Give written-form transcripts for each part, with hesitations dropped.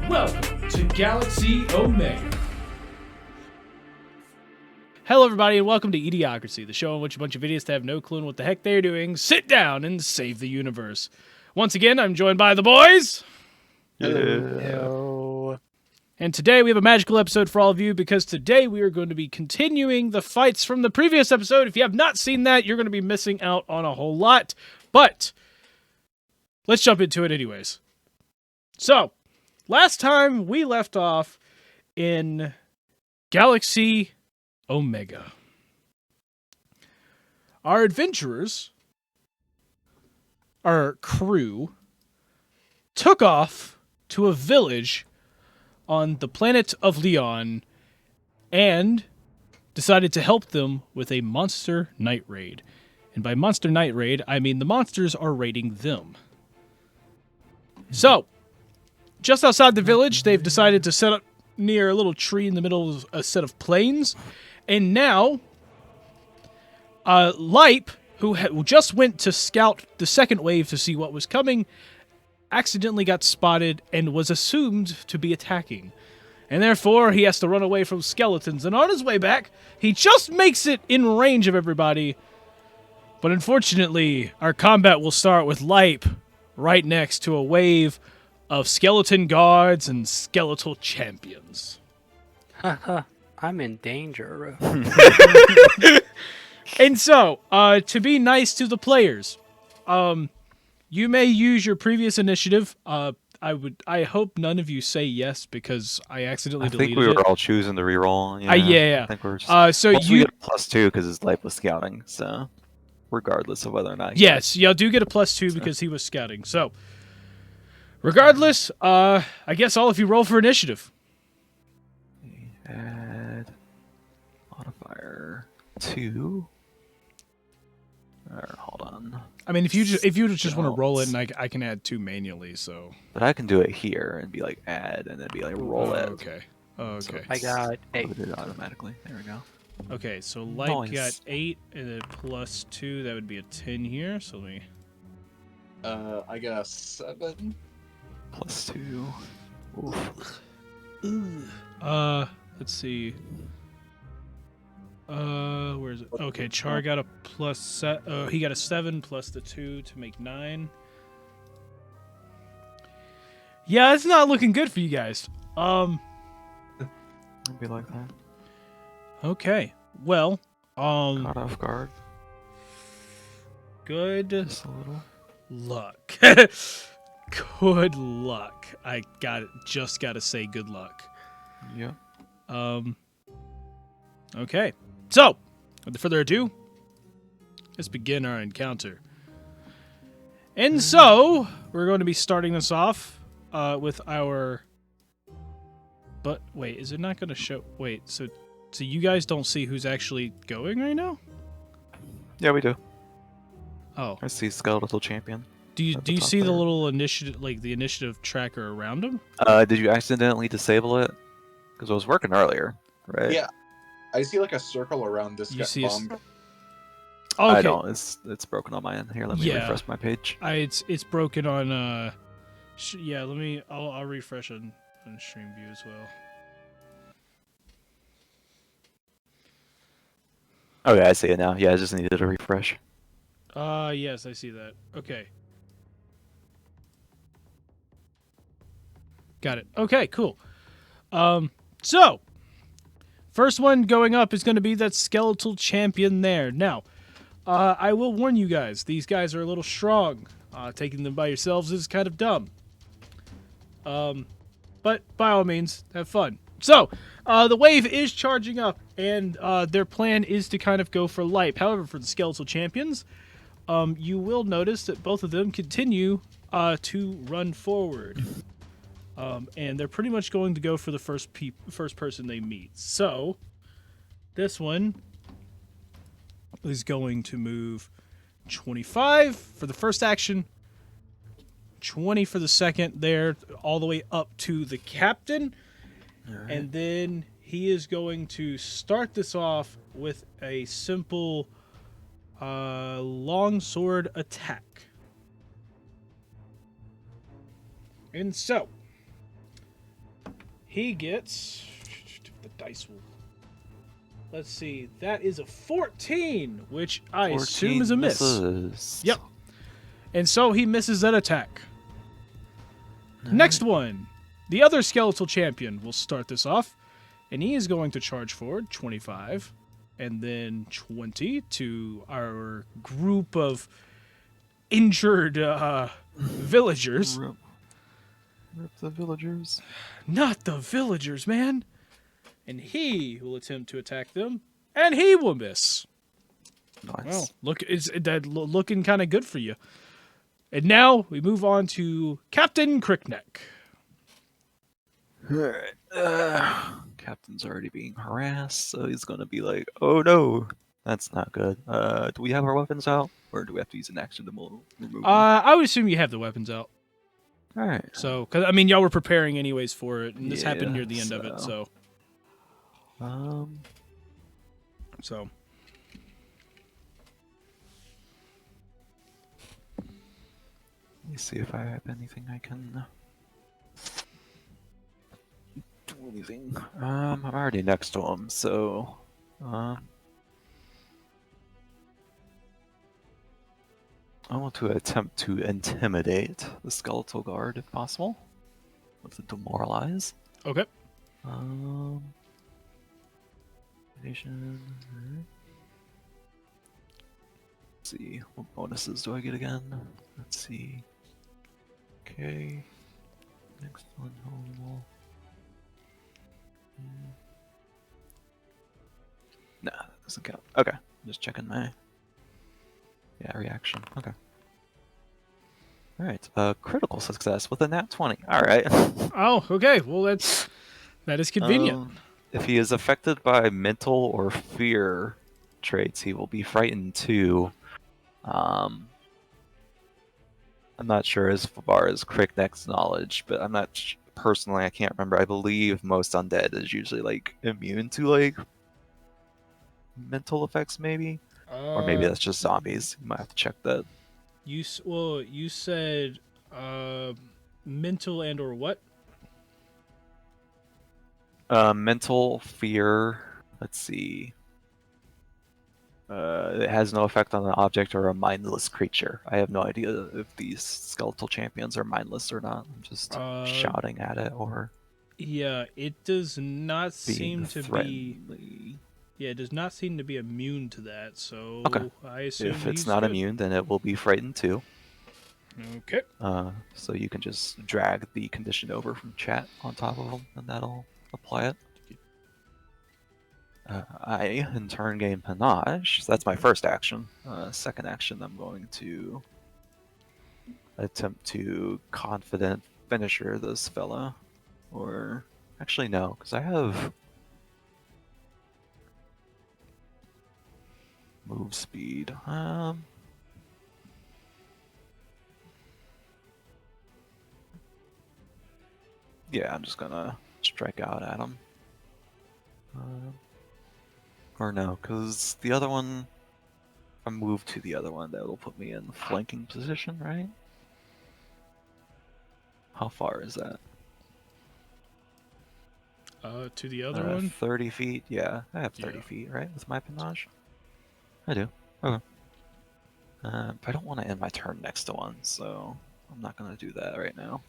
Welcome to Galaxy Omega. Hello everybody and welcome to eDIOCRACY, the show in which a bunch of idiots that have no clue what the heck they're doing sit down and save the universe. Once again, I'm joined by the boys. Hello. And today we have a magical episode for all of you because today we are going to be continuing the fights from the previous episode. If you have not seen that, you're going to be missing out on a whole lot. But let's jump into it anyways. So, last time we left off in Galaxy Omega. Our adventurers, our crew, took off to a village on the planet of Leon and decided to help them with a monster night raid. And by monster night raid, I mean the monsters are raiding them. So, just outside the village, they've decided to set up near a little tree in the middle of a set of plains. And now, Lipe, who just went to scout the second wave to see what was coming, accidentally got spotted and was assumed to be attacking. And therefore, he has to run away from skeletons. And on his way back, he just makes it in range of everybody. But unfortunately, our combat will start with Lipe right next to a wave of skeleton guards and skeletal champions. I'm in danger. And so, to be nice to the players, you may use your previous initiative. I hope none of you say yes because I accidentally deleted it. I think we were all choosing to reroll. Yeah. I think we're just, so we get a +2 because his life was scouting. So, regardless of whether or not. Yes, y'all do get a +2 because he was scouting. So, regardless, I guess all of you roll for initiative. Add modifier 2. Alright, hold on. I mean, if you just want to roll it, and I can add 2 manually. So, but I can do it here and be like add, and then be like roll it. Okay. So I got 8. Put it automatically. There we go. Okay, so Light got 8 and then +2. That would be a 10 here. So let me. I got a 7. +2. Oof. Let's see. Where is it? Okay, Char got a he got a 7 plus the 2 to make 9. Yeah, it's not looking good for you guys. It'd be like that. Okay. Well, Caught off guard. Good Just a little. luck. Good luck. I just gotta say good luck. Yeah. Okay. So, without further ado, let's begin our encounter. And so, we're going to be starting this off with our... But, wait, is it not going to show... Wait, so you guys don't see who's actually going right now? Yeah, we do. Oh. I see skeletal champion. Do you see the little initiative, like the initiative tracker around him? Did you accidentally disable it? Because I was working earlier, right? Yeah. I see like a circle around this guy. Oh, okay. I don't. It's broken on my end. Here, let me refresh my page. It's broken on yeah, I'll refresh on stream view as well. Oh yeah, I see it now. Yeah, I just needed a refresh. Yes, I see that. Okay. Got it. Okay, cool. So, first one going up is going to be that skeletal champion there. Now, I will warn you guys, these guys are a little strong. Taking them by yourselves is kind of dumb. But by all means, have fun. So, the wave is charging up, and their plan is to kind of go for light. However, for the skeletal champions, you will notice that both of them continue to run forward. And they're pretty much going to go for the first person they meet. So, this one is going to move 25 for the first action, 20 for the second there, all the way up to the captain. Alright. And then he is going to start this off with a simple longsword attack. And so, he gets... The dice will... Let's see, that is a 14, which I assume is a miss. Misses. Yep. And so he misses that attack. Next one. The other skeletal champion will start this off, and he is going to charge forward 25, and then 20 to our group of injured villagers. Rip the villagers. Not the villagers, man. And he will attempt to attack them, and he will miss. Nice. Well, look, it's looking kind of good for you. And now we move on to Captain Crickneck. Alright. Captain's already being harassed, so he's gonna be like, "Oh no, that's not good. Do we have our weapons out, or do we have to use an action to remove them?" I would assume you have the weapons out. All right. So, because I mean, y'all were preparing anyways for it, and this happened Yeah, near the end of it. So, So let me see if I have anything I can do anything. I'm already next to him, so I want to attempt to intimidate the skeletal guard if possible. With the demoralize. okay. Nation. Let's see, what bonuses do I get again? Let's see. Okay. Next one, normal. Nah, that doesn't count. Okay, just checking my. Yeah, reaction. Okay. Alright, critical success with a nat 20. Alright. Oh, okay. Well, that is convenient. If he is affected by mental or fear traits, he will be frightened too. I'm not sure as far as Crickneck's knowledge, but I'm not personally. I can't remember. I believe most undead is usually like immune to like mental effects, maybe, or maybe that's just zombies. You might have to check that. You said mental and or what? Mental fear. Let's see. It has no effect on an object or a mindless creature. I have no idea if these skeletal champions are mindless or not. I'm just shouting at it or. Yeah, it does not seem to friendly. be. Yeah, it does not seem to be immune to that. So Okay. I assume If it's he's not good. immune, then it will be frightened too. Okay. So you can just drag the condition over from chat on top of them, and that'll apply it. I, in turn, gain Panache. So that's my first action. Second action, I'm going to attempt to confident finisher this fella. Or, actually no, because I have move speed. Yeah, I'm just gonna strike out at him. Or no, because the other one, if I move to the other one, that'll put me in flanking position, right? How far is that? To the other one? 30 feet? Yeah, I have 30 Yeah. feet, right? With my panache? I do. Okay. But I don't want to end my turn next to one, so I'm not going to do that right now.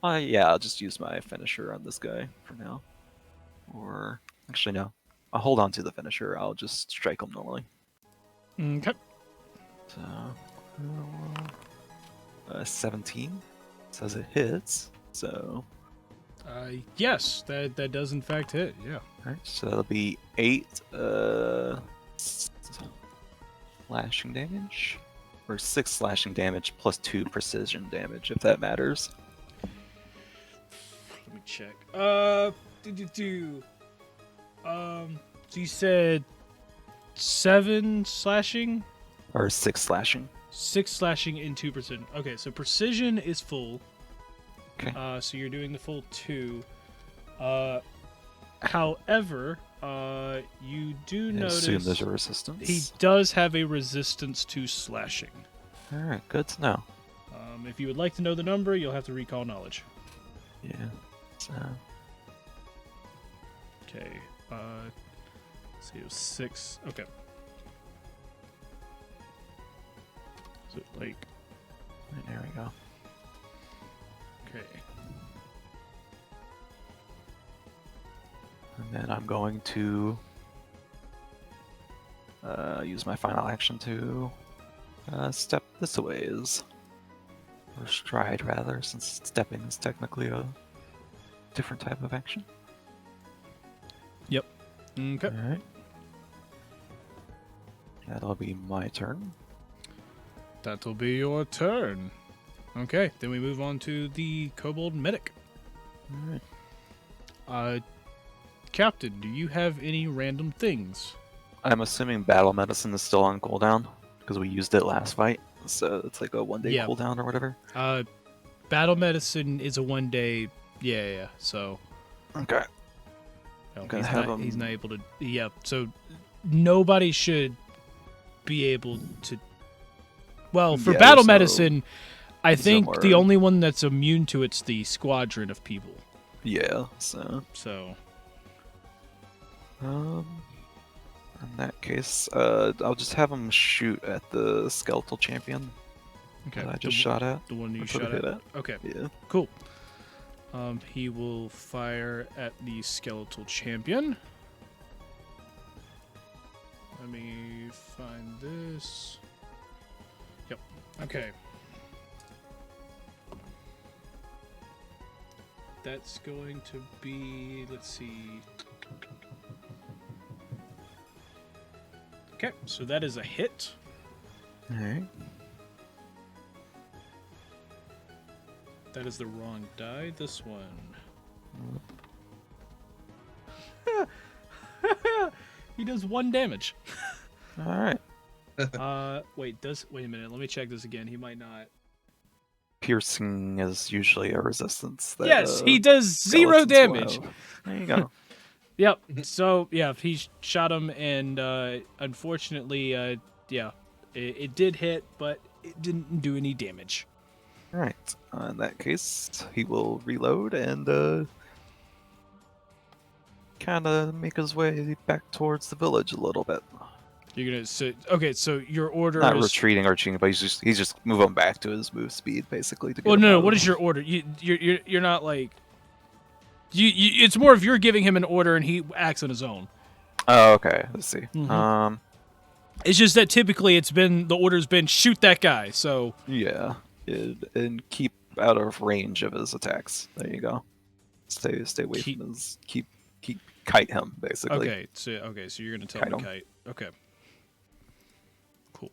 Yeah, I'll just use my finisher on this guy for now. Or, actually no. I'll hold on to the finisher, I'll just strike him normally. Okay. So, 17 says it hits. So, Yes, that does in fact hit. Yeah. alright, so that'll be 8 slashing damage, or 6 slashing damage plus 2 precision damage, if that matters. Let me check. So you said 7 slashing, Or 6 slashing. 6 slashing, and 2 precision. Okay, so precision is full. Okay. So you're doing the full 2. However, you do I notice assume there's a resistance. he does have a resistance to slashing. Alright, good to know. If you would like to know the number, you'll have to recall knowledge. Yeah. So, Okay. So it was 6. Okay. So like, there we go. okay. And then I'm going to use my final action to step this a ways. Or stride, rather, since stepping is technically a different type of action. Okay. Alright. That'll be my turn. That'll be your turn. Okay, then we move on to the Kobold Medic. Alright. Captain, do you have any random things? I'm assuming battle medicine is still on cooldown, because we used it last fight. So it's like a 1-day Yeah. cooldown or whatever. Battle Medicine is a 1-day. Yeah. So Okay. no, Gonna he's, have not, him- he's not able to. Yeah. So nobody should be able to. Well, for Yeah, Battle there's no Medicine, I think the somewhere- only one that's immune to it's the squadron of people. Yeah, so... So in that case, I'll just have him shoot at the skeletal champion okay, that I just shot at. the one you That's what I shot hit at. Okay. Yeah. Cool. He will fire at the skeletal champion. Let me find this. Yep. Okay. That's going to be, let's see. Okay, so that is a hit. Alright. That is the wrong die. This one. He does 1 damage. Alright. Wait a minute. Let me check this again. He might not. Piercing is usually a resistance. That, Yes, he does 0 skeletons will damage. have. There you go. Yep. So yeah, he shot him, and unfortunately, it did hit, but it didn't do any damage. Alright. In that case, he will reload and kind of make his way back towards the village a little bit. You're gonna so your order Not is retreating or cheating, but he's just moving back to his move speed basically to get well, him no. out What of- is your order? You're not like you. It's more of you're giving him an order and he acts on his own. Oh, okay. Let's see. Mhm. It's just that typically the order's been shoot that guy. So Yeah, and keep out of range of his attacks. There you go. Stay away Keep- from his keep kite him basically. okay, so you're gonna tell Kite me him. kite. Okay. Cool.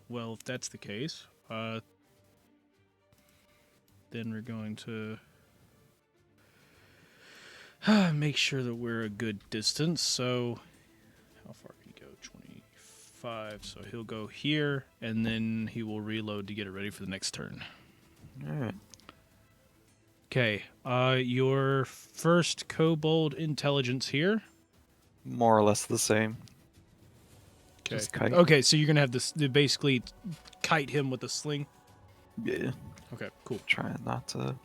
Well, if that's the case, then we're going to make sure that we're a good distance. So, how far can he go? 25. So he'll go here, and then he will reload to get it ready for the next turn. All right. Okay. Your first kobold intelligence here. More or less the same. Okay. Just kite. Okay, so you're gonna have this basically kite him with a sling. Yeah. Okay, cool. Trying not to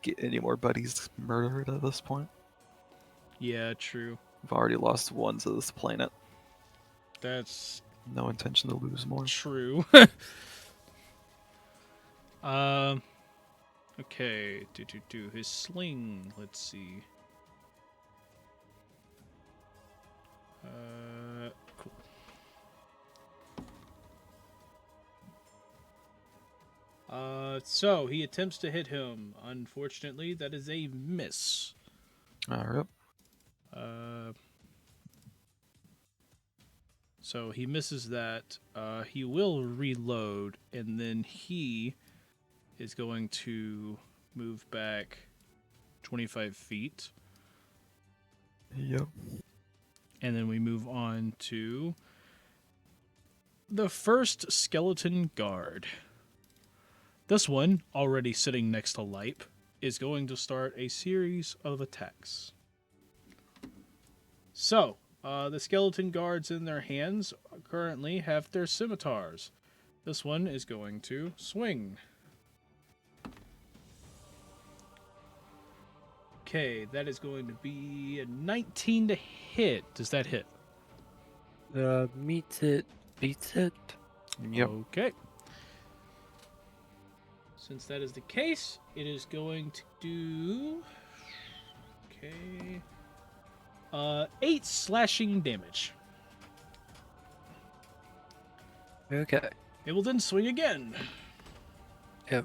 get any more buddies murdered at this point. Yeah, true. I've already lost one to this planet. That's No intention to lose more. true. Okay. His sling. Let's see. Cool. So he attempts to hit him. Unfortunately, that is a miss. Alright. So he misses that. He will reload, and then he is going to move back 25 feet. Yep. And then we move on to the first skeleton guard. This one, already sitting next to Lipe, is going to start a series of attacks. So, the skeleton guards in their hands currently have their scimitars. This one is going to swing. Okay, that is going to be a 19 to hit. Does that hit? Meets it, beats it. Yep. Okay. Since that is the case, it is going to do... Okay. 8 slashing damage. Okay. It will then swing again. Yep.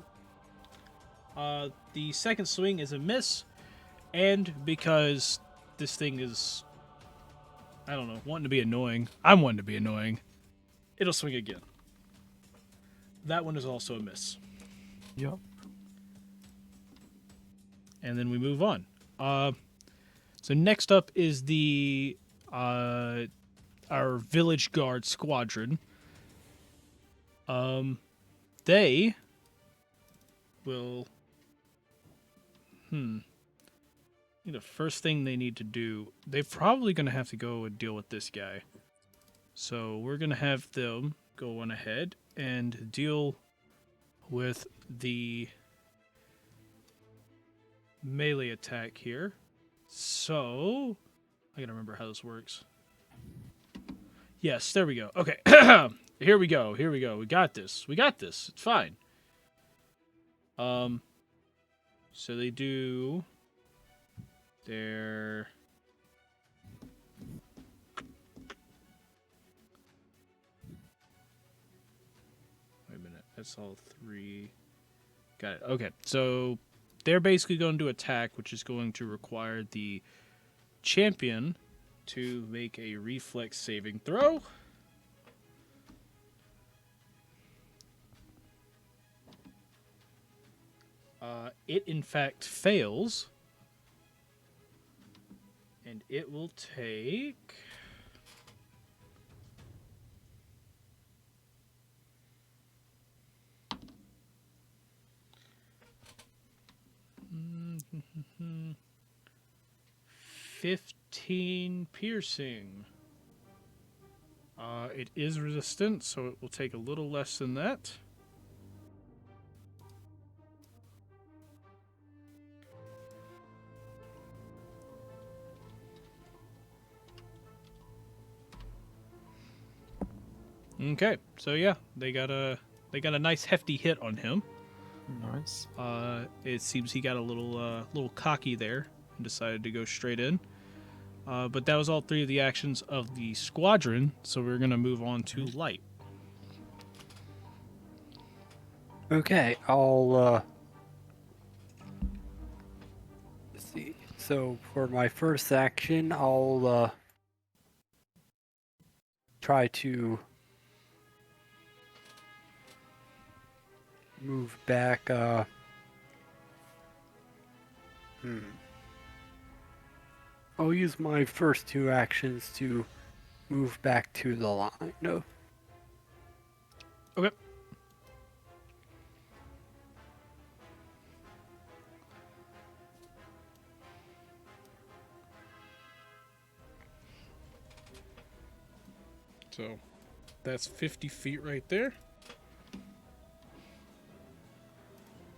The second swing is a miss, and because this thing is, I don't know, wanting to be annoying, I'm wanting to be annoying, it'll swing again. That one is also a miss. Yep. And then we move on. So next up is the our village guard squadron. They will. The first thing they need to do, they're probably going to have to go and deal with this guy. So we're going to have them go on ahead and deal with the melee attack here. So, I gotta remember how this works. Yes, there we go. Okay, here we go. Here we go. We got this. We got this. It's fine. So they do their wait a minute. That's all 3. Got it. Okay, so they're basically going to attack, which is going to require the champion to make a reflex saving throw. It, in fact, fails. And it will take... Mm-hmm. 15 piercing. It is resistant, so it will take a little less than that. Okay, so yeah, they got a nice hefty hit on him. Nice. It seems he got a little cocky there and decided to go straight in. But that was all 3 of the actions of the squadron, so we're gonna move on to Light. Okay, I'll let's see. So for my first action, I'll try to move back I'll use my first 2 actions to move back to the line. No. Okay. So that's 50 feet right there.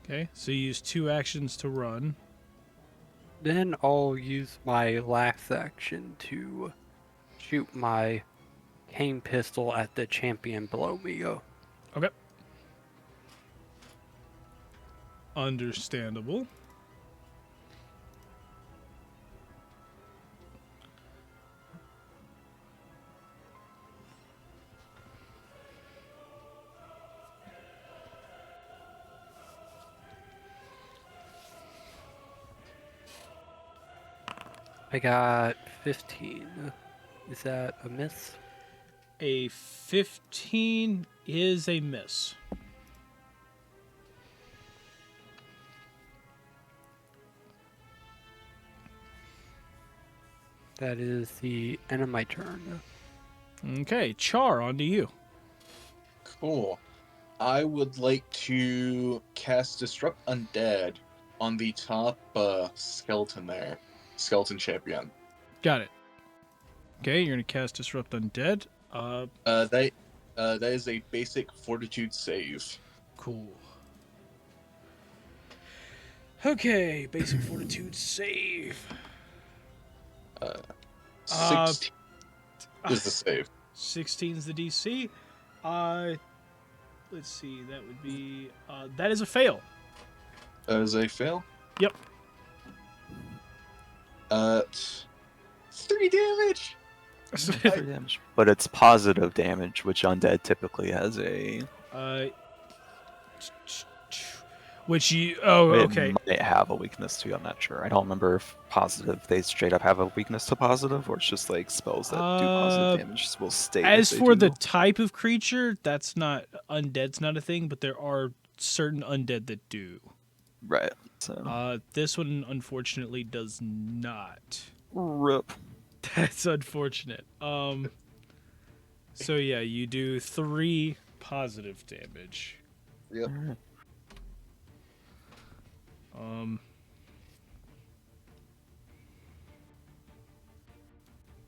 Okay, so you use 2 actions to run. Then I'll use my last action to shoot my cane pistol at the champion below me. Okay. Understandable. I got 15. Is that a miss? A 15 is a miss. That is the end of my turn. Okay, Char, on to you. Cool. I would like to cast Disrupt Undead on the top skeleton there. Skeleton champion. Got it. Okay, you're going to cast Disrupt Undead. That is a basic fortitude save. Cool. Okay, basic fortitude save. 16 is the save. 16's the DC. Let's see, that would be... that is a fail. That is a fail. Yep. 3 damage! 3 damage. But it's positive damage, which undead typically has a... which you... Oh, okay. It might have a weakness to, I'm not sure. I don't remember if positive, they straight up have a weakness to positive, or it's just like spells that do positive damage will stay. As for the type of creature, that's not... Undead's not a thing, but there are certain undead that do. Right. So. This one, unfortunately, does not. Rip. That's unfortunate. So yeah, you do 3 positive damage. Yep.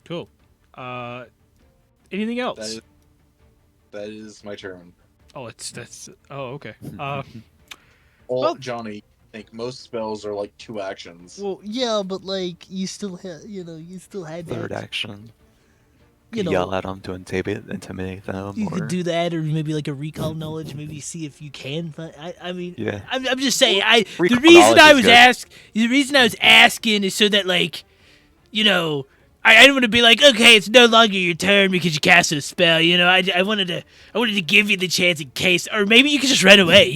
Cool. Anything else? That is my turn. Oh, that's. Oh, okay. Well, Johnny, I think most spells are like 2 actions. Well, yeah, but like you still had, you still had Third that. action. You know, Yell at them to intimidate them. you or... could do that, or maybe like a recall knowledge. Maybe see if you can. I mean, Yeah. I'm just saying. The Recall reason knowledge I is was good. the reason I was asking is so that like, I didn't want to be like, okay, it's no longer your turn because you casted a spell. I wanted to give you the chance in case, or maybe you could just run away.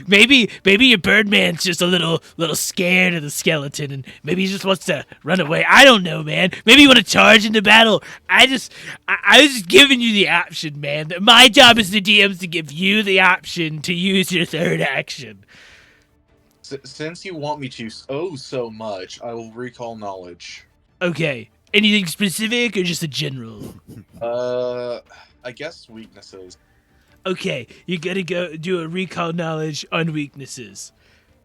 Maybe your Birdman's just a little scared of the skeleton, and maybe he just wants to run away. I don't know, man. Maybe you want to charge into battle. I was just giving you the option, man. My job as the DM is to give you the option to use your third action. Since you want me to so much, I will recall knowledge. Okay. Anything specific or just a general? I guess weaknesses. Okay, you gotta go do a recall knowledge on weaknesses.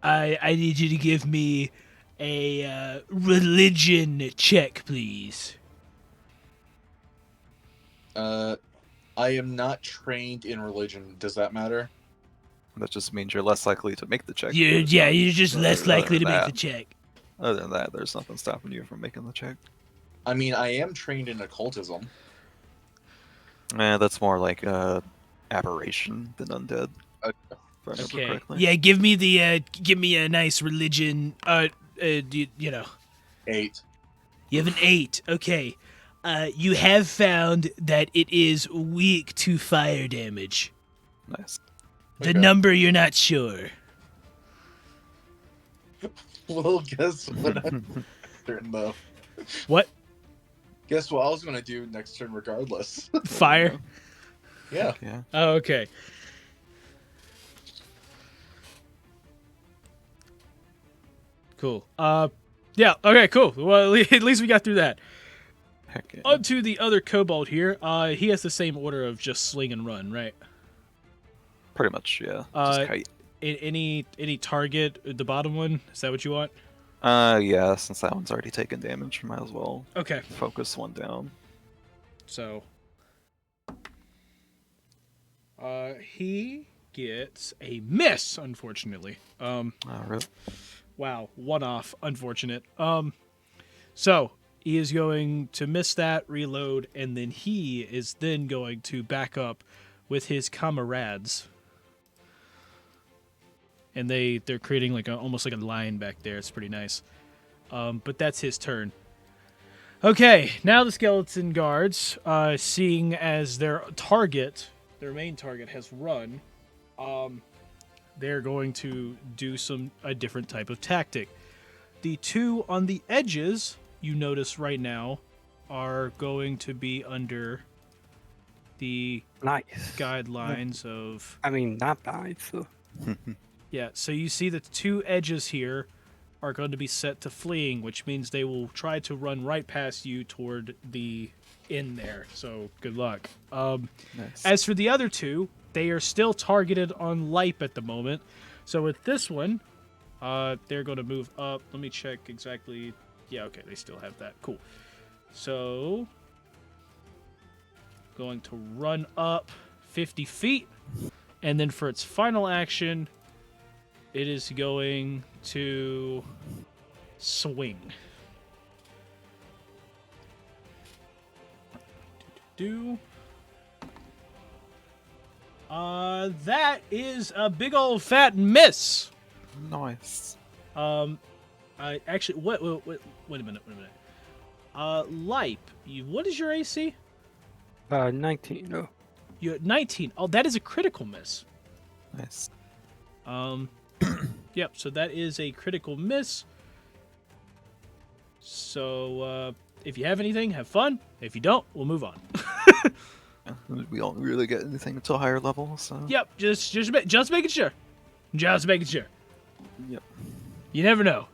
I need you to give me a religion check, please. I am not trained in religion. Does that matter? That just means you're less likely to make the check. You're just less Other likely to than make that- the check. Other than that, there's nothing stopping you from making the check. I mean, I am trained in occultism. That's more like aberration than undead. If I remember Okay. correctly. Yeah, give me a nice religion. You know, 8. you have an 8. Okay. You have found that it is weak to fire damage. Nice. The Okay. number you're not sure. Well, guess what? Turn though. What? Guess what I was gonna do next turn, regardless. Fire? Yeah. Yeah. Oh, okay. Cool. Yeah. Okay. Cool. Well, at least we got through that. Heck yeah. On to the other kobold here. He has the same order of just sling and run, right? Pretty much, yeah. Uh, Just kite. Any target, the bottom one? Is that what you want? Yeah, since that one's already taken damage, might as well Okay. focus one down. So, he gets a miss, unfortunately. Rip. Wow, one off, unfortunate. So he is going to miss that, reload, and then he is then going to back up with his comrades. And they're creating like almost like a line back there. It's pretty nice. But that's his turn. Okay, now the skeleton guards, seeing as their main target has run, they're going to do a different type of tactic. The two on the edges you notice right now are going to be under the Nice. guidelines of... I mean, not nice. Yeah, so you see that the two edges here are going to be set to fleeing, which means they will try to run right past you toward the inn there. So good luck. Nice. As for the other two, they are still targeted on Lipe at the moment. So with this one, they're going to move up. Let me check exactly. Yeah, okay, they still have that. Cool. So going to run up 50 feet. And then for its final action, it is going to swing. That is a big old fat miss. Nice. I actually wait a minute. Lipe, what is your AC? 19. Oh. You're at 19. Oh, that is a critical miss. Nice. Yep, so that is a critical miss. So, if you have anything, have fun. If you don't, we'll move on. We don't really get anything until higher level, so. Yep, just making sure. Just making sure. Yep. You never know.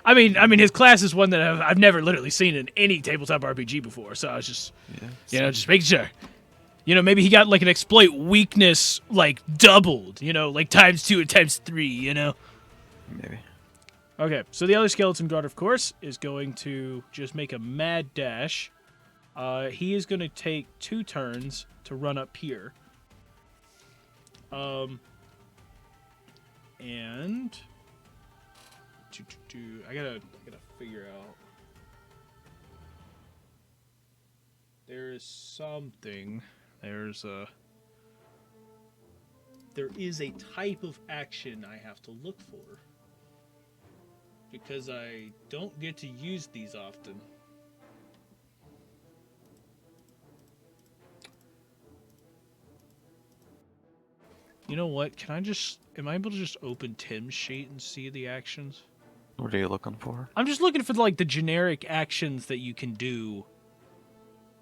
I mean, his class is one that I've never literally seen in any tabletop RPG before, so I was just, just making sure. Maybe he got like an exploit weakness like doubled, like ×2 and ×3, Maybe. Okay, so the other skeleton guard, of course, is going to just make a mad dash. He is going to take 2 turns to run up here. And I gotta figure out. There is something. There is a type of action I have to look for, because I don't get to use these often. You know what? Am I able to just open Tim's sheet and see the actions? What are you looking for? I'm just looking for like the generic actions that you can do.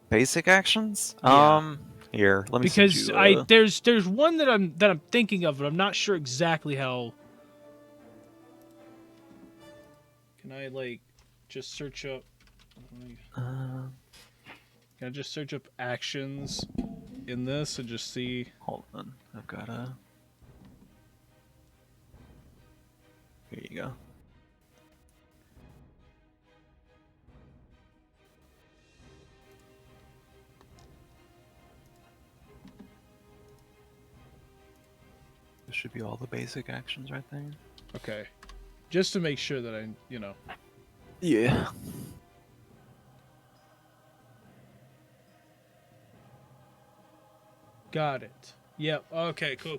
Basic actions? Yeah. Here, let me Because send you, there's one that I'm thinking of, but I'm not sure exactly how. Can I like just search up? Can I just search up actions in this and just see? Hold on, I've got a. Here you go. This should be all the basic actions right there. Okay, just to make sure that I. Yeah. Got it. Yep. Okay. Cool.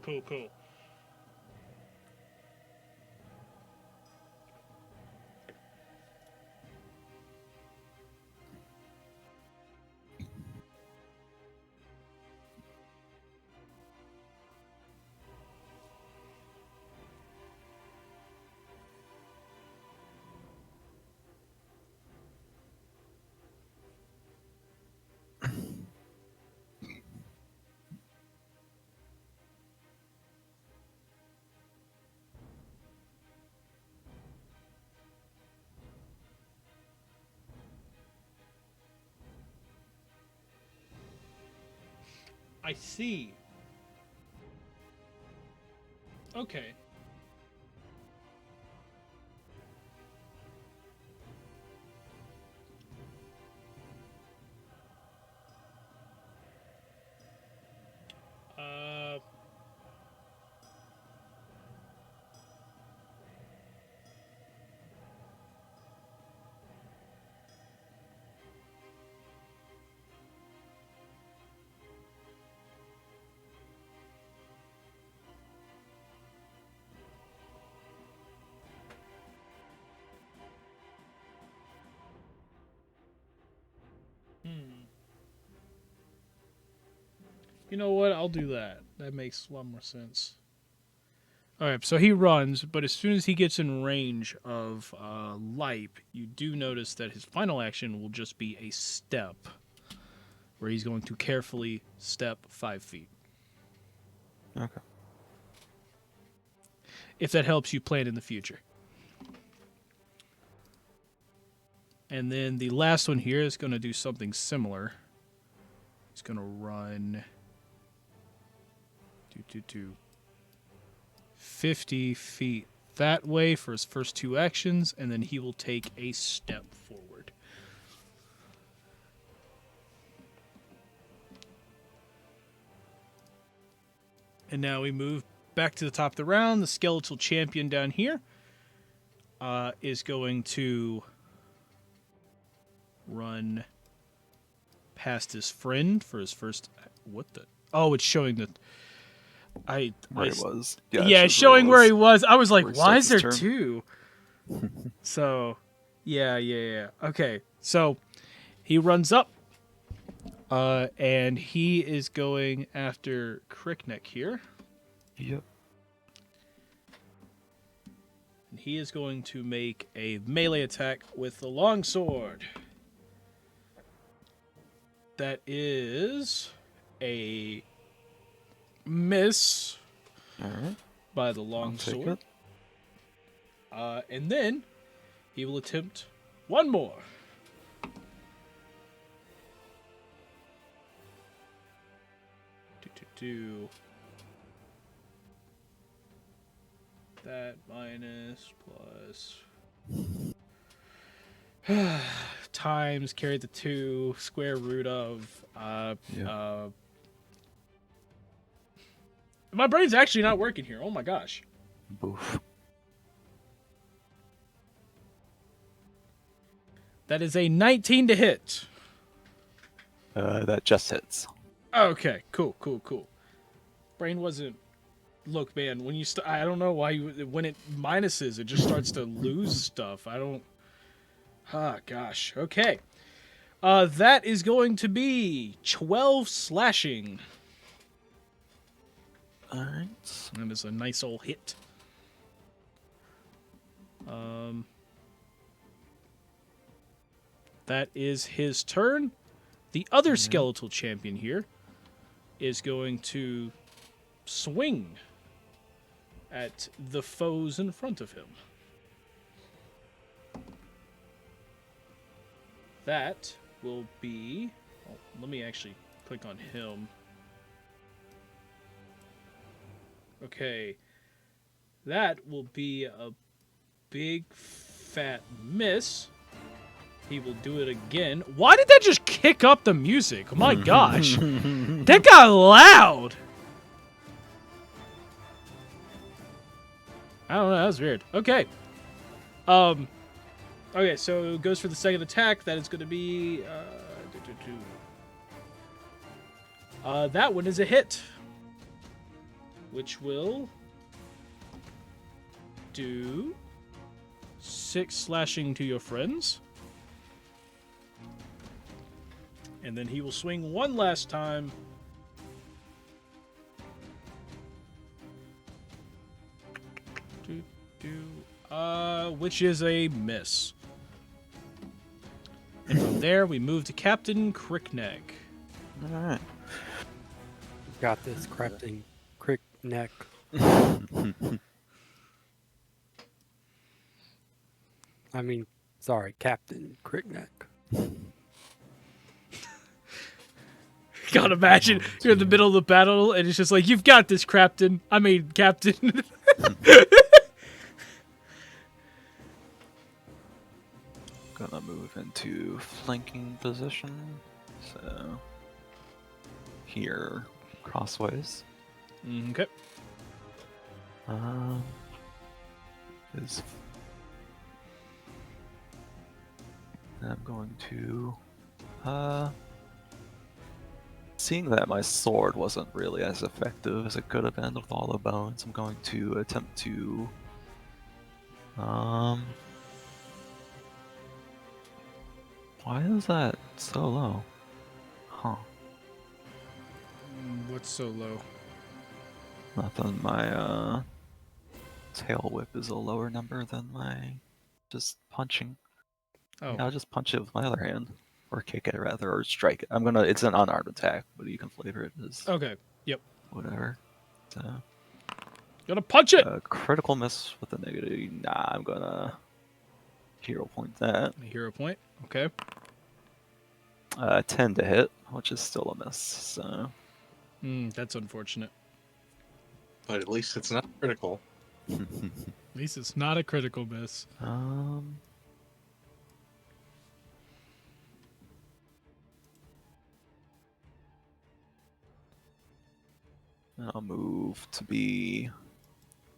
I see. Okay. You know what? I'll do that. That makes a lot more sense. All right, so he runs, but as soon as he gets in range of Lipe, you do notice that his final action will just be a step, where he's going to carefully step 5 feet. Okay. If that helps you plan in the future. And then the last one here is going to do something similar. He's going to run 50 feet that way for his first 2 actions, and then he will take a step forward. And now we move back to the top of the round. The skeletal champion down here is going to run past his friend for his first. What the? Oh, it's showing that. Where he was. Yeah, it's showing where he was. I was like, Where he why is starts there his 2? So, yeah. Okay, so he runs up, and he is going after Crickneck here. Yep. And he is going to make a melee attack with the longsword. That is a miss Alright. by the I'll take longsword. it. And then he will attempt one more. That minus plus times carry the 2 square root of my brain's actually not working here. Oh my gosh. Boof. That is a 19 to hit. That just hits. Okay, cool. Brain wasn't. Look, man, when you I don't know why when it minuses, it just starts to lose stuff. I don't. Ah, gosh. Okay. That is going to be 12 slashing. Alright. That is a nice old hit. That is his turn. The other skeletal champion here is going to swing at the foes in front of him. That will be... Oh, let me actually click on him. Okay. That will be a big fat miss. He will do it again. Why did that just kick up the music? Oh my gosh. That got loud. I don't know. That was weird. Okay. Okay, so it goes for the second attack. That is going to be... that one is a hit. Which will do 6 slashing to your friends. And then he will swing one last time. Which is a miss. And from there, we move to Captain Crickneck. Alright. Got this, Captain Crickneck. I mean, sorry, Captain Crickneck. God, imagine you're in the middle of the battle and it's just like, you've got this, Captain. Captain. Gonna move into flanking position. So here, crossways. Okay. Is I'm going to seeing that my sword wasn't really as effective as it could have been with all the bones, I'm going to attempt to why is that so low? Huh. What's so low? Nothing. My tail whip is a lower number than my just punching. Oh, Yeah, I'll just punch it with my other hand. Or kick it rather, or strike it. It's an unarmed attack, but you can flavor it as okay. Yep. whatever. So, Gonna punch it. critical miss with a negative. Nah, I'm gonna hero point that. Hero point. Okay. 10 to hit, which is still a miss. So, That's unfortunate. But at least it's not critical. At least it's not a critical miss. I'll move to be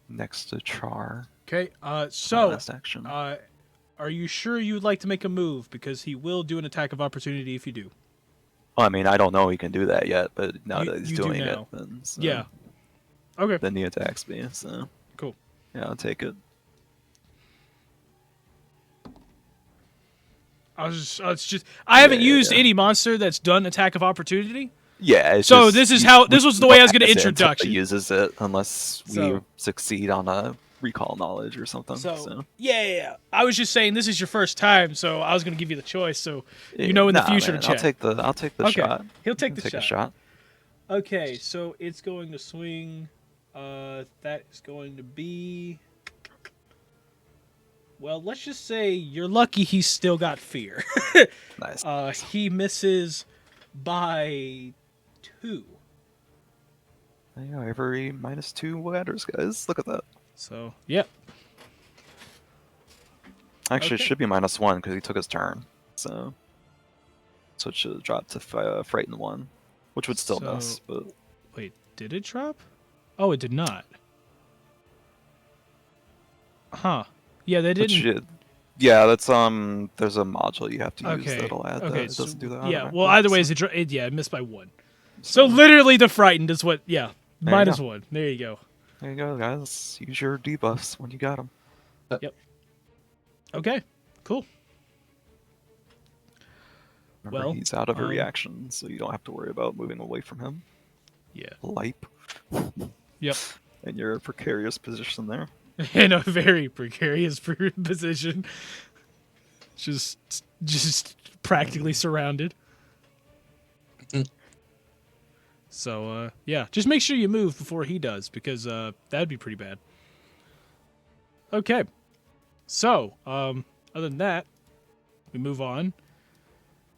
next to Char. Okay. My So, last action. are you sure you would like to make a move? Because he will do an attack of opportunity if you do. Well, I mean, I don't know he can do that yet, but now You- that he's you do doing now. it, then Yeah. Okay. then he attacks me. So Cool. yeah, I'll take it. I haven't Yeah, used yeah. any monster that's done attack of opportunity. Yeah. It's So just, this is how this was the way I was going to access it until introduction. He uses it unless we So- succeed on a recall knowledge or something. So yeah. I was just saying this is your first time, so I was going to give you the choice, so you know in the Nah, future man, to check. I'll take the Okay. shot. He'll take I'll the take shot. a shot. Okay, so it's going to swing. That is going to be. Well, let's just say you're lucky he's still got fear. Nice. He misses by 2. There you go, every -2 ladders, guys. Look at that. So, yep. Actually, Okay. it should be -1 because he took his turn. So it should drop to frighten 1, which would still So- miss. But Wait, did it drop? Oh, it did not. Huh. Yeah, they which didn't. yeah, that's there's a module you have to use Okay. that'll add that. Okay. It So, doesn't do that. yeah. automatically, Well, either way, so- it missed by 1. So literally, the frightened is what. Yeah, There you go. -1. There you go. There you go, guys. Use your debuffs when you got them. Okay. Cool. Remember, Well, he's out of a um, reaction, so you don't have to worry about moving away from him. Yeah. Lipe. Yep. And you're in a precarious position there. In a very precarious position. Just practically surrounded. So, yeah, just make sure you move before he does, because that'd be pretty bad. Okay. So, other than that, we move on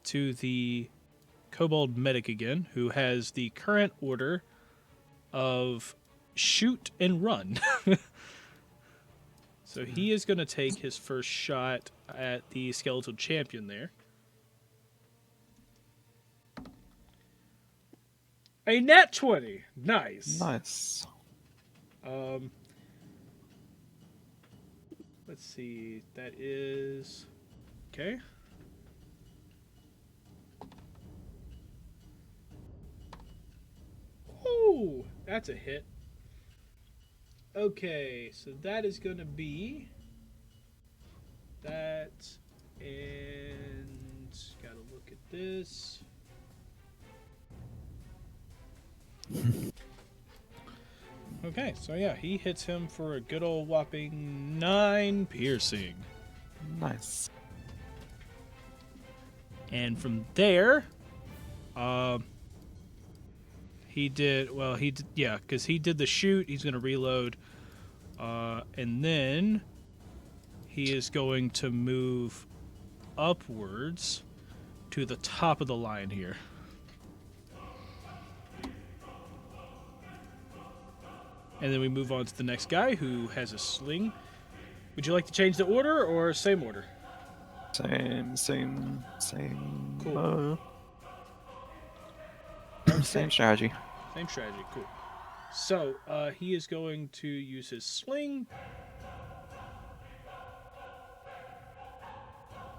to the Kobold Medic again, who has the current order of shoot and run. So he is going to take his first shot at the Skeletal Champion there. A nat 20. Nice. Nice. Let's see. That is okay. Ooh, that's a hit. Okay, so that is going to be that, and gotta look at this. Okay, so yeah, he hits him for a good old whopping 9 piercing. Nice. And from there, because he did the shoot, he's going to reload. And then he is going to move upwards to the top of the line here. And then we move on to the next guy who has a sling. Would you like to change the order or same order? Same. Cool. Same strategy. Same strategy, cool. So, he is going to use his sling.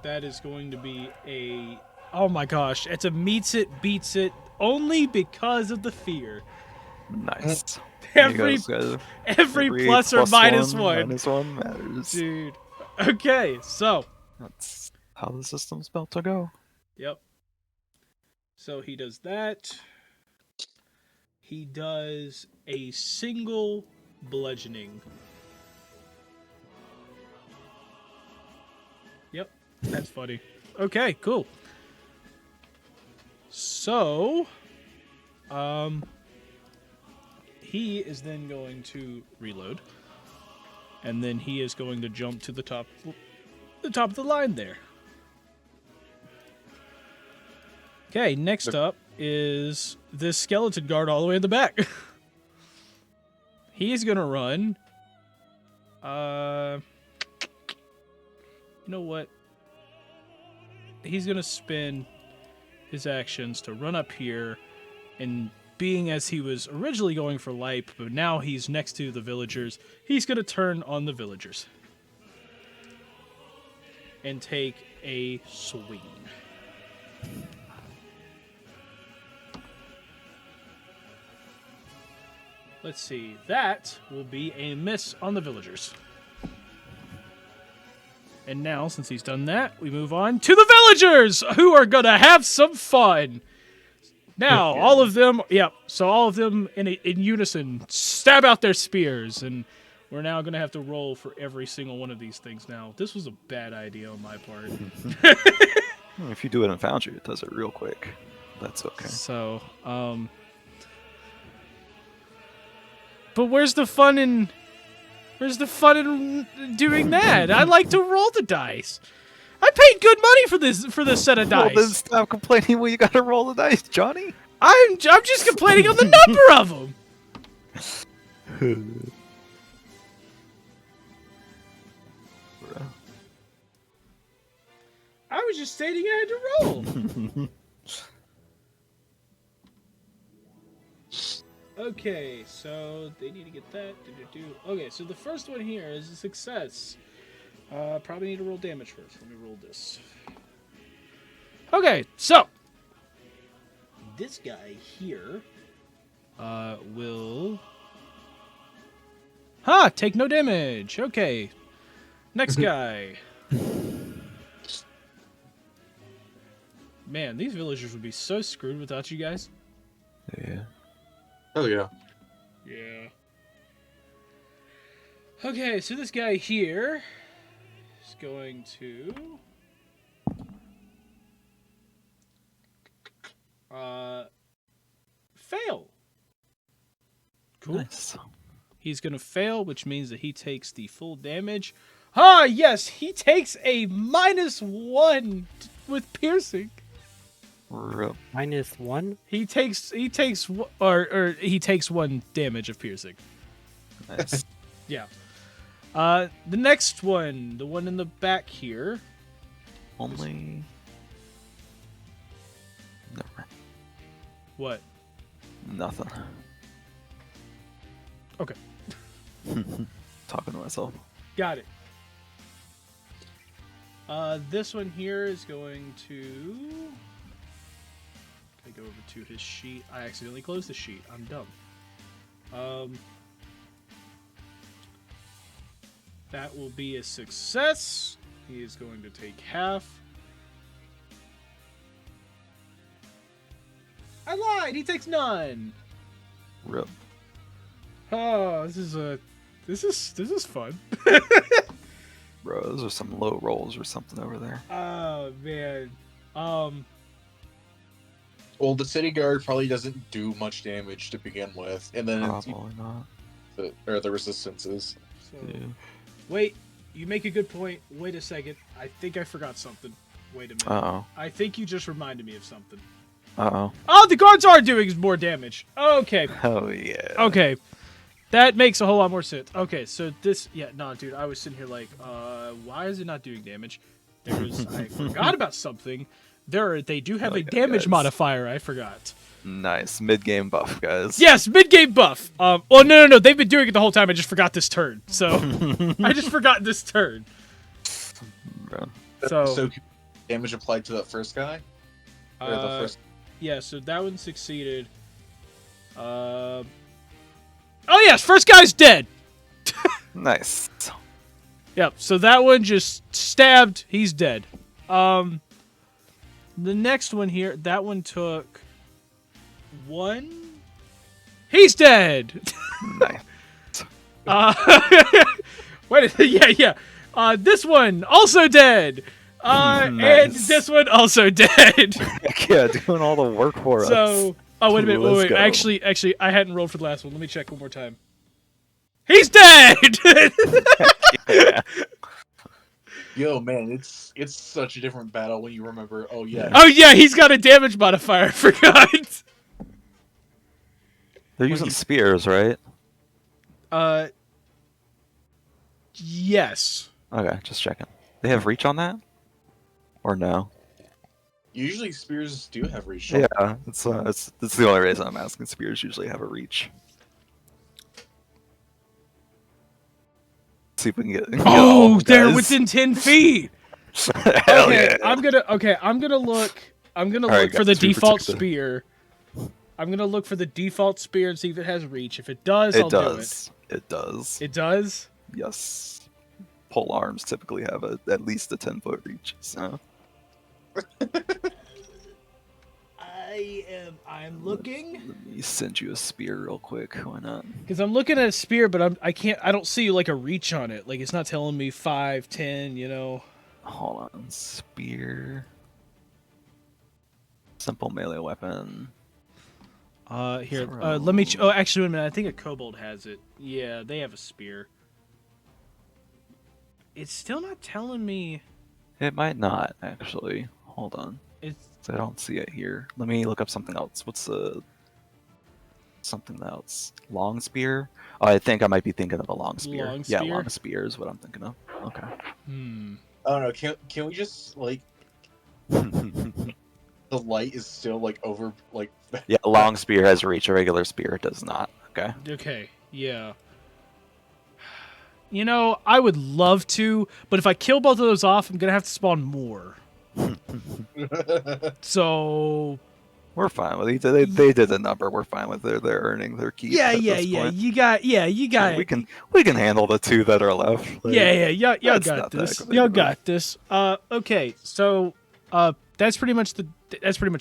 That is going to be a... Oh my gosh, it's a meets it, beats it, only because of the fear. Nice. There you Every, go, guys. every plus or minus one. -1 matters. Dude. Okay, so... That's how the system's built to go. Yep. So he does that. He does a single bludgeoning That's funny. Okay, cool. So, he is then going to reload, and then he is going to jump to the top of the line there. Okay, next up is this skeleton guard all the way in the back. He's gonna run. You know what? He's gonna spend his actions to run up here, and being as he was originally going for light, but now he's next to the villagers, he's gonna turn on the villagers and take a swing. Let's see. That will be a miss on the villagers. And now, since he's done that, we move on to the villagers, who are gonna have some fun. Now, all of them, so all of them in unison stab out their spears, and we're now gonna have to roll for every single one of these things now. This was a bad idea on my part. If you do it in Foundry, it does it real quick. That's okay. So, but where's the fun in doing that? I like to roll the dice. I paid good money for this set of dice. Well, then stop complaining when you gotta roll the dice, Johnny. I'm just complaining on the number of them. I was just stating I had to roll. Okay, so they need to get that. Okay, so the first one here is a success. Probably need to roll damage first. Let me roll this. Okay, so this guy here will take no damage. Okay. Next guy. Man, these villagers would be so screwed without you guys. Yeah. Oh yeah. Yeah. Okay, so this guy here is going to fail. Cool. Nice. He's going to fail, which means that he takes the full damage. Ah, yes, he takes a -1 with piercing. Real. -1? He takes 1 damage of piercing. Nice. Yeah. The next one, the one in the back here. Only. Never mind. What? Nothing. Okay. Talking to myself. Got it. This one here is going to... I go over to his sheet. I accidentally closed the sheet. I'm dumb. That will be a success. He is going to take half. I lied. He takes none. Rip. Oh, this is fun. Bro, those are some low rolls or something over there. Oh man. Well, the city guard probably doesn't do much damage to begin with, and then Probably not. the resistances. So, Yeah. wait, you make a good point. Wait a second. I think I forgot something. Wait a minute. Uh-oh. I think you just reminded me of something. Uh-oh. Oh, the guards are doing more damage. Okay. Oh, yeah. Okay. That makes a whole lot more sense. Okay, so this... Yeah, no, dude, I was sitting here like, why is it not doing damage? I forgot about something. They do have Hell a yeah, damage guys. modifier. I forgot. Nice. Mid-game buff, guys. Yes, mid-game buff. Well, no. They've been doing it the whole time. I just forgot this turn. So, I just forgot this turn. Bro. So damage applied to that first guy? Or the first... Yeah, so that one succeeded. Oh, yes, first guy's dead. Nice. Yep, so that one just stabbed. He's dead. The next one here, that one took 1. He's dead. Nice. Wait, yeah. This one also dead. And Nice. this one also dead. Yeah, doing all the work for us. So, oh wait a minute, Let's wait. go. Actually, I hadn't rolled for the last one. Let me check one more time. He's dead. Yeah. Yo, man, it's such a different battle when you remember. Oh yeah, Oh yeah, he's got a damage modifier. I forgot. They're using spears, right? Yes. Okay, just checking. They have reach on that? Or no? usually spears do have reach. Yeah, it's the only reason I'm asking. Spears usually have a reach. See if we can get. Oh, they're guys. within 10 feet. Hell Okay, yeah! I'm gonna look. I'm gonna Alright, look for got the two default protected. spear. I'm gonna look for the default spear and see if it has reach. If it does, I'll It do does. It does. it. It does. Yes. Pole arms typically have at least a 10-foot reach. So I'm looking let me send you a spear real quick. Why not? because I'm looking at a spear, but I can't. I don't see like a reach on it. Like it's not telling me 5, 10. You know. Hold on. Spear. Simple melee weapon. Here. Let me. Oh, actually, wait a minute. I think a kobold has it. Yeah, they have a spear. It's still not telling me. It might not actually. Hold on. It's. I don't see it here. Let me look up something else. What's something else? Long spear? Oh, I think I might be thinking of a long spear. Long Yeah, spear? long spear is what I'm thinking of. Okay. I don't know. Can we just like the light is still like over like Yeah, long spear has reach. A regular spear does not. Okay. Okay. Yeah. You know, I would love to, but if I kill both of those off, I'm gonna have to spawn more. So We're fine with it. They did the number. We're fine with it. They're earning their keep. yeah, at yeah, this yeah. point. You got So it. we can handle the two that are left. Like, Yeah, y'all that's got not that this. big of a Y'all deal. got this. Okay, so that's pretty much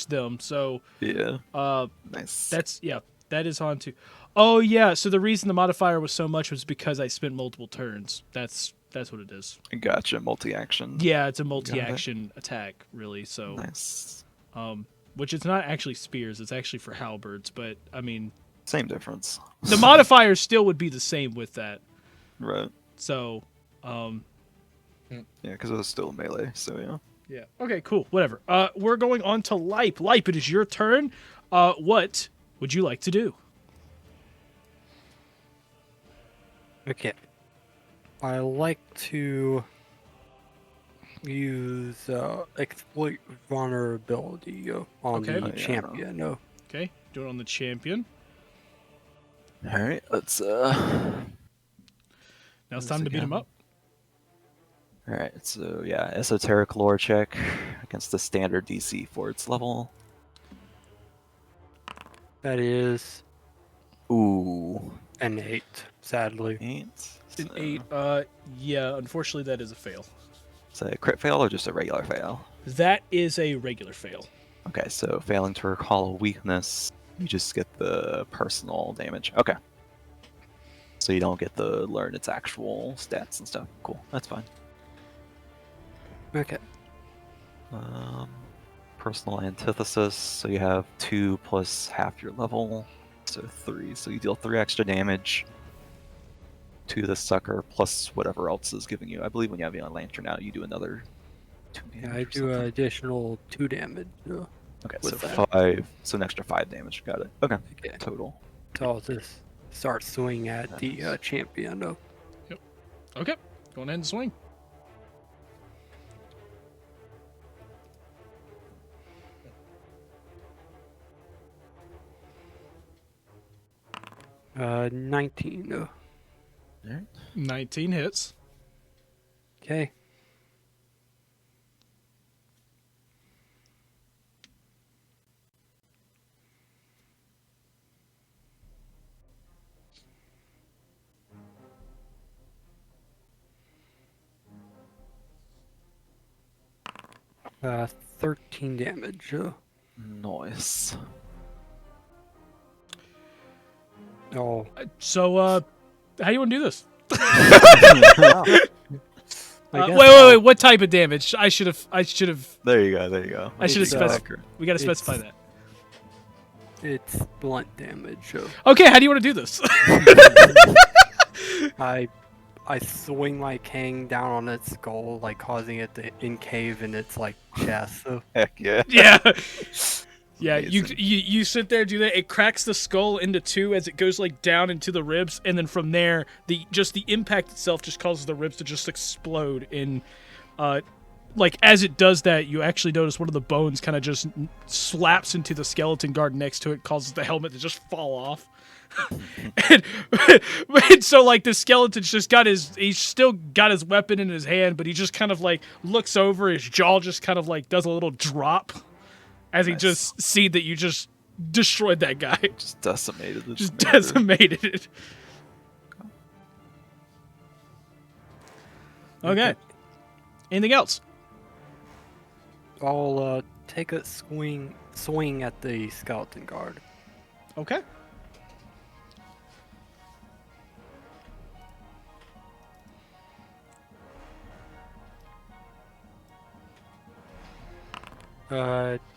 them. So Yeah. uh, Nice. that is on to. Oh yeah, so the reason the modifier was so much was because I spent multiple turns. That's what it is. Gotcha. Multi-action. Yeah, it's a multi-action attack, really. So, Nice. which it's not actually spears; it's actually for halberds. But I mean, Same difference. the modifier still would be the same with that. Right. So, Yeah, because it was still melee. So yeah. yeah. Okay, cool. Whatever. We're going on to Lipe. Lipe, it is your turn. What would you like to do? Okay. I like to use exploit vulnerability on Okay. the Oh, yeah, champion. Okay, do it on the champion. All right. Let's Now it's Once time to beat him again. up. All right. So yeah, esoteric lore check against the standard DC for its level. That is Ooh, an 8, sadly. 8. An So, 8. Yeah. Unfortunately, that is a fail. is that a crit fail or just a regular fail? That is a regular fail. Okay, so failing to recall a weakness, you just get the personal damage. Okay. So you don't get the learn its actual stats and stuff. Cool, that's fine. Okay. Personal antithesis, so you have 2 plus half your level, so 3. So you deal 3 extra damage to the sucker plus whatever else is giving you. I believe when you have a lantern out, you do another 2 damage. Yeah, I or do something. an additional 2 damage. Okay, with so that. 5. So an extra 5 damage. Got it. Okay, Okay. total. So I'll just start swinging at the Nice. champion. Okay, going ahead and swing. Uh, 19. Alright. 19 hits. Okay. Uh, 13 damage. Nice. Oh, So, how you want to do this? Wait. What type of damage? I should have. There you go. I should have It's, specified. We gotta it's- specify that. It's blunt damage. So Okay, how do you want to do this? I swing my cane down on its skull, like causing it to incave in its like chest. So Heck yeah. yeah. Yeah, Amazing. you sit there, do that. It cracks the skull into two as it goes like down into the ribs, and then from there, the impact itself just causes the ribs to just explode. In, like as it does that, you actually notice one of the bones kind of just slaps into the skeleton guard next to it, causes the helmet to just fall off. and so like the skeleton's just he's still got his weapon in his hand, but he just kind of like looks over, his jaw just kind of like does a little drop as he Nice. just see that you just destroyed that guy. Just decimated the Just commander. decimated it. Okay. Anything else? I'll take a swing at the skeleton guard. Okay.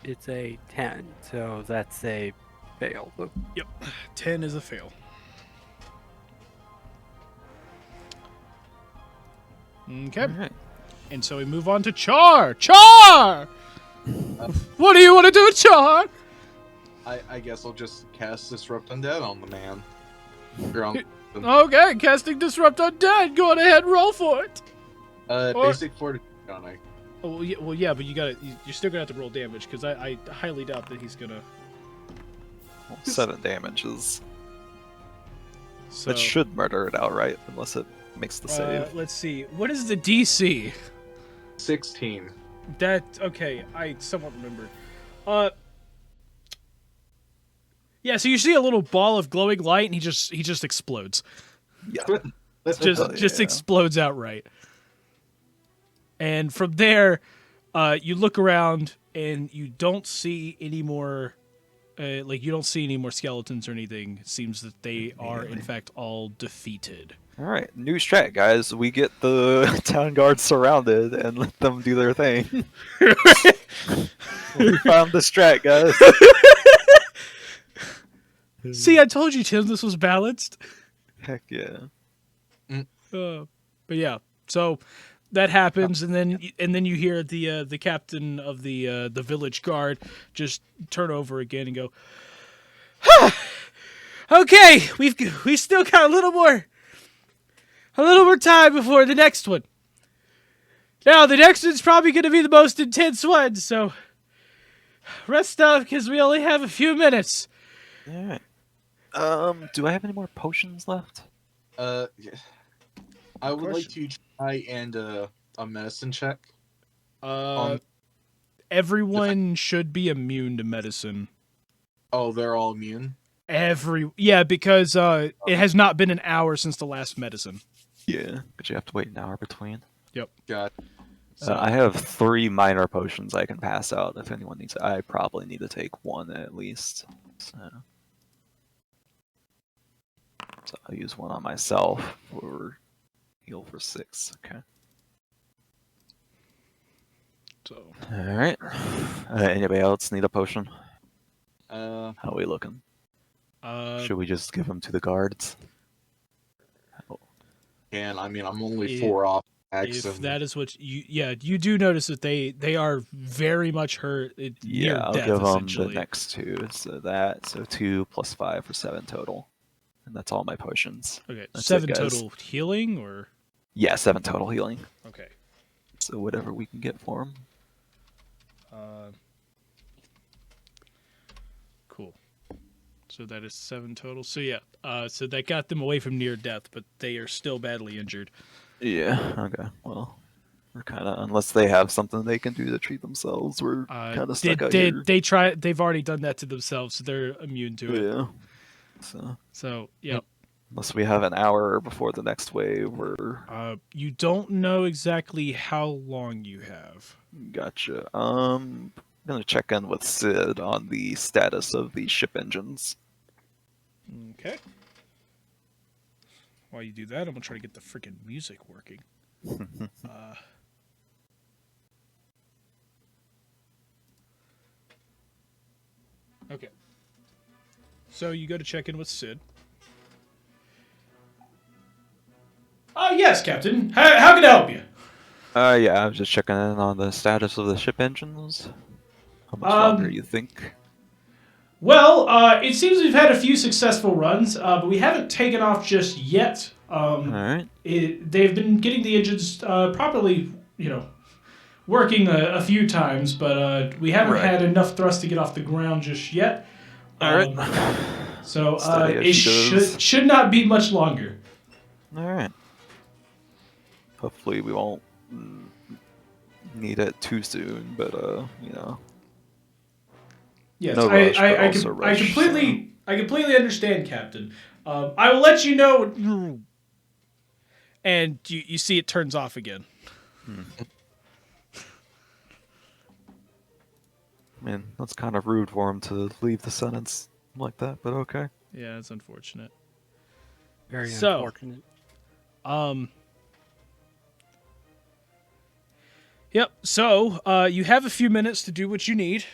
It's a 10, so that's a fail. Yep. 10 is a fail. Okay. Alright. And so we move on to Char. Char! What do you want to do, Char? I guess I'll just cast Disrupt Undead on the man. Or on, Okay, casting Disrupt Undead. Go on ahead, roll for it. Or- basic fortitude on it. Oh, well, yeah, but you're still gonna have to roll damage because I highly doubt that he's gonna. Well, 7 damages. So, That should murder it outright, unless it makes the save. let's see. What is the DC? 16. That okay? I somewhat remember. Yeah. So you see a little ball of glowing light, and he just explodes. Yeah. Let's Just yeah. explodes outright. And from there, you look around and you don't see any more. You don't see any more skeletons or anything. It seems that they are in fact all defeated. Alright, new strat, guys. We get the town guards surrounded and let them do their thing. We found the strat, guys. See, I told you, Tim, this was balanced. Heck yeah. But yeah, so that happens, and then you hear the captain of the village guard just turn over again and go, "Okay, we still got a little more time before the next one. Now the next one's probably going to be the most intense one, so rest up because we only have a few minutes." Alright. Do I have any more potions left? Yeah. I would like course. to try and a medicine check. Everyone should be immune to medicine. Oh, they're all immune. Because it has not been an hour since the last medicine. Yeah, but you have to wait an hour between. Got. I have 3 minor potions I can pass out if anyone needs it. I probably need to take 1 at least. So I'll use 1 on myself for heal for 6. Okay. So Alright. Anybody else need a potion? Uh, How are we looking? Should we just give them to the guards? and I mean, I'm only If- 4 off. if that is what you do notice that they are very much hurt. Near Yeah, I'll death, give them the essentially. next 2. So 2 plus 5 for 7 total. And that's all my potions. Okay, That's it, 7 guys. total healing, or Yeah, 7 total healing. okay. So whatever we can get for them. Cool. So that is 7 total. So yeah, so that got them away from near death, but they are still badly injured. Yeah, okay. Well, we're kind of, unless they have something they can do to treat themselves, we're kind of stuck out here. They've already done that to themselves, so they're immune to it. Yeah. So yeah, Unless we have an hour before the next wave, we're... you don't know exactly how long you have. Gotcha. I'm gonna check in with Sid on the status of the ship engines. Okay. While you do that, I'm gonna try to get the freaking music working. Uh, okay. So you go to check in with Sid. Oh, yes, Captain. How can I help you? Yeah, I was just checking in on the status of the ship engines. How much longer you think? Well, it seems we've had a few successful runs, but we haven't taken off just yet. Alright. They've been getting the engines properly, working a few times, but we haven't Right. had enough thrust to get off the ground just yet. Alright. So Steady as it she goes. should not be much longer. Alright. Hopefully we won't need it too soon, but Yes, no rush, but also I rush, completely understand, Captain. I will let you know. And you see it turns off again. I mean, that's kind of rude for him to leave the sentence like that, but okay. Yeah, it's unfortunate. Very So- unfortunate. Yep. So you have a few minutes to do what you need.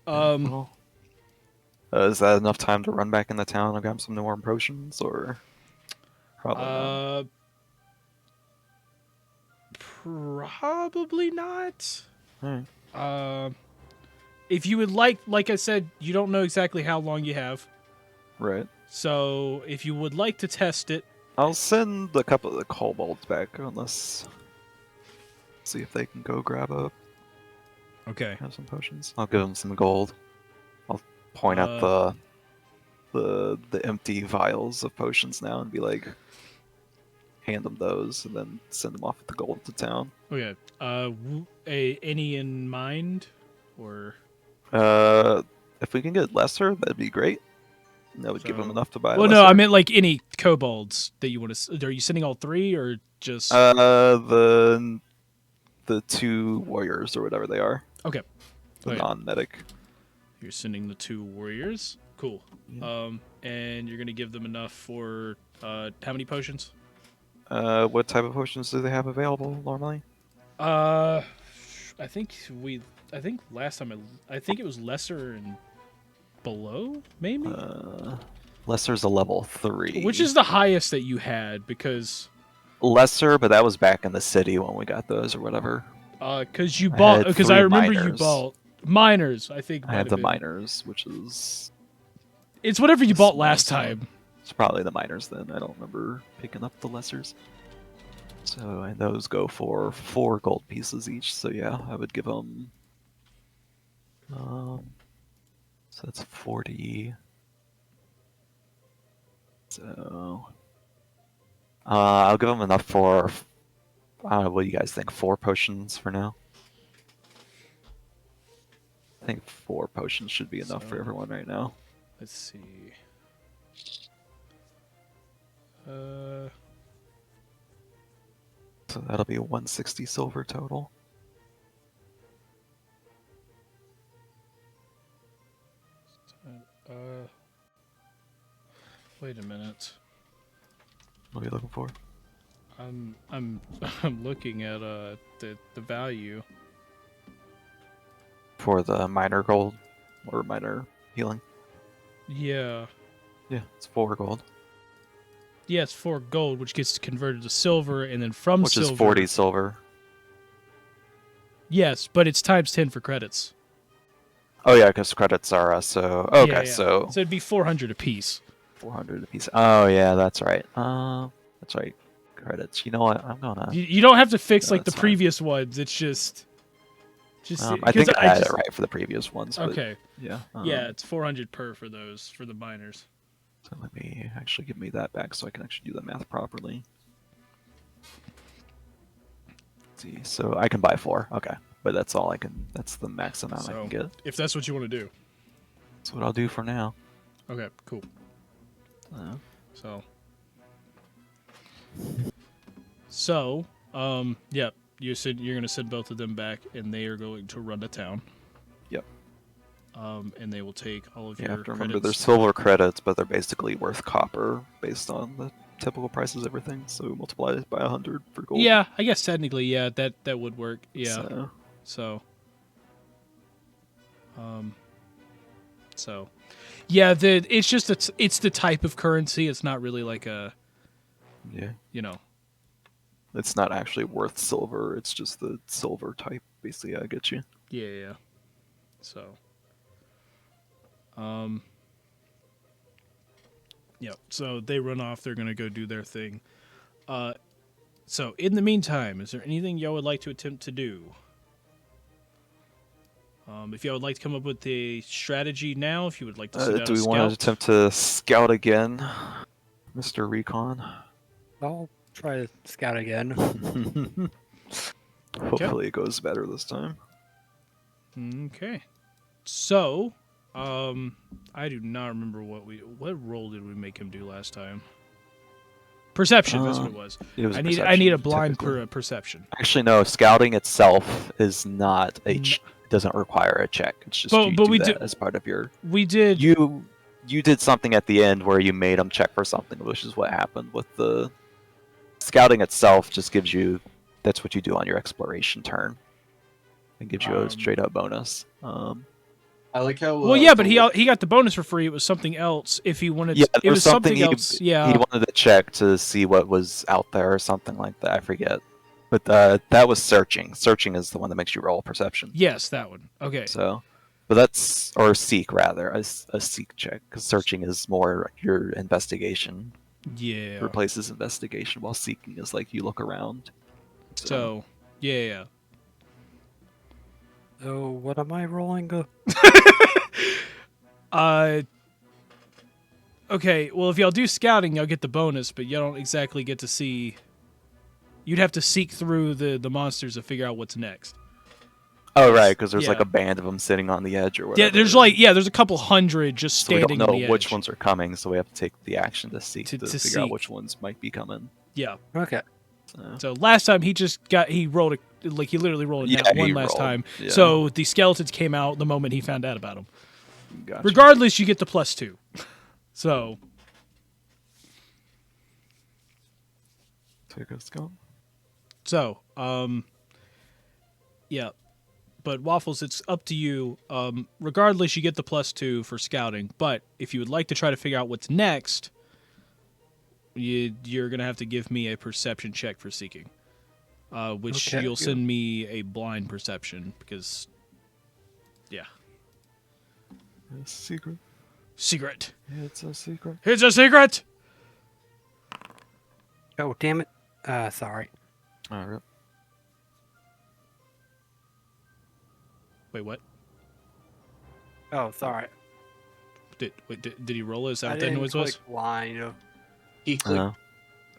Well, is that enough time to run back into town and grab some more potions, or probably not? Probably not. Alright. If you would like I said, you don't know exactly how long you have. Right. So if you would like to test it, I'll send a couple of the kobolds back, unless see if they can go grab okay. some potions. I'll give them some gold. I'll point out the empty vials of potions now and be like, hand them those, and then send them off with the gold to town. Okay. Any in mind, or If we can get lesser, that'd be great. That would give them So- enough to buy. well, lesser. no, I meant like any kobolds that you want to. Are you sending all three, or just? The two warriors or whatever they are. Okay. The Okay. non-medic. You're sending the two warriors. Cool. Yeah. And you're gonna give them enough for how many potions? What type of potions do they have available normally? I think last time I think it was lesser and below, maybe. Lesser's a level 3. Which is the highest that you had? Because lesser, but that was back in the city when we got those or whatever. because you I bought had because 3 I remember you miners. bought miners. I think I might have the been. miners, which is It's whatever you the bought smallest last one. time. It's probably the miners then. I don't remember picking up the lessers. So and those go for 4 gold pieces each. So yeah, I would give them. So that's 40. So I'll give them enough for. I don't know. What do you guys think? 4 potions for now. I think 4 potions should be enough for So- everyone right now. Let's see. So that'll be 160 silver total. Wait a minute. What are you looking for? I'm looking at the value. For the minor gold or minor healing? Yeah. Yeah, it's 4 gold. Yeah, it's 4 gold, which gets converted to silver, and then from Which silver. is 40 silver. Yes, but it's times 10 for credits. Oh yeah, because credits are so. Okay, Yeah, yeah. so So it'd be 400 apiece. 400 a piece. Oh yeah, that's right. That's right. Credits. You know what? I'm gonna. You don't have to fix No, like the that's fine. previous ones. It's just. I think 'cause I had just- it right for the previous ones. But Okay. yeah. Yeah, it's 400 per for those for the miners. So let me actually give me that back so I can actually do the math properly. Let's see, so I can buy 4. Okay, but that's all I can. That's the max amount I So- can get. If that's what you want to do. That's what I'll do for now. Okay, cool. Uh, So, yeah, you're gonna send both of them back, and they are going to run to town. Yep. And they will take all of you your have to remember credits. they're silver credits, but they're basically worth copper based on the typical price is everything, so multiply it by 100 for gold. Yeah, I guess technically, yeah, that would work. Yeah. So, So, yeah, it's just it's the type of currency. It's not really like a, yeah. you know. It's not actually worth silver, it's just the silver type, basically, I get you. Yeah. So, yeah. So they run off. They're gonna go do their thing. So in the meantime, is there anything y'all would like to attempt to do? If y'all would like to come up with a strategy now, if you would like to send out Do a we scout. want to attempt to scout again, Mr. Recon? I'll try to scout again. Hopefully it goes better this time. Okay. So, I do not remember what role did we make him do last time. Perception, that's what it was. It was I need a perception, blind typically. perception. Actually, no. Scouting itself is not doesn't require a check. It's just you do that as part of your. We did. You did something at the end where you made them check for something, which is what happened with the scouting itself. Just gives you. That's what you do on your exploration turn. It gives you a straight up bonus. I like how. Well, yeah, but he got the bonus for free. It was something else. If he wanted, Yeah, it was something he, else. Yeah, he wanted to check to see what was out there or something like that. I forget, but that was searching. Searching is the one that makes you roll perception. Yes, that one. Okay. So, but that's or seek rather a seek check because searching is more your investigation. Yeah. Replaces investigation while seeking is like you look around. So yeah. So what am I rolling? Okay, well, if y'all do scouting, y'all get the bonus, but you don't exactly get to see. You'd have to seek through the monsters to figure out what's next. Oh, right, because there's yeah. like a band of them sitting on the edge or whatever. Yeah, there's a couple hundred just So we standing don't on know the edge. which ones are coming, so we have to take the action to seek to figure seek. out which ones might be coming. Yeah. Okay. So last time he rolled he literally rolled a nat one last time. Yeah. So the skeletons came out the moment he found out about them. Gotcha. Regardless, you get the +2. So. Take a scout. So, yeah. But Waffles, it's up to you. Regardless, you get the +2 for scouting. But if you would like to try to figure out what's next, you're going to have to give me a perception check for seeking. Which you'll send me a blind perception because, yeah. It's a secret. Secret. It's a secret. It's a secret! Oh, damn it. Sorry. All right. Wait, what? Oh, sorry. Did he roll it? Is that I what that didn't noise was? click line. He clicked No.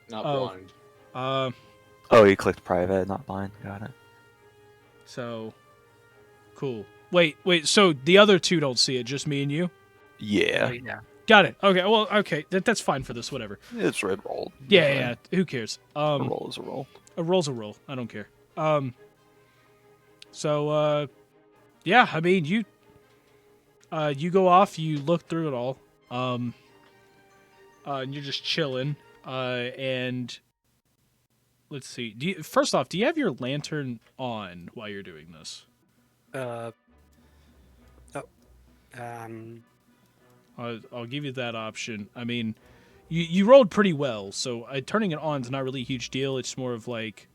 not blind. Oh, you clicked private, not blind. Got it. So, cool. Wait, so the other two don't see it, just me and you? Yeah. Yeah. Got it. Okay, well, okay, that's fine for this, whatever. It's red rolled. Yeah, who cares? A roll is a roll. A roll's a roll. I don't care. So, yeah, I mean, you go off, you look through it all, and you're just chilling, and let's see. First off, do you have your lantern on while you're doing this? I'll give you that option. I mean, you rolled pretty well, so turning it on is not really a huge deal. It's more of like,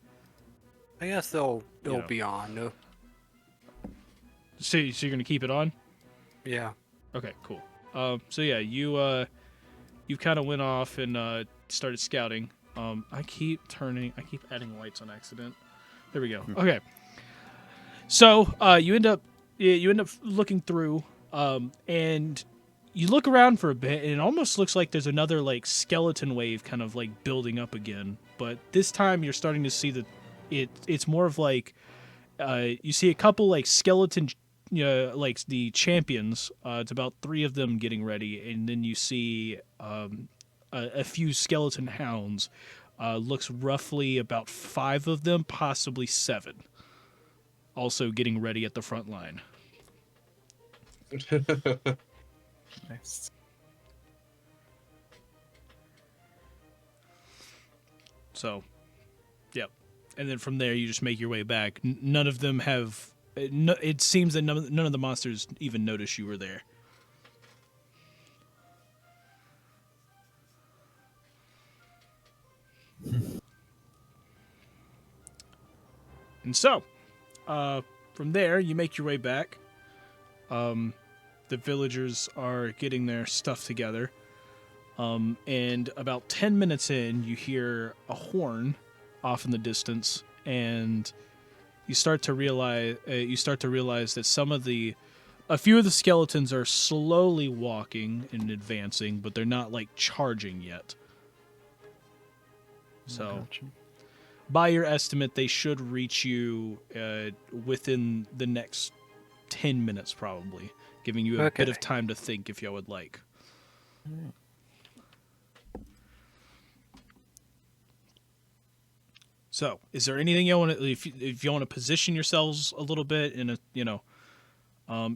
I guess it'll be on. so you're gonna keep it on? Yeah. Okay, cool. So yeah, you kind of went off and started scouting. I keep adding lights on accident. There we go. Okay. So you end up looking through, and you look around for a bit, and it almost looks like there's another like skeleton wave kind of like building up again. But this time you're starting to see that it's more of like you see a couple like skeleton. Like the champions, it's about 3 of them getting ready, and then you see a few skeleton hounds. Looks roughly about 5 of them, possibly 7, also getting ready at the front line. Nice. So, yep. And then from there, you just make your way back. None of them have. It seems that none of the monsters even noticed you were there. And so, from there, you make your way back. The villagers are getting their stuff together. And about 10 minutes in, you hear a horn off in the distance, and you start to realize that a few of the skeletons are slowly walking and advancing, but they're not like charging yet. So, Gotcha. by your estimate, they should reach you within the next 10 minutes, probably, giving you a bit of time to think if you would like. Alright. So, is there anything you want to, if you want to position yourselves a little bit in a,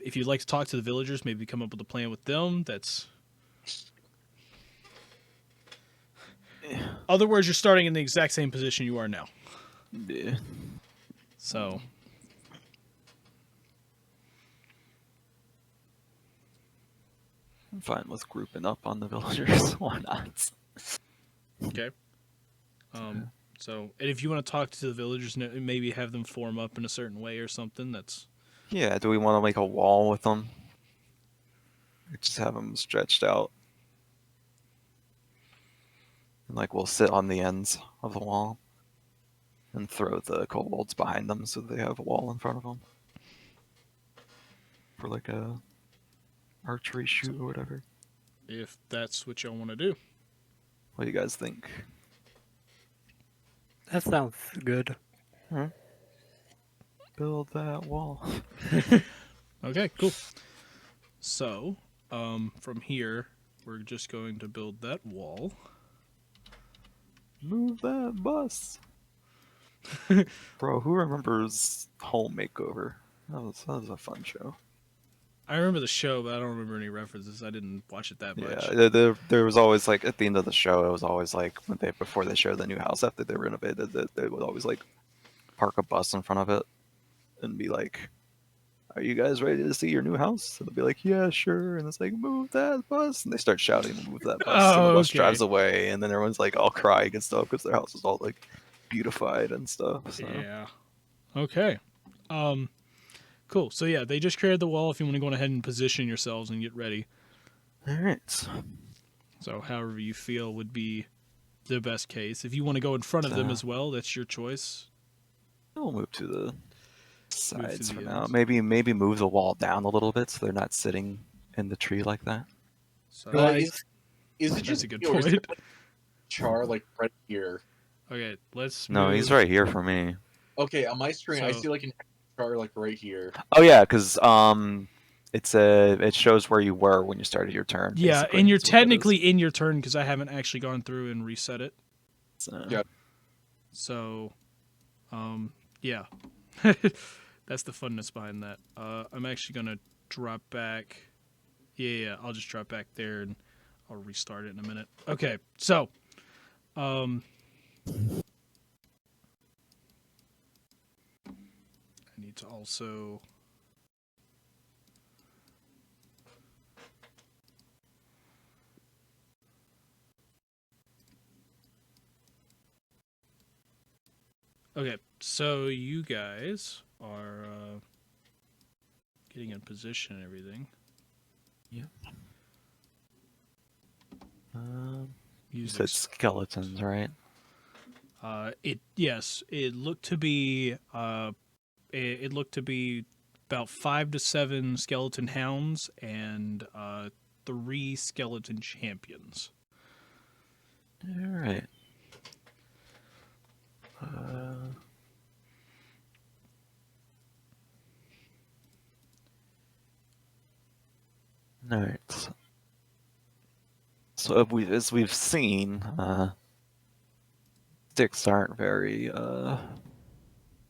if you'd like to talk to the villagers, maybe come up with a plan with them. That's. Other words, you're starting in the exact same position you are now. Yeah. So. I'm fine with grouping up on the villagers. Why not? Okay. So, and if you want to talk to the villagers, maybe have them form up in a certain way or something, that's... Yeah, do we want to make a wall with them? Or just have them stretched out? And like we'll sit on the ends of the wall and throw the kobolds behind them so they have a wall in front of them. For like a archery shoot or whatever. If that's what y'all want to do. What do you guys think? That sounds good. Build that wall. Okay, cool. So, from here, we're just going to build that wall. Move that bus. Bro, who remembers Home Makeover? That was a fun show. I remember the show, but I don't remember any references. I didn't watch it that much. Yeah, there was always like at the end of the show, it was always like before they showed the new house after they renovated it, they would always like park a bus in front of it and be like, "Are you guys ready to see your new house?" And they'll be like, "Yeah, sure." And it's like, "Move that bus," and they start shouting, "Move that bus!" And the bus okay. drives away, and then everyone's like all crying and stuff because their house is all like beautified and stuff. So. Yeah. Okay. Cool. So yeah, they just created the wall. If you want to go ahead and position yourselves and get ready. All right. So however you feel would be the best case. If you want to go in front of them as well, that's your choice. We'll move to the sides the for now. ends. Maybe move the wall down a little bit so they're not sitting in the tree like that. So Is it that's just a good me, or is point. it Char like right here? Okay, let's No, move. he's right here for me. Okay, on my screen I So- see like an Char like right here. Oh yeah, because it shows where you were when you started your turn. Yeah, basically. and you're That's what that technically is. in your turn because I haven't actually gone through and reset it. So, Yeah. So, yeah. That's the funness behind that. I'm actually going to drop back. Yeah, I'll just drop back there and I'll restart it in a minute. Okay, so, I need to also... Okay, so you guys are getting in position and everything. you Use said skeletons, right? it looked to be it looked to be about 5 to 7 skeleton hounds and 3 skeleton champions. All right. All right. So as we've seen,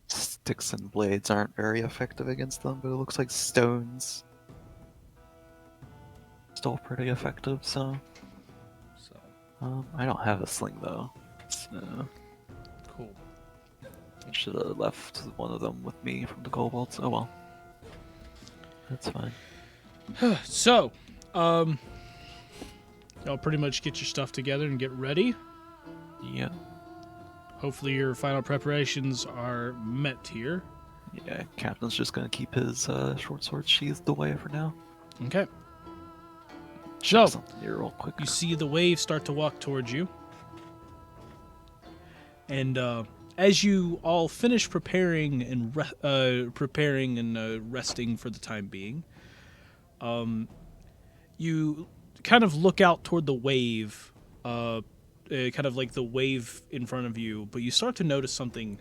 sticks and blades aren't very effective against them, but it looks like stones still pretty effective. So So I don't have a sling though. So should have left one of them with me from the kobolds. Oh well. That's fine. So, y'all pretty much get your stuff together and get ready. Yeah. Hopefully your final preparations are met here. Yeah, Captain's just gonna keep his short sword sheathed away for now. Okay. Check So, something here real quick. you see the wave start to walk towards you. And as you all finish preparing and resting for the time being, you kind of look out toward the wave, kind of like the wave in front of you, but you start to notice something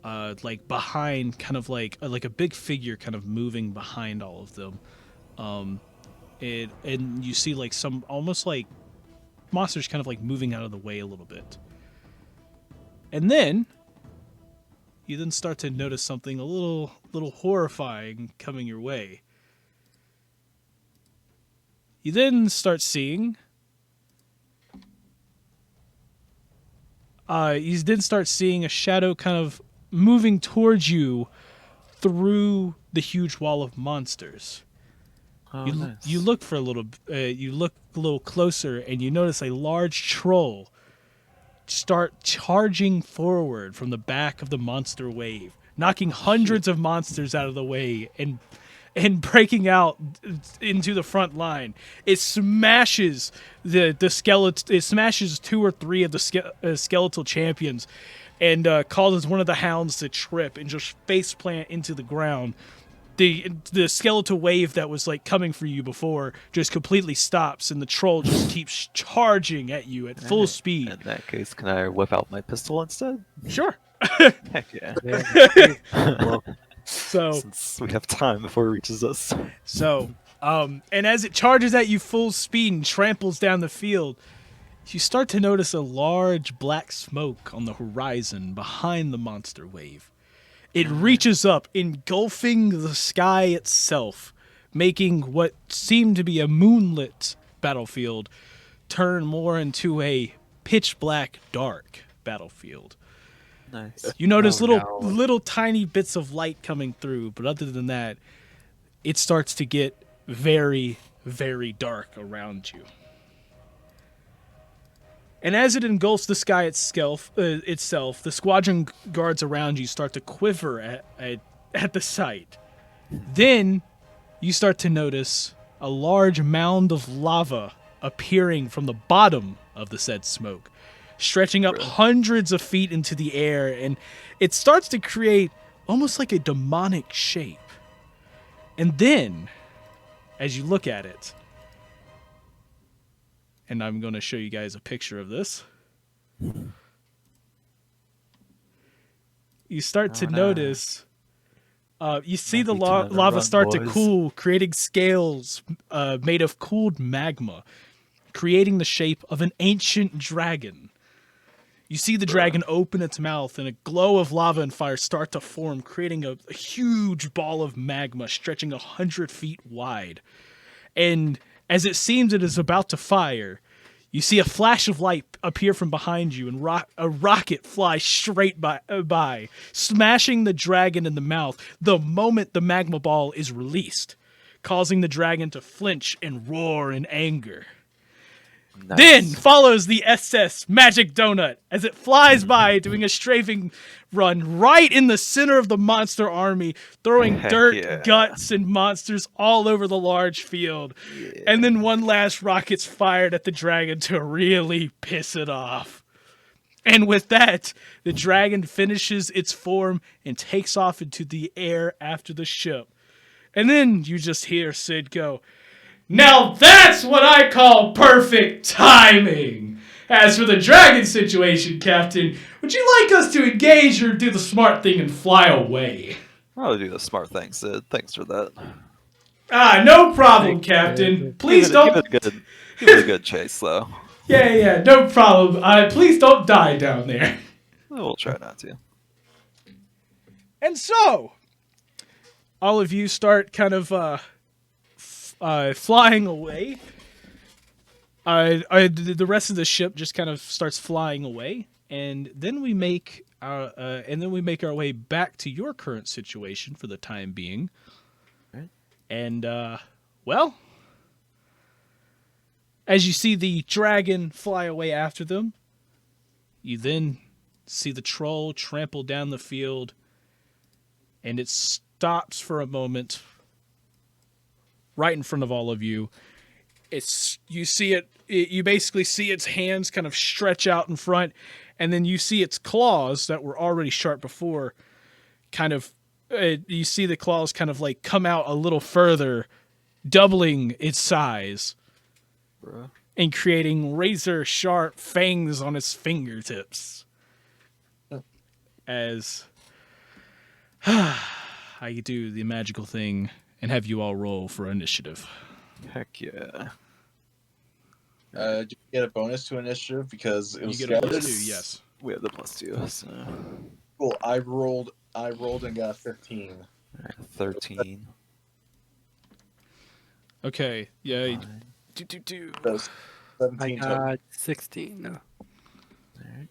like behind, kind of like a big figure kind of moving behind all of them. And you see like some almost like monsters kind of like moving out of the way a little bit. And then you then start to notice something a little horrifying coming your way. You then start seeing a shadow kind of moving towards you through the huge wall of monsters. Oh, You nice. look for a little. You look a little closer, and you notice a large troll start charging forward from the back of the monster wave, knocking hundreds of monsters out of the way and breaking out into the front line. It smashes the skeleton. It smashes 2 or 3 of the skeletal champions, and causes one of the hounds to trip and just face plant into the ground. The skeletal wave that was like coming for you before just completely stops, and the troll just keeps charging at you at full speed. In that case, can I whip out my pistol instead? Sure. Heck yeah. Well, So Since we have time before it reaches us. And as it charges at you full speed and tramples down the field, you start to notice a large black smoke on the horizon behind the monster wave. It reaches up, engulfing the sky itself, making what seemed to be a moonlit battlefield turn more into a pitch black dark battlefield. Nice. You notice Oh, no. little tiny bits of light coming through, but other than that, it starts to get very, very dark around you. And as it engulfs the sky itself, the squadron guards around you start to quiver at the sight. Then you start to notice a large mound of lava appearing from the bottom of the said smoke, stretching up hundreds of feet into the air, and it starts to create almost like a demonic shape. And then, as you look at it, and I'm going to show you guys a picture of this, you start to notice, you see the Might be time to lava run, start to boys. cool, creating scales made of cooled magma, creating the shape of an ancient dragon. You see the dragon open its mouth, and a glow of lava and fire start to form, creating a huge ball of magma stretching 100 feet wide. And as it seems it is about to fire, you see a flash of light appear from behind you, and a rocket flies straight by, smashing the dragon in the mouth the moment the magma ball is released, causing the dragon to flinch and roar in anger. Nice. Then follows the SS Magic Donut as it flies by, doing a strafing run right in the center of the monster army, throwing Heck dirt, yeah. guts, and monsters all over the large field. And then one last rocket's fired at the dragon to really piss it off. And with that, the dragon finishes its form and takes off into the air after the ship. And then you just hear Sid go, "Now that's what I call perfect timing! As for the dragon situation, Captain, would you like us to engage or do the smart thing and fly away?" I'll do the smart thing, Sid. Thanks for that. "Ah, no problem, Captain. Please Give don't..." it a good chase, though. Yeah, no problem. Please don't die down there. We'll try not to. And so, all of you start kind of flying away. The rest of the ship just kind of starts flying away. and then we make our way back to your current situation for the time being. Right. And well, as you see the dragon fly away after them, you then see the troll trample down the field, and it stops for a moment right in front of all of you. You basically see its hands kind of stretch out in front, and then you see its claws that were already sharp before you see the claws kind of like come out a little further, doubling its size Bruh. and creating razor sharp fangs on its fingertips. As I do the magical thing and have you all roll for initiative. Heck yeah. Do you get a bonus to initiative because it was You get a scouted? +2, yes. We have the +2, so. Cool. I rolled and got a 15. Alright, 13. Okay, yeah. Fine. So I 17 total. got 16. Alright.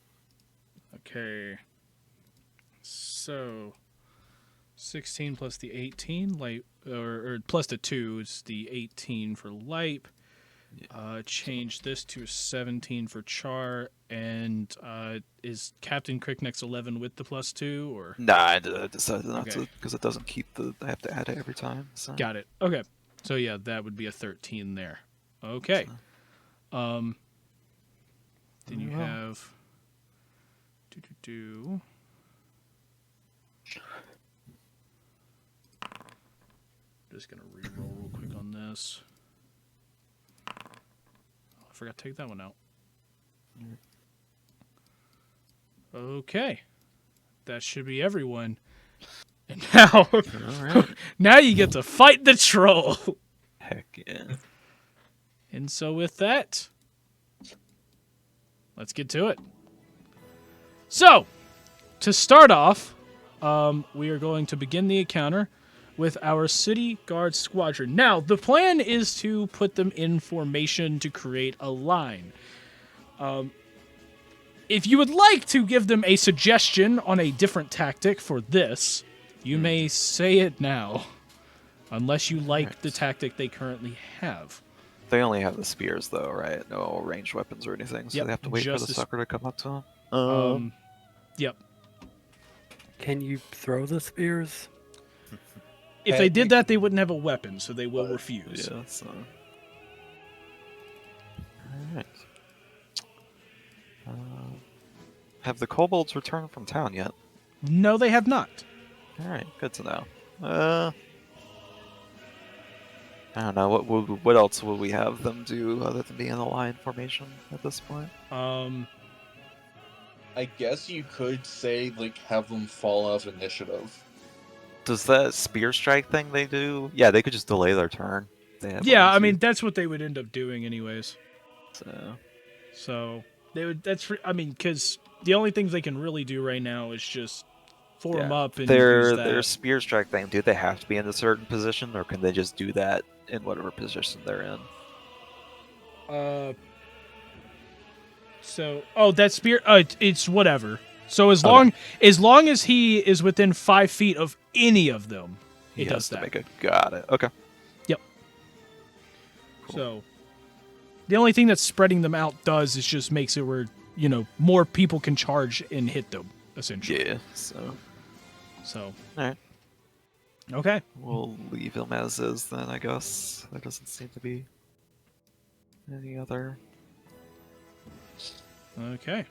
Okay. So 16 plus the 18, light, or plus the 2 is the 18 for light. Change this to 17 for char, and is Captain Crickneck's 11 with the +2, or? Nah, I decided not Okay. to, because it doesn't keep I have to add it every time. So. Got it. Okay. So yeah, that would be a 13 there. Okay. Then you Wow. have Just gonna re-roll real quick on this. Oh, I forgot to take that one out. Okay. That should be everyone. And now Alright. now you get to fight the troll. Heck yeah. And so with that, let's get to it. So, to start off, we are going to begin the encounter with our city guard squadron. Now, the plan is to put them in formation to create a line. If you would like to give them a suggestion on a different tactic for this, you may say it now, unless you like the tactic they currently have. They only have the spears, though, right? No ranged weapons or anything, so Yep, they have to wait for just the the sucker to come up to them. Yep. Can you throw the spears? If they did that, they wouldn't have a weapon, so they will refuse. Yeah, so. Alright. Have the kobolds returned from town yet? No, they have not. Alright, good to know. I don't know, what else would we have them do other than be in a line formation at this point? I guess you could say, like, have them fall off initiative. Does that spear strike thing they do? Yeah, they could just delay their turn. They have Yeah, one I or mean two, that's what they would end up doing anyways. so. So they would. Because the only things they can really do right now is just form Yeah. up and Their use that. their spear strike thing, do they have to be in a certain position, or can they just do that in whatever position they're in? That spear. It's whatever. So as Okay. long as he is within 5 feet of any of them, He it has does to that. make it. Got it. Okay. Yep. Cool. So the only thing that spreading them out does is just makes it where more people can charge and hit them essentially. Yeah. So. So All right. okay. We'll leave him as is then, I guess. There doesn't seem to be any other Okay.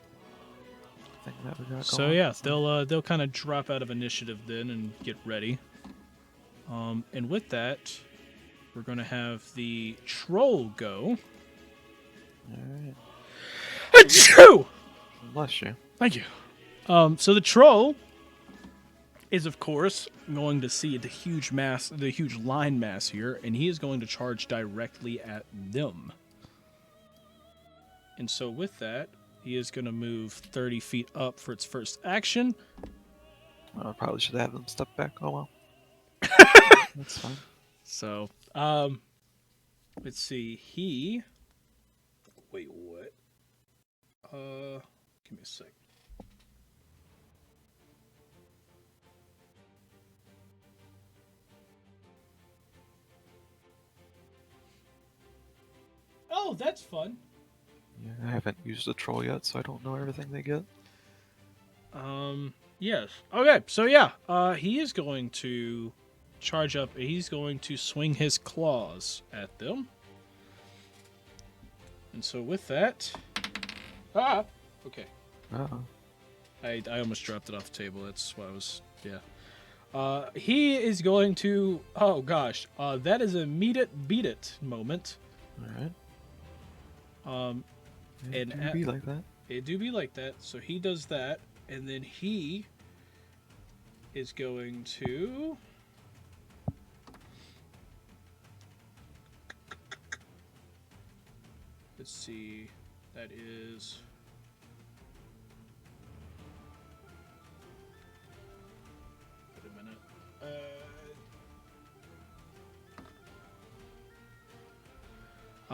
thing that we got So going. yeah, they'll kind of drop out of initiative then and get ready. And with that, we're gonna have the troll go. Alright. Achoo! Bless you. Thank you. So the troll is of course going to see the huge line mass here, and he is going to charge directly at them. And so with that, he is going to move 30 feet up for its first action. I probably should have them step back. Oh well. That's fine. So, let's see. Wait, what? Give me a sec. Oh, that's fun. Yeah, I haven't used a troll yet, so I don't know everything they get. Yes. Okay, so yeah, he is going to charge up. He's going to swing his claws at them. And so with that... Okay. Oh. I almost dropped it off the table. That's why I was... Yeah. He is going to... Oh, gosh. That is a meet it, beat it moment. Alright. And It be like that. It do be like that. So he does that. And then he is going to... Let's see. That is... Wait a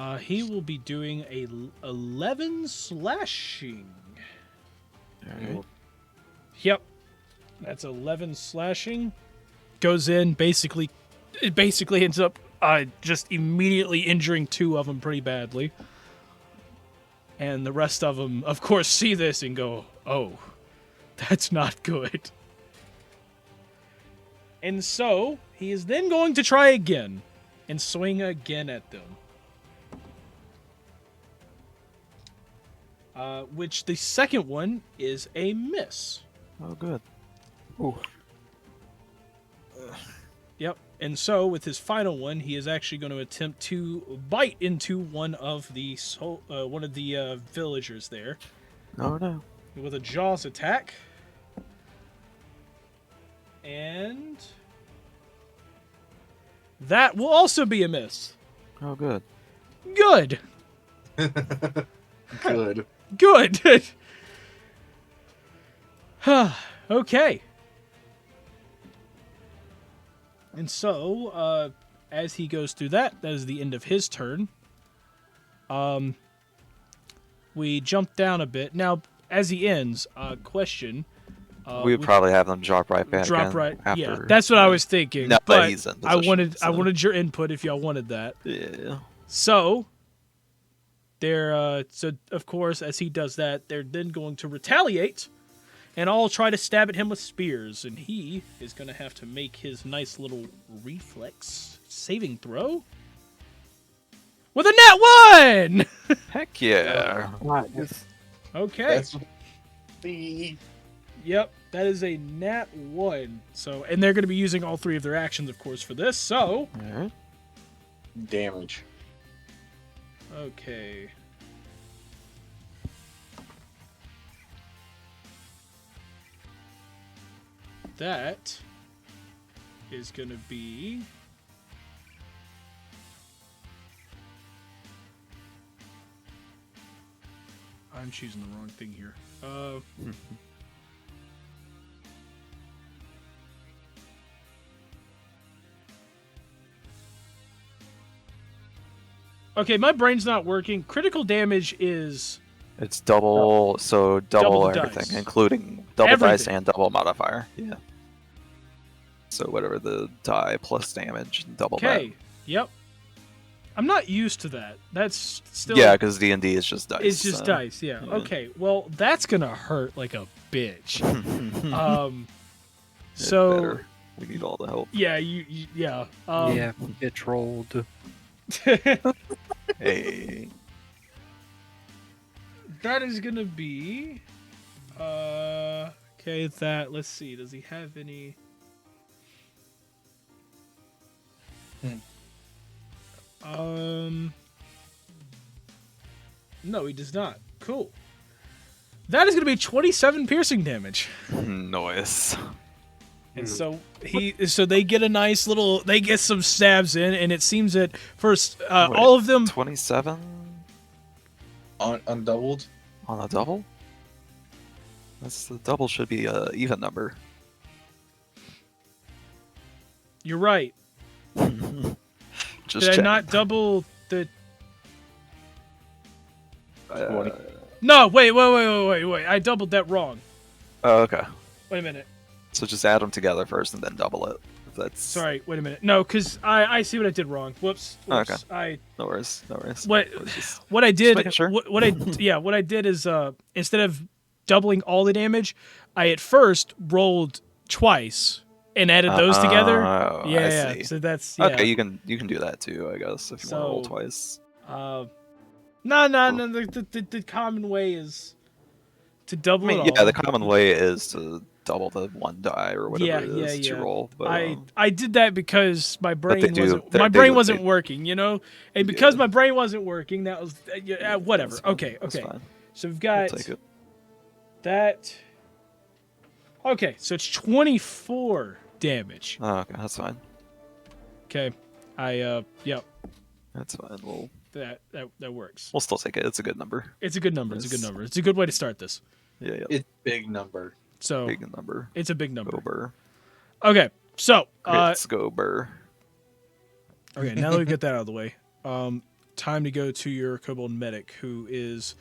minute. He will be doing a 11 slashing. Alright. Yep. That's 11 slashing. Goes in, basically... It basically ends up just immediately injuring 2 of them pretty badly. And the rest of them, of course, see this and go, oh, that's not good. And so, he is then going to try again and swing again at them. Which the second one is a miss. Oh, good. Ooh. Yep. And so, with his final one, he is actually going to attempt to bite into one of the villagers there Oh, no. with a jaws attack. And that will also be a miss. Oh, good. Good. Good. Good. Okay. And so, as he goes through that is the end of his turn. We jump down a bit. Now, as he ends, question. We would probably have them drop right back drop in right. after. Yeah, that's what I was thinking. Now that but he's in I position, wanted so. your input if y'all wanted that. Yeah. So, so of course, as he does that, they're then going to retaliate, and all try to stab at him with spears, and he is going to have to make his nice little reflex saving throw with a nat 1. Heck yeah. Nice. Okay. That's the Yep, that is a nat 1. So, and they're going to be using all 3 of their actions, of course, for this. So, Alright. damage. okay. That is going to be... I'm choosing the wrong thing here. Okay, my brain's not working. Critical damage is... It's double, so double, Double everything, dice. including double dice Everything. and double modifier. Yeah. So whatever the die plus damage, double Okay, yep. I'm not used to that. That's that. still... Yeah, because D&D is just dice. It's just so. dice, yeah. yeah. Okay, well, that's gonna hurt like a bitch. It So... better. We need all the help. Yeah, yeah. Yeah, get trolled. Hey. That is gonna be... okay, that... Let's see, does he have any... No, he does not. Cool. That is gonna be 27 piercing damage. Noise. And so they get a nice little, they get some stabs in, and it seems that first, Wait, all of them, 27 Undoubled? on a double? That's the double should be a even number. you're right. Just Did I check. not double the, Uh, no, wait, I doubled that wrong. oh, okay. Wait a minute. So just add them together first and then double it. If that's Sorry, wait a minute. No, because I see what I did wrong. Whoops. Okay. I no worries. what I was just- what I did making sure. what I yeah what I did is instead of doubling all the damage, I at first rolled twice and added those together. Oh, Yeah, I see. so that's Okay, you can do that too, I guess, if you want to roll So- twice. No, the common way is to I double mean, it yeah, all. the common way is to double the one die or whatever it is to roll. But I did that because my brain do- wasn't they- my they brain do- wasn't they- working, you know, and because Yeah. my brain wasn't working, that was whatever. that's fine, Okay, that's okay. fine. So we've I'll got take it. that. Okay, so it's 24 damage. Oh, okay, that's fine. Okay, yep, That's fine. that works. We'll still take it. It's a good number. It's a good number. It's a good Yes. number. It's a good way to start this. Yeah. It's big number. So Big number. it's a big number. Go Burr. Okay, so Crits, go Burr. okay, now that we get that out of the way, time to go to your kobold medic, who is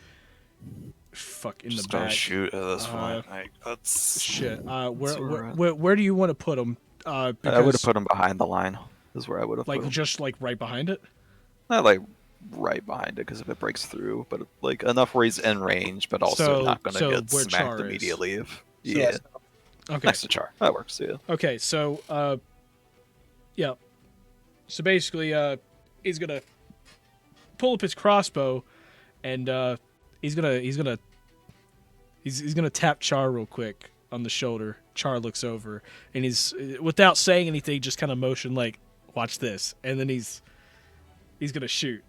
in Just the gonna back. shoot at this point. Like, that's Shit. where we're at. Where do you want to put him? I would Because, have put him behind the line. Is where I would have like put him. just like right behind it. Not like right behind it, because if it breaks through, but like enough where he's in range, but also So- not gonna so get where smacked Char is. immediately. If So yeah, that's- Okay. next to Char, that works. Yeah. Okay. So yeah. So basically, he's gonna pull up his crossbow, and he's gonna tap Char real quick on the shoulder. Char looks over, and he's without saying anything, just kind of motion like, "Watch this," and then he's gonna shoot.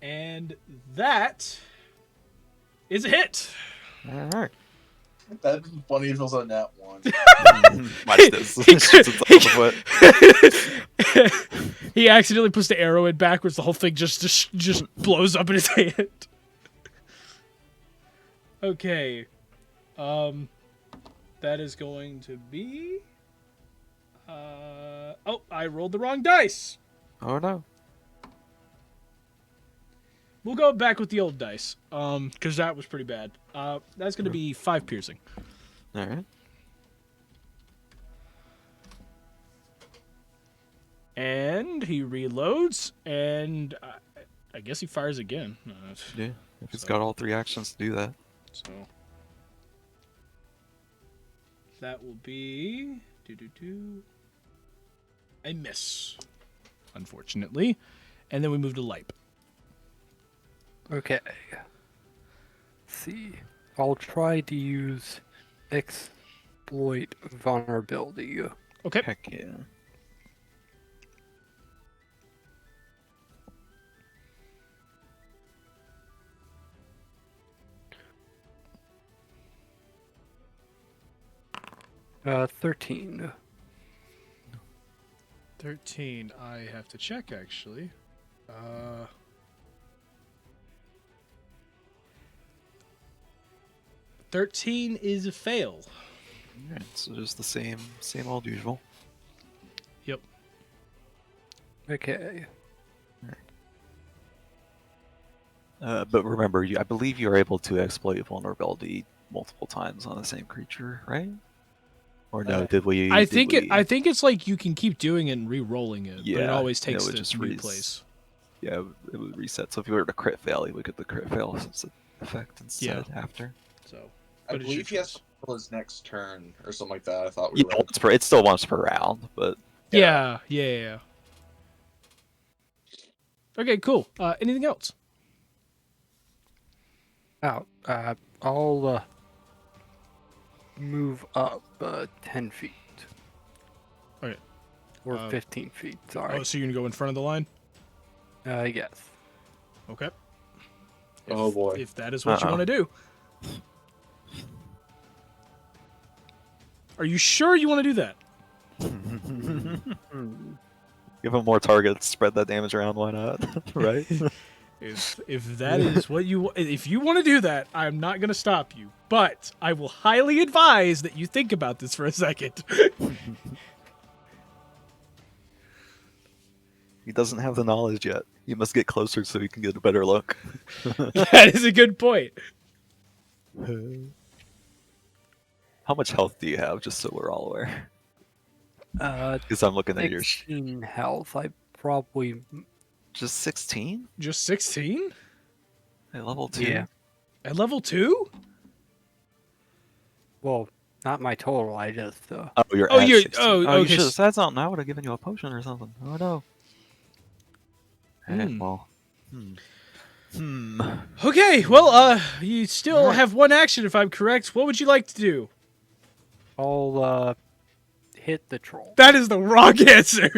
And that is a hit. All right. That'd be funny if it was on that one. Watch this. Shoots it off the foot. He accidentally puts the arrow in backwards. The whole thing just blows up in his hand. Okay. That is going to be. Oh, I rolled the wrong dice. Oh no. We'll go back with the old dice. Because that was pretty bad. That's going to be 5 piercing. All right. And he reloads, and I guess he fires again. Yeah. If he's So- got all 3 actions to do that. So that will be a miss, unfortunately. And then we move to Lipe. Okay. Let's see. I'll try to use exploit vulnerability. Okay. Heck yeah. 13. 13. I have to check, actually. 13 is a fail. All right. So just the same old usual. Yep. Okay. But remember, I believe you are able to exploit vulnerability multiple times on the same creature, right? Or no? Did we? I did think we- I think it's like you can keep doing it and re-rolling it, but it Yeah, always it takes would the just new res- place. Yeah, it would reset. So if you were to crit fail, you would get the crit fail effect instead Yeah. after. So, I but it's believe he your has to roll his next turn or something like that. I thought we Yeah, read. it's still once per round, but Yeah. Okay, cool. Anything else? I'll move up 10 feet. Okay. Or 15 feet, sorry. Oh, so you're gonna go in front of the line? Yes. Okay. Oh, boy. If that is what you Uh-uh. want to do. Are you sure you want to do that? give them more targets, spread that damage around. Why not? Right? If that is what if you want to do that, I'm not going to stop you. But I will highly advise that you think about this for a second. He doesn't have the knowledge yet. You must get closer so he can get a better look. That is a good point. How much health do you have, just so we're all aware? Uh, Because I'm looking at your... 16 health. I probably. Just 16? Just 16 At level 2? Yeah. at level 2. Well, not my total. I just. Oh, you're Oh, at you're- 16. oh, You okay, should have said something. I would have given you a potion or something. Oh, no. Hmm. Well. Okay, well, you still Alright. have one action if I'm correct. What would you like to do? I'll hit the troll. That is the wrong answer.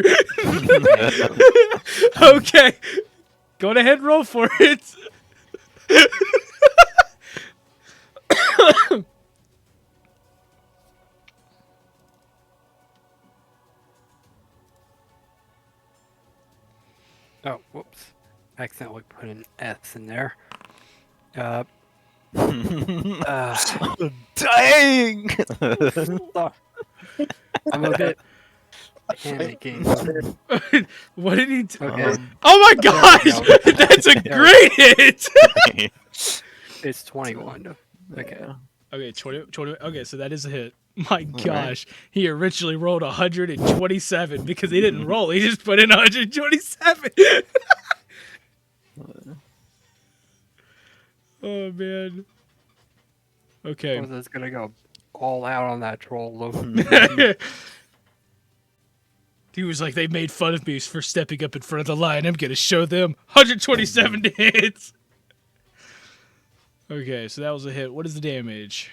Okay. Go ahead and roll for it. Oh, whoops. Accidentally put an S in there. Uh, Dang! I'm a bit panicking. What did he do? Okay, Oh my gosh! go. That's a There great hit! it's 21. Okay. Yeah. Okay, 20. Okay, so that is a hit. My gosh. He originally rolled 127 because he didn't roll. He just put in 127. Oh, man. Okay. I was just gonna go all out on that troll. Look. He was like, they made fun of me for stepping up in front of the line. I'm going to show them 127 hits. Okay, so that was a hit. What is the damage?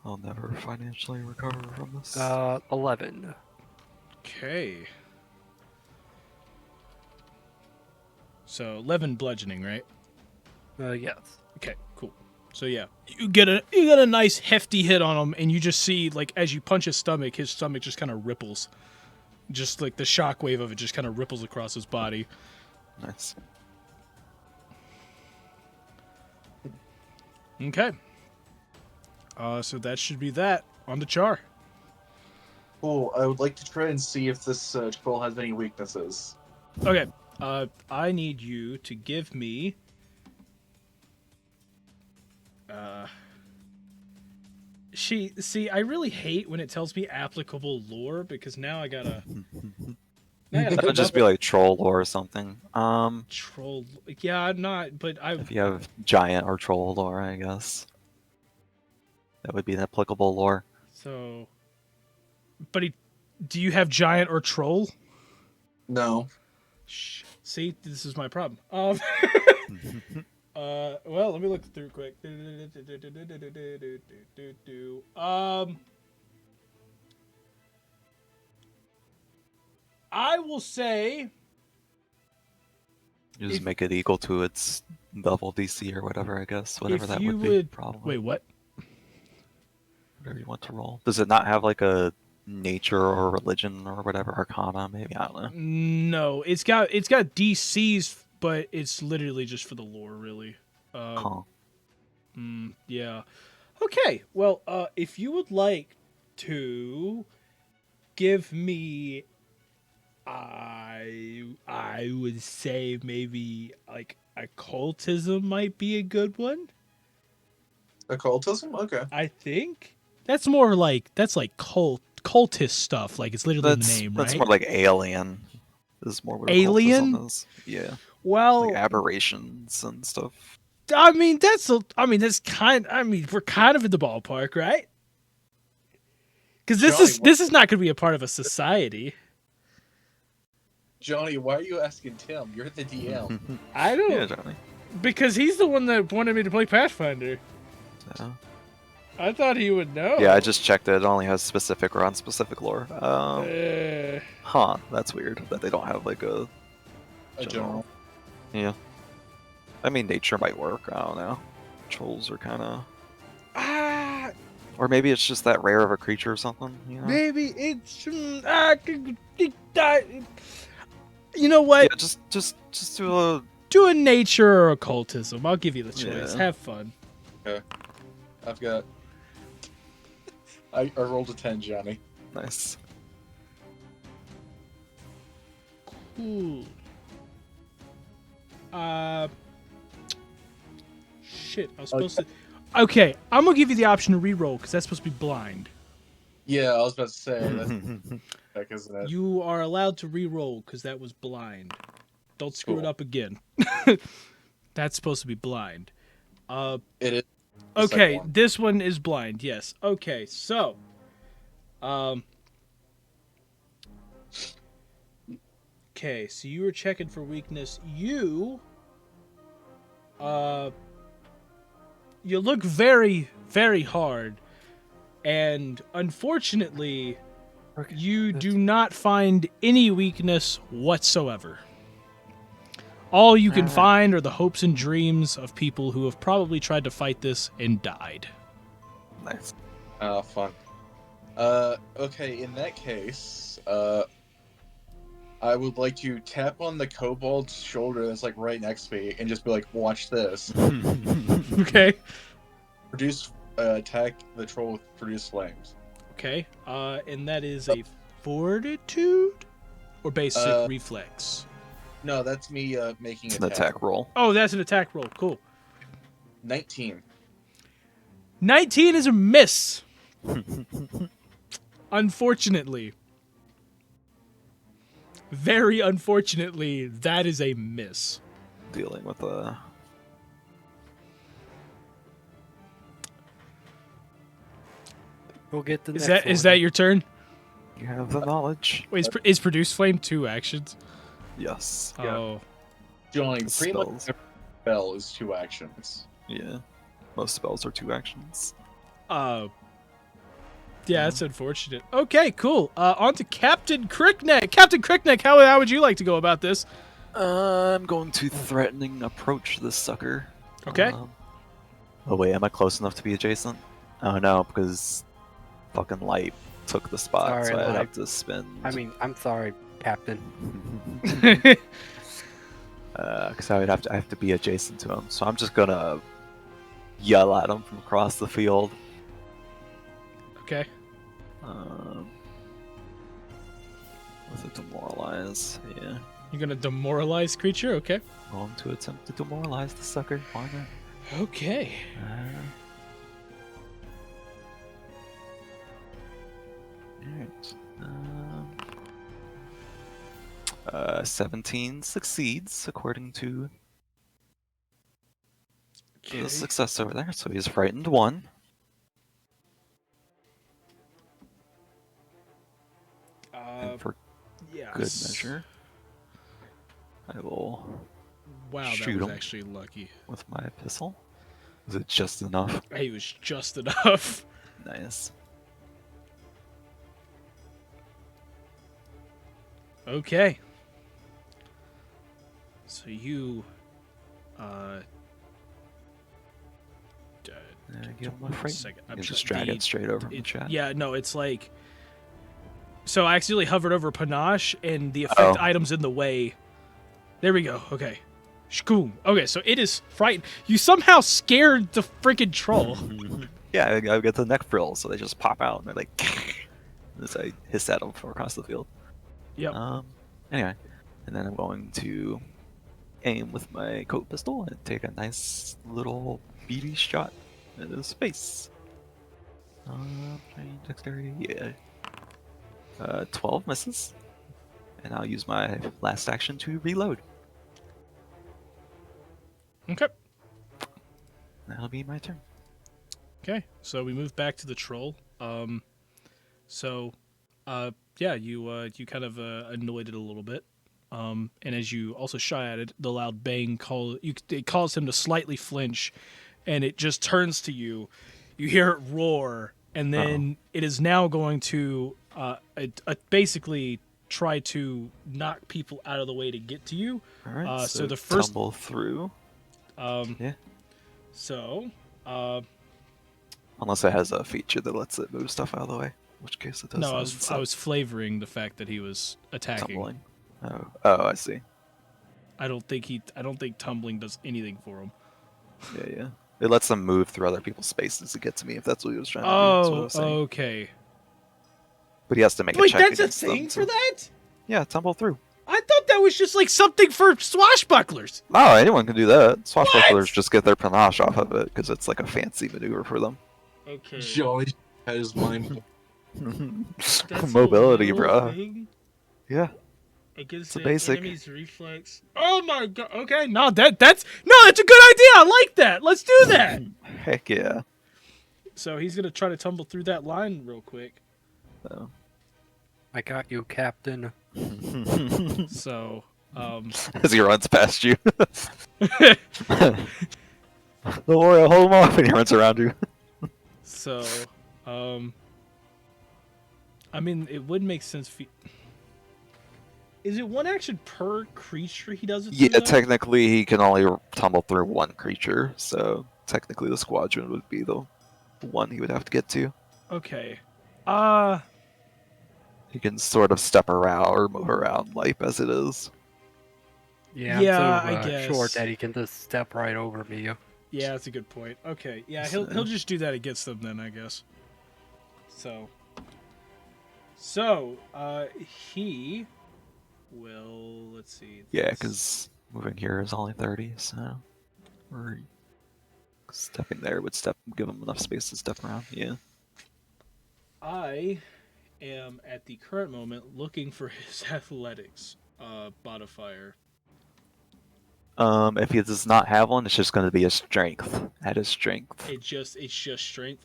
I'll never financially recover from this. 11. Okay. So 11 bludgeoning, right? Yes. Okay, cool. So yeah, you get a nice hefty hit on him, and you just see like as you punch his stomach just kind of ripples, just like the shockwave of it just kind of ripples across his body. Nice. Okay. So that should be that on the char. Cool. I would like to try and see if this troll has any weaknesses. Okay. I need you to give me. I really hate when it tells me applicable lore because now I gotta. It could just be like troll lore or something. Troll. Yeah, I'm not, but If you have giant or troll lore, I guess that would be the applicable lore. So. But do you have giant or troll? No. See, this is my problem. Well, let me look through quick. I will say You just If- make it equal to its level DC or whatever, I guess. Whatever if that you would be. would. Probably. Wait, what? Whatever you want to roll. Does it not have like a nature or religion or whatever arcana? Maybe, I don't know. No, it's got DCs, but it's literally just for the lore, really. Huh. Yeah. Okay. Well, if you would like to give me, I would say maybe like occultism might be a good one. Occultism? Okay. I think that's more like cultist stuff. Like it's literally in the name, right? That's more like alien. This is more what Alien? occultism is. Yeah. Well, Like aberrations and stuff. I mean we're kind of in the ballpark, right? Because this is not going to be a part of a society. Johnny, why are you asking Tim? You're the DM. I don't Yeah, Johnny. because he's the one that wanted me to play Pathfinder. So, I thought he would know. yeah, I just checked it. It only has specific or unspecific lore. Uh, That's weird that they don't have like a A general. Yeah. I mean, nature might work. I don't know. Trolls are kind of, or maybe it's just that rare of a creature or something. You know? maybe it's you know what? Yeah, just do a. Do a nature or occultism. I'll give you the choice. Yeah. Have fun. I've got. I rolled a 10, Johnny. Nice. Cool. Shit, I was supposed to. Okay, I'm gonna give you the option to re-roll because that's supposed to be blind. Yeah, I was about to say that's heck, isn't it? You are allowed to re-roll because that was blind. Don't screw it Cool. up again. That's supposed to be blind. It is. the Okay, second one. this one is blind. Yes. Okay, so, okay, so you were checking for weakness. You look very, very hard, and unfortunately, Okay. you do not find any weakness whatsoever. All you can find are the hopes and dreams of people who have probably tried to fight this and died. Nice. Oh, fun. Okay, in that case, I would like to tap on the kobold's shoulder that's like right next to me and just be like, watch this. Okay. Attack the troll with produce flames. Okay. And that is a fortitude or basic reflex. No, that's me making It's an attack roll. Oh, that's an attack roll. Cool. 19. 19 is a miss. Unfortunately. Very unfortunately, that is a miss. Dealing with a. We'll get the Is next that one. your turn? You have the knowledge. Wait, is produce flame 2 actions? Yes. Yeah. Oh. Johnny, The pretty much spells. every spell is 2 actions. Yeah. Most spells are 2 actions. Yeah, that's unfortunate. Okay, cool. On to Captain Crickneck. Captain Crickneck, how would you like to go about this? I'm going to threatening approach this sucker. Okay. Oh wait, am I close enough to be adjacent? Oh no, because fucking light took the spot, Sorry, so I'd Light. have to spend. I'm sorry, Captain. Because I have to be adjacent to him, so I'm just gonna yell at him from across the field. Okay. With a demoralize, yeah. You're gonna demoralize creature? Okay. Going to attempt to demoralize the sucker. Why not? Okay. 17 succeeds according to Okay. the success over there, so he's frightened 1. And for Yes. good measure, I will Wow, that shoot was him. actually lucky. with my pistol. Is it just enough? He was just enough. Nice. Okay. So you, Give him a one fright. second. You can just drag it straight over from the It- chat. yeah, no, it's like. So I accidentally hovered over panache, and the effect Oh. item's in the way. There we go. Okay. Shkoom. Okay, so it is frightened. You somehow scared the freaking troll. Yeah, I get the neck frills, so they just pop out and they're like, as I hiss at them from across the field. Yep. Anyway, and then I'm going to aim with my coat pistol and take a nice little beady shot at his face. Dexterity, yeah. 12 misses, and I'll use my last action to reload. Okay. That'll be my turn. Okay, so we move back to the troll. Yeah, you kind of annoyed it a little bit. And as you also shot at it, the loud bang it caused him to slightly flinch, and it just turns to you. You hear it roar, and then it is now going to basically try to knock people out of the way to get to you. All right, so the first- tumble through. Yeah. So, Unless it has a feature that lets it move stuff out of the way, in which case it does. no, that. I was flavoring the fact that he was attacking. Tumbling. Oh, I see. I don't think tumbling does anything for him. Yeah. It lets them move through other people's spaces to get to me if that's what he was trying to do. That's what I Oh, was saying. okay. But he has to make a Wait, check that's a against them thing to- for that? Yeah, tumble through. I thought thought that was just like something for swashbucklers. Oh, anyone can do that. Swashbucklers just get their panache off of it because it's like a fancy maneuver for them. Okay. Jolly had his mind. Mobility, bro. Yeah. It gives It's a the basic. enemy's reflex. Oh my god. Okay, no, that's a good idea. I like that. Let's do that. Heck yeah. So he's gonna try to tumble through that line real quick. So. I got you, Captain. So, As he runs past you. Don't worry, I'll hold him off, and he runs around you. so, I mean, it would make sense. Is it one action per creature he does it? Yeah, through, though? technically he can only tumble through one creature, so technically the squadron would be the one he would have to get to. Okay. He can sort of step around or move around life as it is. Yeah, Yeah, I'm so I guess. short that he can just step right over me. Yeah, that's a good point. Okay, yeah, he'll just do that against them then, I guess. So, he will. Let's see. Yeah, because moving here is only 30, so or stepping there would give him enough space to step around. Yeah. I am at the current moment looking for his athletics modifier. If he does not have one, it's just going to be his strength. At his strength. It's just strength.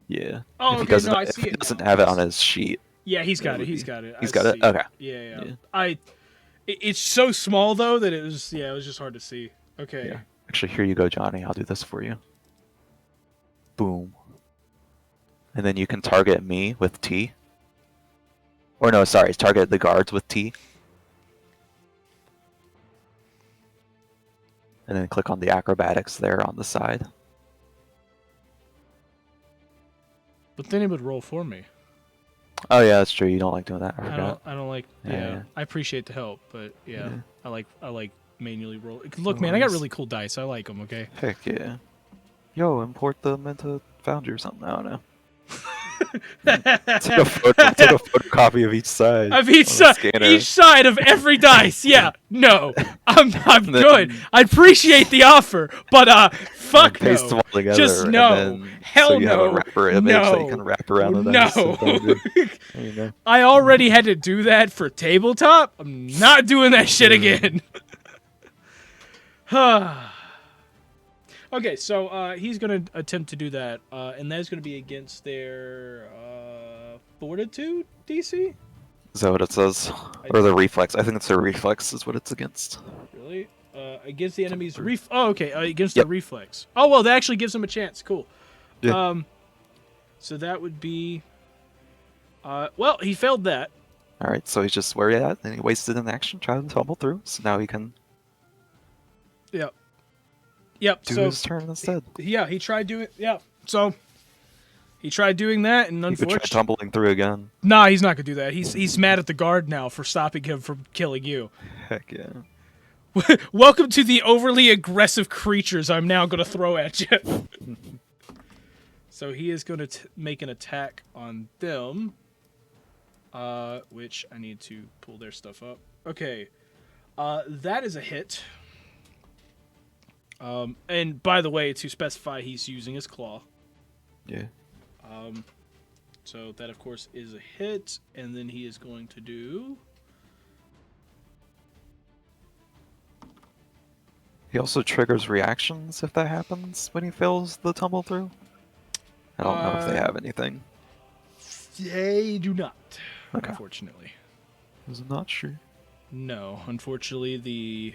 Yeah. Oh, if he okay, doesn't, no, I if see he it doesn't now. have it on his sheet. Yeah, he's got It it. would He's be- got it. He's I got it? see Okay. Yeah. Yeah. It's so small though that it was just hard to see. Okay. Yeah. Actually, here you go, Johnny. I'll do this for you. Boom. And then you can target me with T. Or no, sorry, target the guards with T. And then click on the acrobatics there on the side. But then it would roll for me. Oh yeah, that's true. You don't like doing that. I I forgot. don't like. Yeah, Yeah, yeah. I appreciate the help, but yeah, Yeah. I like manually roll. Look, man, I got really cool dice. I like them. Okay. Heck yeah. Yo, import them into Foundry or something. I don't know. Take a photocopy of each side. Of each on the side, scanner. each side of every dice. Yeah, no, I'm then- good. I appreciate the offer, but fuck Paste no. them all together, Just and no. then, Hell so you have no. a wrapper image that you No. can wrap around the No. dice. in Foundry. There you go. I already had to do that for tabletop. I'm not doing that shit again. Okay, so he's going to attempt to do that, and that's going to be against their fortitude DC? Is that what it says? Or the reflex? I think it's a reflex is what it's against. Really? Against the enemy's against Yep. the reflex. Oh, well, that actually gives him a chance. Cool. Yeah. So that would be... well, he failed that. Alright, so he's just where he at, and he wasted an action trying to tumble through, so now he can Yep, do so... his turn instead. Yeah, he tried doing... Yeah, so... He tried doing that, and He could try unfortunately... tumbling through again. Nah, he's not gonna do that. He's mad at the guard now for stopping him from killing you. Heck yeah. Welcome to the overly aggressive creatures I'm now gonna throw at you. So he is gonna make an attack on them. Which I need to pull their stuff up. Okay. That is a hit. And by the way, to specify, he's using his claw. Yeah. So that, of course, is a hit, and then he is going to do... He also triggers reactions if that happens when he fails the tumble through. I don't know if they have anything. They do not, Okay. unfortunately. I'm not sure. No, unfortunately, the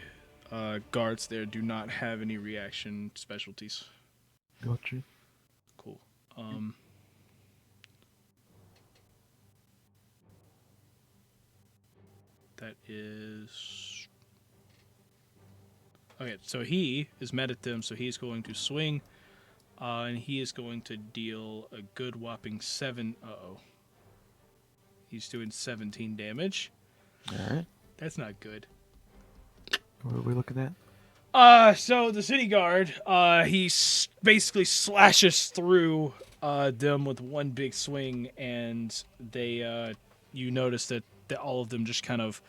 guards there do not have any reaction specialties. Gotcha. Cool. That is... Okay, so he is mad at them, so he's going to swing, and he is going to deal a good whopping 7... Uh-oh. He's doing 17 damage. Alright. That's not good. What are we looking at? So the city guard, he basically slashes through them with one big swing, and they, you notice that all of them just kind of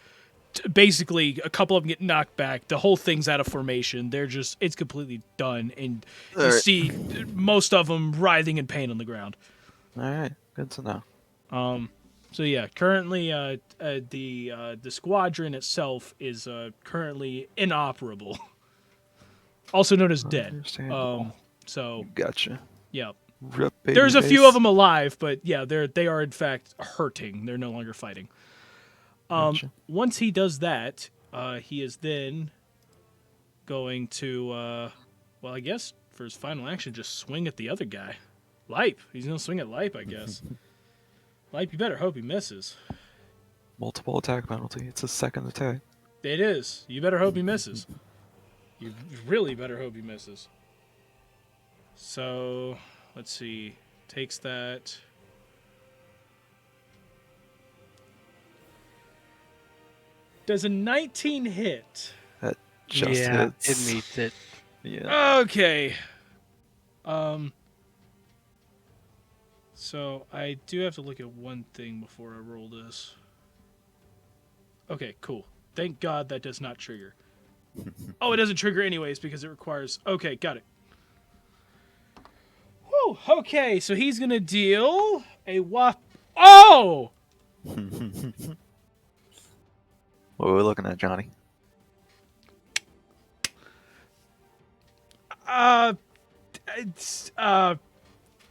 basically a couple of them get knocked back. The whole thing's out of formation. It's completely done, and you Alright. see most of them writhing in pain on the ground. All right, good to know. So yeah, currently the squadron itself is currently inoperable, also known as dead. Understandable. So Gotcha. yeah, Rip, baby there's a few face. of them alive, but yeah, they are in fact hurting. They're no longer fighting. Gotcha. Once he does that, he is then going to, well, I guess for his final action, just swing at the other guy. Lipe. He's going to swing at Lipe, I guess. Lipe, you better hope he misses. Multiple attack penalty. It's a second attack. It is. You better hope he misses. You really better hope he misses. So, let's see. Takes that. Does a 19 hit? That just yeah, hits. it meets it. Yeah. Okay. So I do have to look at one thing before I roll this. Okay, cool. Thank God that does not trigger. Oh, it doesn't trigger anyways because it requires... Okay, got it. Whew, okay, so he's going to deal a whop... Oh! What are we looking at, Johnny?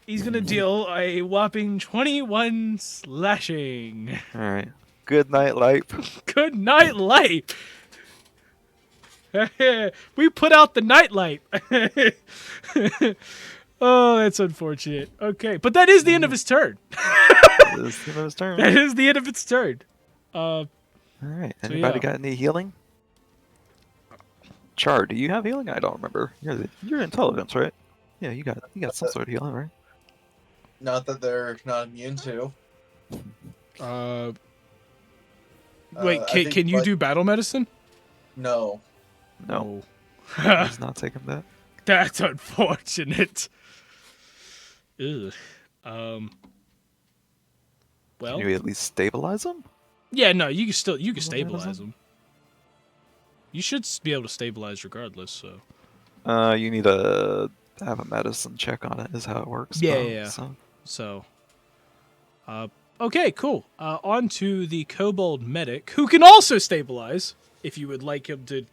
He's going to deal a whopping 21 slashing. All right. Good night, Lipe. Good night, light. We put out the nightlight. Oh, that's unfortunate. Okay, but that is the end of his turn. This is his turn. That is the end of its turn. All right. So, Anybody yeah. got any healing? Char, do you have healing? I don't remember. You're intelligence, right? Yeah, you got some sort of healing, right? Not that they're not immune to. Wait, I think can you Lipe- do battle medicine? No. No, Oh. he's not taking that. That's unfortunate. Ugh. Well, Can you at least stabilize him? yeah, no, you can Battle stabilize medicine? them. You should be able to stabilize regardless. So You need to have a medicine check on it. Is how it works. Yeah, though, yeah. So. Okay, cool. On to the kobold medic, who can also stabilize, if you would like him to.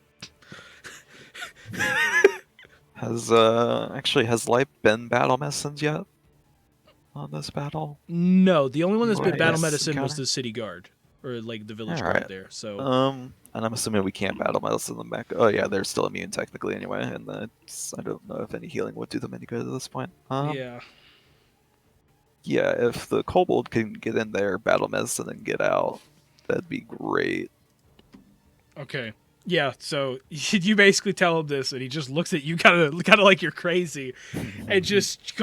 Has Lipe been battle medicines yet? On this battle? No, the only one that's been Right, battle yes, medicine was encounter. the city guard, or like the village Alright. guard there. So And I'm assuming we can't battle medicine them back. Oh yeah, they're still immune technically anyway, and I don't know if any healing would do them any good at this point. yeah, Yeah, if the kobold can get in there, battle medicine, and get out, that'd be great. okay, yeah. So you basically tell him this, and he just looks at you, kind of like you're crazy, and just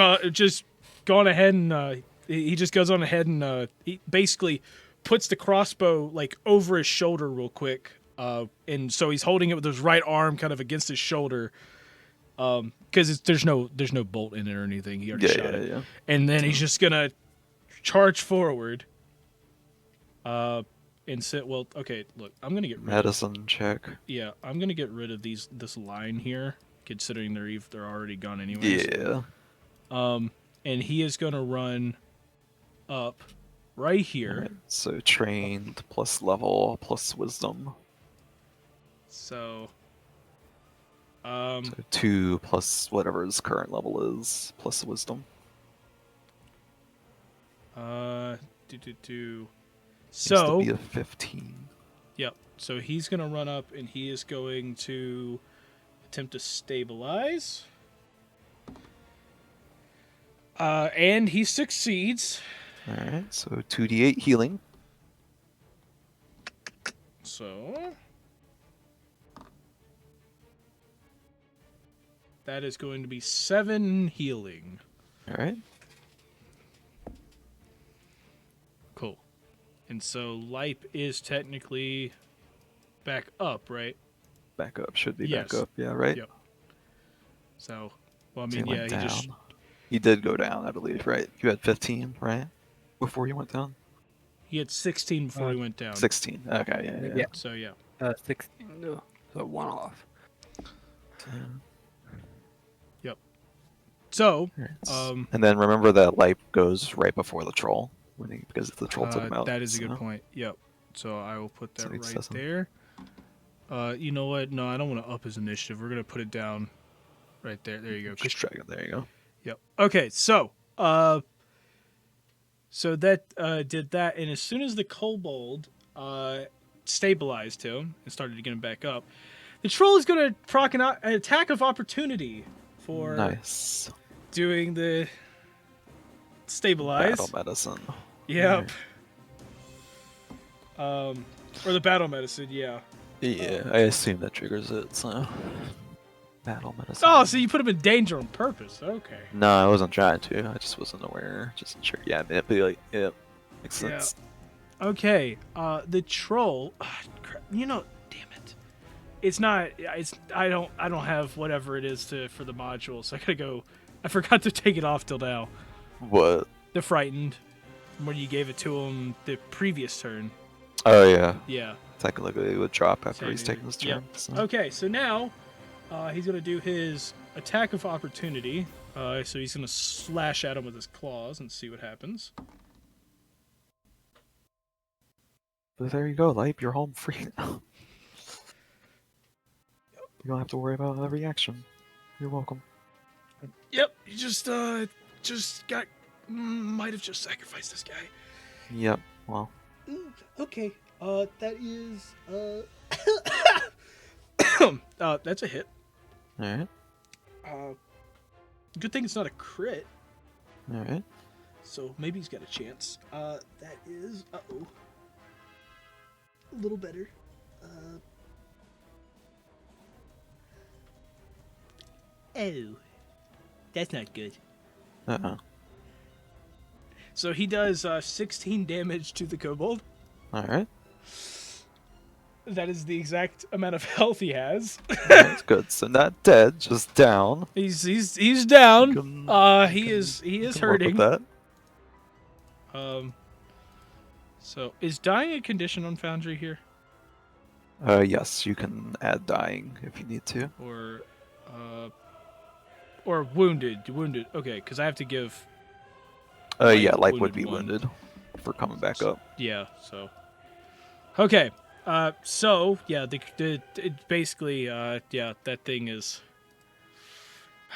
gone ahead and he just goes on ahead and he basically puts the crossbow like over his shoulder real quick, and so he's holding it with his right arm kind of against his shoulder, because there's no bolt in it or anything. He already shot it, Yeah. and then he's just gonna charge forward. And sit. Well, okay. Look, I'm gonna get rid of, Medicine check. yeah. I'm gonna get rid of this line here, considering they're already gone anyways. Yeah. And he is gonna run up right here. Alright, so trained plus level plus wisdom. So, So 2 plus whatever his current level is plus wisdom. Seems to So, be a 15. yep. So he's gonna run up and he is going to attempt to stabilize. And he succeeds. Alright, so 2d8 healing. So that is going to be 7 healing. Alright. Cool. And so Lipe is technically back up, right? Back up, should be Yes. back up, yeah, right? Yep. So, well, I So mean, he yeah, went he down. just He did go down, I believe, right? You had 15, right? Before you went down? He had 16 before he went down. 16. Okay, yeah. Yeah. So yeah. 16. No, so 1 off. So, Alright. And then remember that light goes right before the troll, because the troll took him out. that is a good so- point. Yep. So I will put that So he right says something. there. You know what? No, I don't want to up his initiative. We're gonna put it down right there. There you go. Just drag it. There you go. Yep. Okay. So that did that, and as soon as the kobold stabilized him and started to get him back up, the troll is gonna proc an attack of opportunity for Nice. doing the stabilize. Battle medicine. Yep. Or the battle medicine, yeah. Yeah, I assume that triggers it, so. Battle medicine. Oh, so you put him in danger on purpose. Okay. No, I wasn't trying to. I just wasn't aware. Just sure. Yeah, manipulate. Yep. Makes Yeah. sense. Okay. The troll. Crap, damn it. It's not. I don't have whatever it is for the module, so I gotta go. I forgot to take it off till now. What? The frightened, when you gave it to him the previous turn. Oh, yeah. Yeah. Technically, it would drop after he's Technically, taken his yep. turn. So. Okay, so now he's going to do his attack of opportunity. So he's going to slash at him with his claws and see what happens. But there you go, Lipe. You're home free now. You don't have to worry about every action. You're welcome. Yep, you just got might have just sacrificed this guy. Yep. Well. Okay, that is that's a hit. All right. Good thing it's not a crit, All right. so maybe he's got a chance. That is a little better. Oh, that's not good. Uh-oh. So he does 16 damage to the kobold. All right. That is the exact amount of health he has. That's good. So not dead, just down. He's down. He is Can work with hurting. that. So is dying a condition on Foundry here, Yes, you can add dying if you need to. or wounded? Wounded. Okay, because I have to give. Yeah, Lipe wounded would be one. wounded for coming back up. Yeah. So. Okay. So yeah, it basically yeah, that thing is.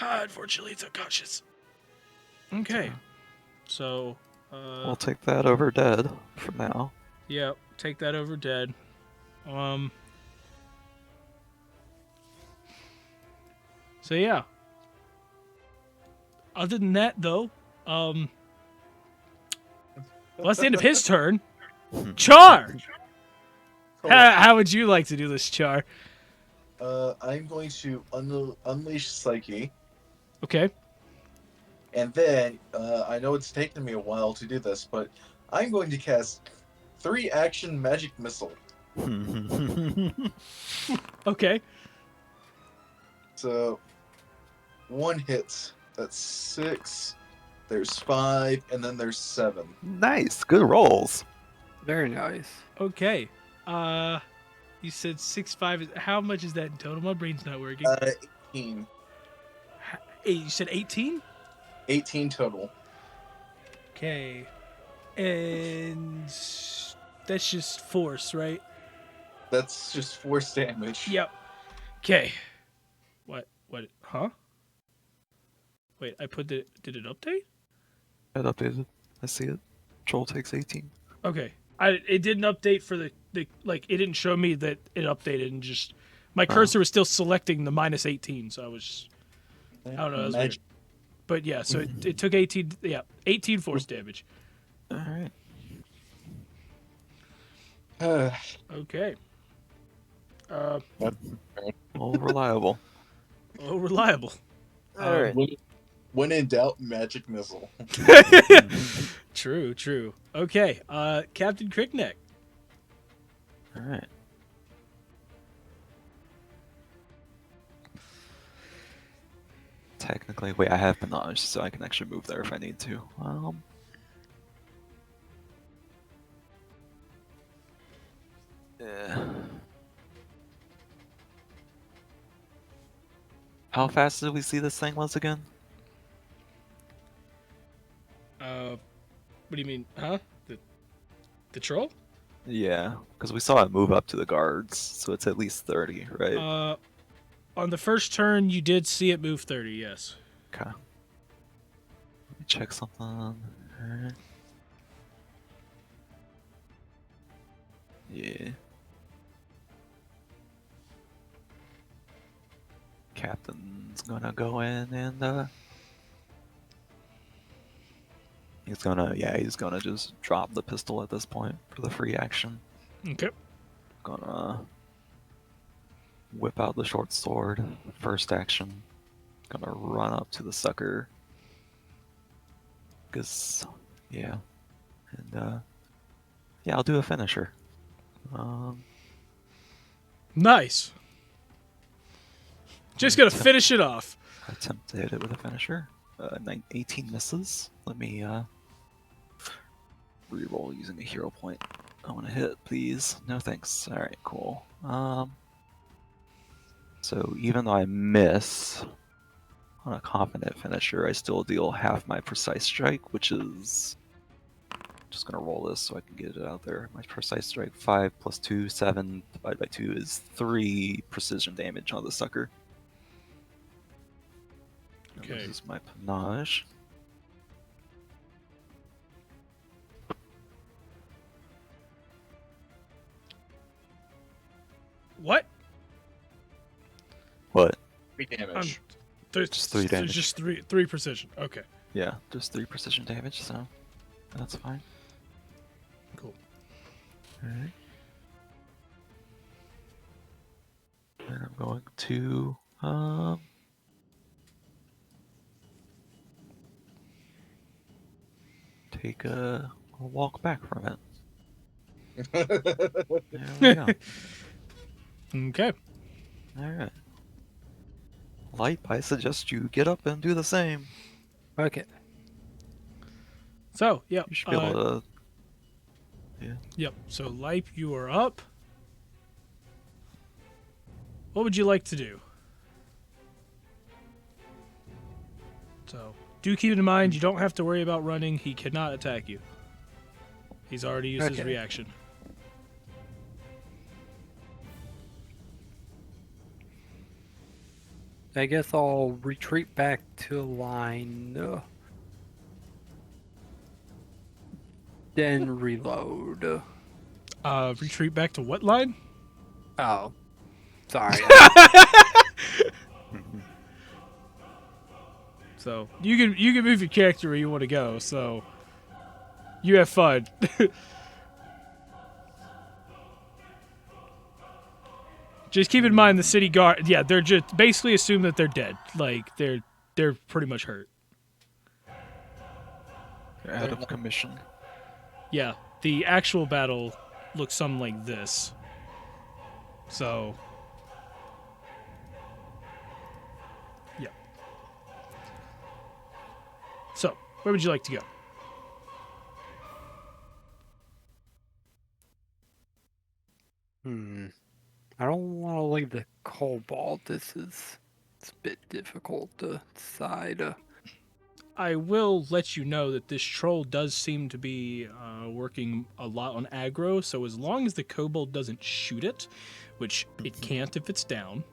Unfortunately, it's unconscious. Okay. So. We'll take that over dead for now. Yeah, take that over dead. So yeah. Other than that, though, well, that's the end of his turn. Char. How would you like to do this, Char? I'm going to unleash Psyche, Okay. and then I know it's taken me a while to do this, but I'm going to cast 3 action magic missile. Okay. So 1 hits. That's 6. There's 5, and then there's 7. Nice, good rolls. Very nice. Okay. You said 6'5". How much is that in total? My brain's not working. 18. You said 18? 18 total. Okay. And that's just force, right? That's just force damage. Yep. Okay. What? Huh? Wait, I put the. Did it update? It updated. I see it. Troll takes 18. Okay. It didn't update for the like. It didn't show me that it updated, and just my cursor was still selecting the minus 18. So I was. I don't know. That was weird. But yeah, so it took 18. Yeah, 18 force damage. All right. Okay. All reliable. Oh, reliable. All right. When in doubt, magic missile. True. Okay. Captain Crickneck. All right. Technically, wait, I have Panache, so I can actually move there if I need to. How fast did we see this thing once again? What do you mean? Huh? The troll? Yeah, because we saw it move up to the guards, so it's at least 30, right? On the first turn, you did see it move 30. Yes. Okay. Let me check something. Alright. Yeah. Captain's gonna go in and he's gonna just drop the pistol at this point for the free action. Okay. Gonna whip out the short sword, first action. Gonna run up to the sucker. Cause yeah. And yeah, I'll do a finisher. Nice. Just gonna attempt- finish it off. Attempt to hit it with a finisher. 18 misses. Let me reroll using a hero point. I want to hit, please. No thanks. Alright, cool. So even though I miss on a confident finisher, I still deal half my precise strike, which is... Just gonna roll this so I can get it out there. My precise strike 5 plus 2, 7 divided by 2 is 3 precision damage on the sucker. And Okay. This is my panache. What? What? 3 damage. There's Just 3 there's damage. just three precision. Okay. Yeah, just 3 precision damage, so that's fine. Cool. Alright. And I'm going to take a walk back from it. There we go. Okay. Alright. Light, I suggest you get up and do the same. Okay. So, yep. You should be able to. Yep. So, Lipe, you are up. What would you like to do? So, do keep in mind you don't have to worry about running. He cannot attack you. He's already used his Okay. reaction. I guess I'll retreat back to line. Then reload. Retreat back to what line? Oh. Sorry. So you can move your character where you want to go. So you have fun. Just keep in mind the city guard. Yeah, they're just basically assume that they're dead. Like they're pretty much hurt. You're out of commission. Yeah, the actual battle looks something like this. So yeah. So where would you like to go? I don't want to leave the cobalt. It's a bit difficult to decide. I will let you know that this troll does seem to be working a lot on aggro, so as long as the kobold doesn't shoot it, which it can't if it's down,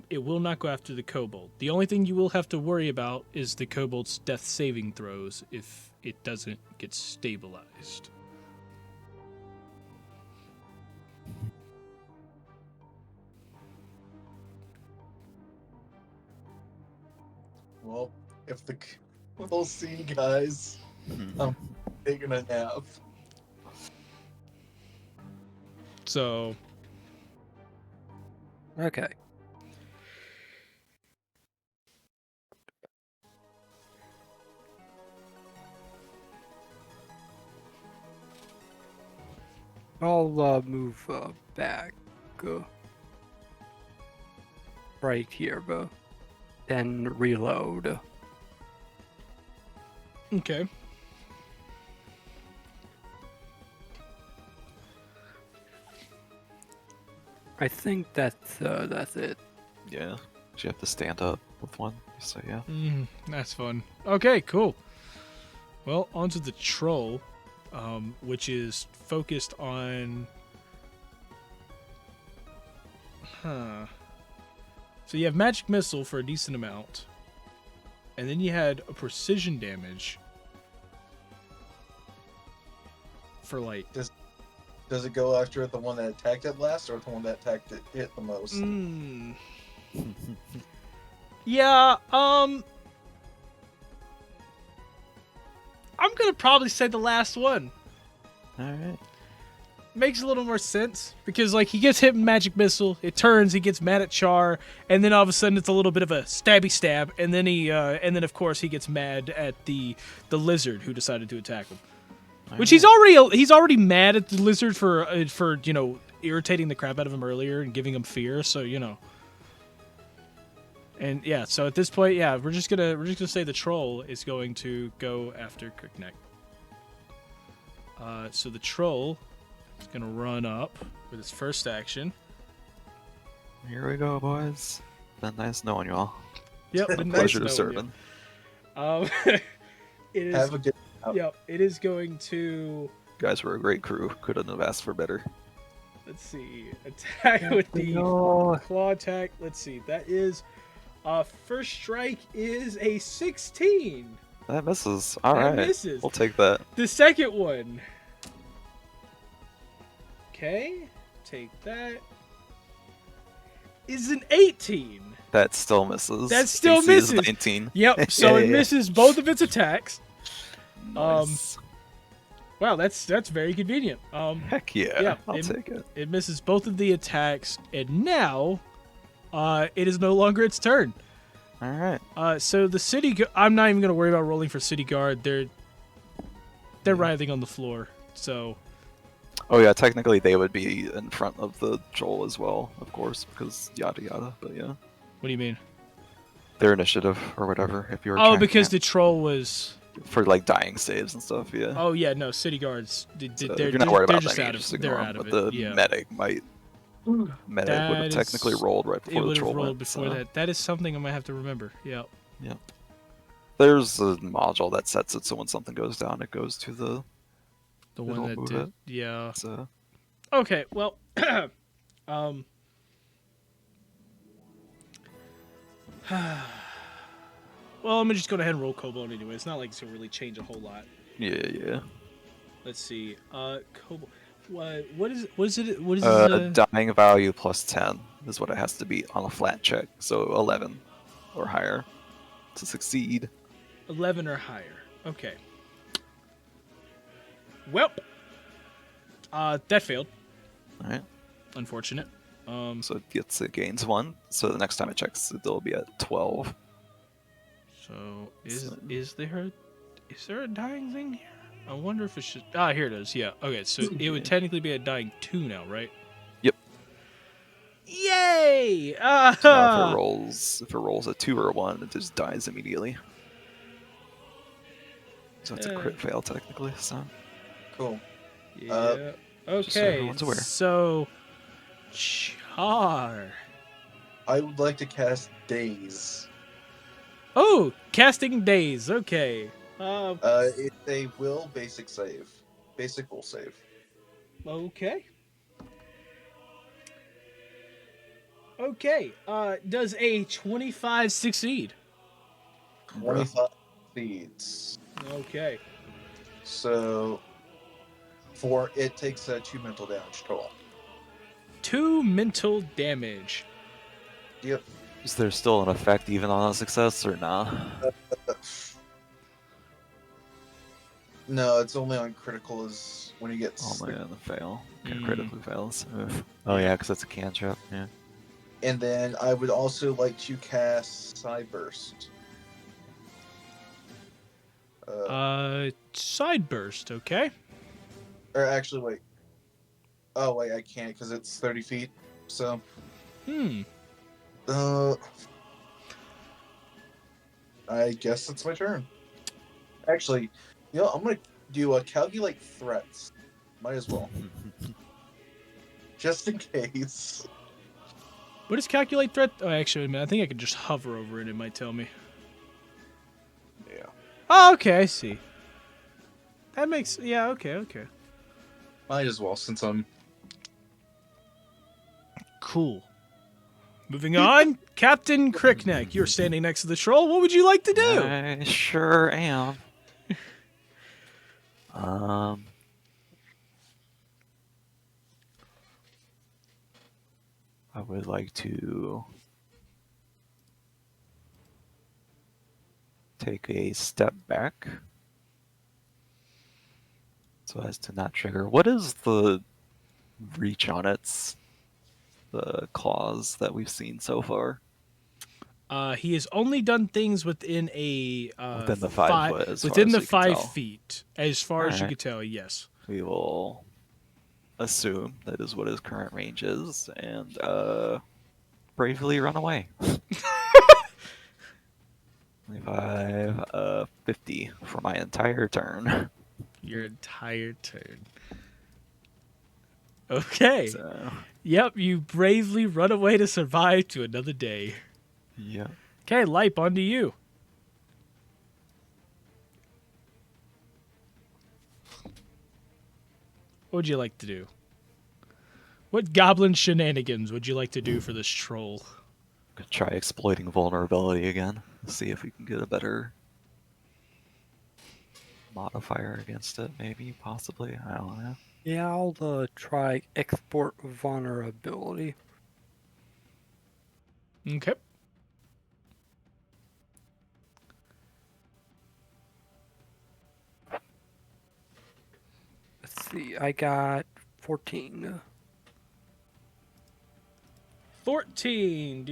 it will not go after the kobold. The only thing you will have to worry about is the kobold's death saving throws if it doesn't get stabilized. Well, if the we'll see, guys. I'm taking a nap. So Okay. I'll move back right here, but then reload. okay. I think that's it. Yeah. You have to stand up with one. So yeah. That's fun. Okay, cool. Well, onto the troll, which is focused on. So you have magic missile for a decent amount, and then you had a precision damage for like. Does it go after the one that attacked it last, or the one that attacked it hit the most? Yeah. I'm gonna probably say the last one. All right. Makes a little more sense because like he gets hit with magic missile, it turns, he gets mad at Char, and then all of a sudden it's a little bit of a stabby stab, and then of course he gets mad at the lizard who decided to attack him. Which he's already mad at the lizard for irritating the crap out of him earlier and giving him fear. So and yeah. So at this point, yeah, we're just gonna say the troll is going to go after Crickneck. So the troll is gonna run up with his first action. Here we go, boys. Been nice knowing you all. Yep, been nice Pleasure knowing serving. It is. Have a good. Yep, it is going to. You guys were a great crew. Couldn't have asked for better. Let's see. Attack with the claw attack. Let's see. That is. First strike is a 16. That misses. All That right. misses. We'll take that. The second one. Okay. Take that. Is an 18. That still misses. That still DC is misses. 19. Yep. So it Yeah. misses both of its attacks. Nice. Wow, that's very convenient. Heck yeah. yeah, I'll take it. It misses both of the attacks, and now, it is no longer its turn. All right. So the I'm not even gonna worry about rolling for city guard. They're writhing on the floor. So. Oh yeah, technically they would be in front of the troll as well, of course, because yada yada. But yeah, What do you mean? their initiative or whatever. If you're Oh, because the troll was. for like dying saves and stuff. Yeah. Oh yeah, no, city guards. So you're not worried about just them. out You just of. ignore They're them. out of But it. the Yeah. medic might. Medic would have technically rolled right It before the would have troll rolled went. before So. that. That is something I might have to remember. Yeah. Yeah. There's a module that sets it so when something goes down, it goes to the. The It'll one that move did. it. Yeah. So. Okay. Well. Well, I'm just go ahead and roll Kobold anyway. It's not like it's gonna really change a whole lot. Yeah. Let's see. Kobold. What is it? What is Dying value plus 10 is what it has to be on a flat check. So 11 or higher to succeed. 11 or higher. Okay. Well, that failed. All right. Unfortunate. So it gains 1. So the next time it checks, it'll be at 12. So is there a dying thing here? I wonder if it should. Ah, here it is. Yeah. Okay. So it would technically be a dying 2 now, right? Yep. Yay! Now if it rolls a 2 or a 1, it just dies immediately. So it's a crit fail technically. So. Cool. Yeah. Just so Okay. everyone's aware. So, Char. I would like to cast Daze. Oh, casting days. Okay. It's a will basic save. Basic will save. Okay. Okay. Does a 25 succeed? 25 feeds. Okay. So, it takes 2 mental damage total. 2 mental damage. Yep. Is there still an effect even on a success or nah? No, it's only on critical is when you get. Oh man, the fail. Mm. Critically fails. Oof. Oh yeah, because that's a cantrip. Yeah. And then I would also like to cast Sideburst. Sideburst. Okay. Or actually, wait. Oh wait, I can't because it's 30 feet. So. I guess it's my turn. Actually, I'm gonna do a calculate threats. Might as well. Just in case. What does calculate threat? Oh, actually, I think I could just hover over it. It might tell me. Yeah. Oh, okay, I see. That makes... Yeah, okay. Might as well, since I'm... Cool. Moving on, Captain Crickneck, you're standing next to the troll. What would you like to do? I sure am. I would like to take a step back so as to not trigger. What is the reach on the claws that we've seen so far? He has only done things within a Within the 5 foot, as far within as the we can 5 tell. feet, as far as you Alright. can tell. Yes. We will assume that is what his current range is, and bravely run away. 25, 50 for my entire turn. Your entire turn. Okay. So, Yep, you bravely run away to survive to another day. yeah. Okay, Lipe, on to you. What would you like to do? What goblin shenanigans would you like to do for this troll? Could try exploiting vulnerability again. See if we can get a better modifier against it, maybe, possibly. I don't know. Yeah, I'll try export vulnerability. Okay. Let's see, I got 14. 14.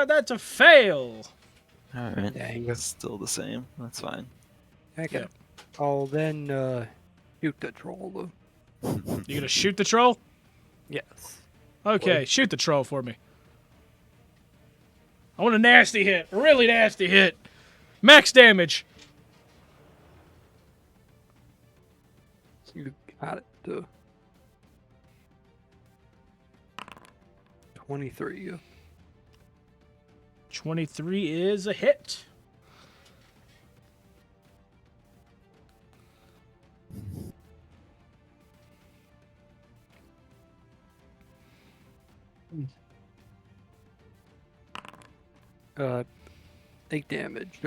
That's a fail. Alright. Dang. Still the same. That's fine. Okay. Yeah. I'll then shoot the troll. You gonna shoot the troll? Yes. Okay, shoot the troll for me. I want a nasty hit. A really nasty hit. Max damage. You got it. 23. 23 is a hit. Uh, 8 damage.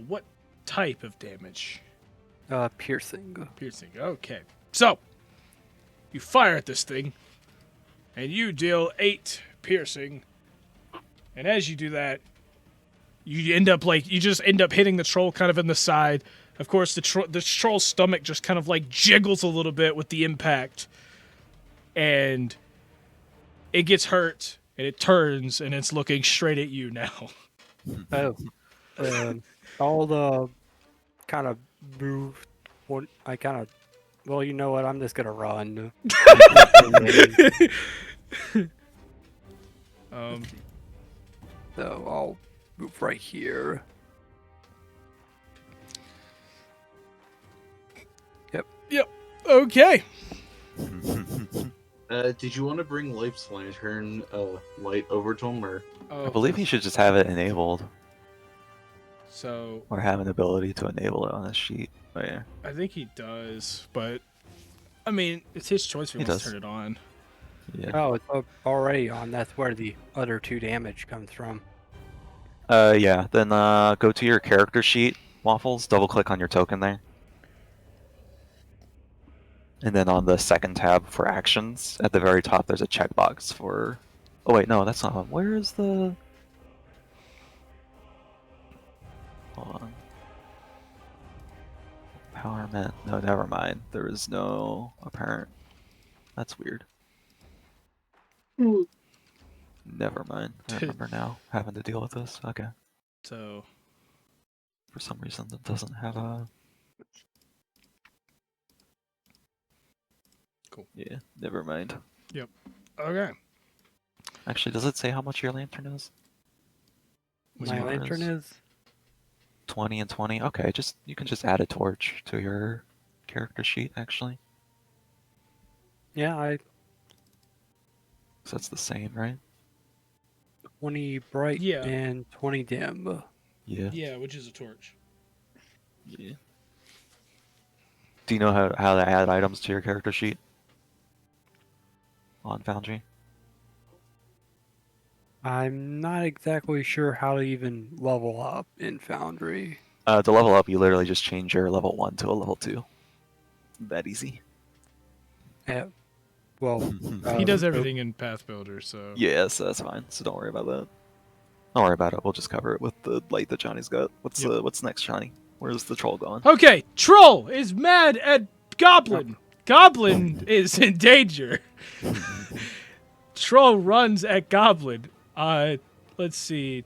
What type of damage? Piercing. Piercing. Okay. So, you fire at this thing, and you deal 8 piercing. And as you do that, you end up you just end up hitting the troll kind of in the side. Of course, the troll's stomach just kind of like jiggles a little bit with the impact, and it gets hurt, and it turns, and it's looking straight at you now. Oh. I'll kind of move. I kind of. Well, you know what? I'm just gonna run. So I'll move right here. Yep. Okay. Did you want to bring Life's Lantern light over to him, or? I believe he should just have it enabled, So or have an ability to enable it on his sheet. Oh yeah. I think he does, but I mean, it's his choice if he He wants to does. turn it on. Yeah. Oh, it's already on. That's where the other 2 damage comes from. Yeah. Then go to your character sheet, Waffles. Double click on your token there. And then on the second tab for actions, at the very top, there's a checkbox for. Oh wait, no, that's not one. Where is the? Hold on. Empowerment. No, never mind. There is no apparent. That's weird. Never mind. I remember now having to deal with this. Okay. So For some reason, that doesn't have a. Cool. Yeah, never mind. okay. Actually, does it say how much your lantern is? My Yours? lantern is 20 and 20. Okay, you can just add a torch to your character sheet, actually. yeah. So that's the same, right? 20 bright Yeah. and 20 dim. Yeah. Yeah, which is a torch. Yeah. Do you know how to add items to your character sheet on Foundry? I'm not exactly sure how to even level up in Foundry. To level up, you literally just change your level 1 to a level 2. That easy. Yeah, well, He does so- everything in Path Builder, so. Yeah, so that's fine. So don't worry about that. Don't worry about it. We'll just cover it with the light that Johnny's got. What's next, Johnny? Where's the troll going? Okay, Troll is mad at Goblin. Goblin is in danger. Troll runs at Goblin. Let's see.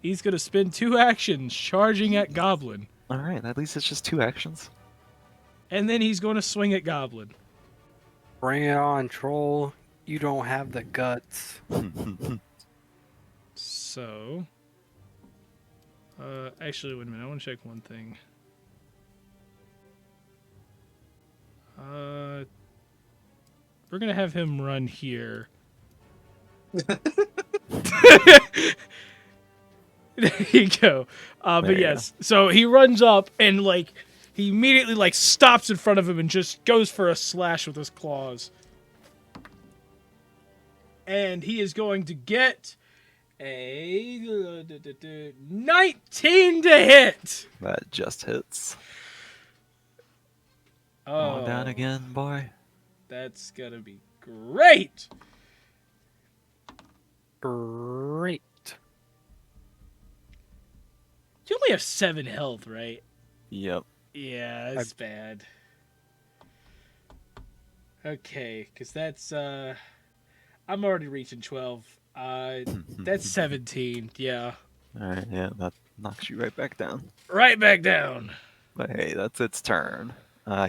He's gonna spend 2 actions charging at Goblin, All right, at least it's just 2 actions. and then he's gonna swing at Goblin. Bring it on, troll. You don't have the guts. So, actually, wait a minute. I want to check one thing. We're gonna have him run here. There you go. There But you yes, so he runs up and he immediately stops in front of him and just goes for a slash with his claws. And he is going to get a 19 to hit. That just hits. Oh, Going down again, boy. that's gonna be great. Great. You only have 7 health, right? Yep. Yeah, that's bad. Okay, because that's I'm already reaching 12. That's 17. Yeah, All right, yeah, that knocks you right back down. right back down. But hey, that's its turn.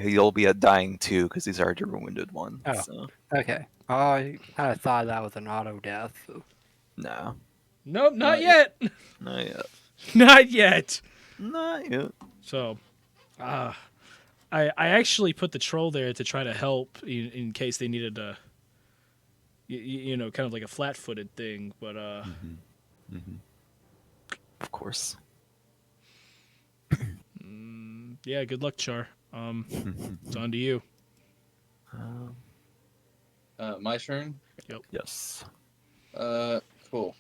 He'll be a dying 2 because he's already wounded 1. Oh. So Okay. I kind of thought that was an auto death. no, Nope, not Not yet. not yet. Not yet. Not yet. So, I actually put the troll there to try to help in case they needed a, you know, kind of like a flat-footed thing. But Of course. yeah, good luck, Char. It's on to you. My turn. Yes. Cool.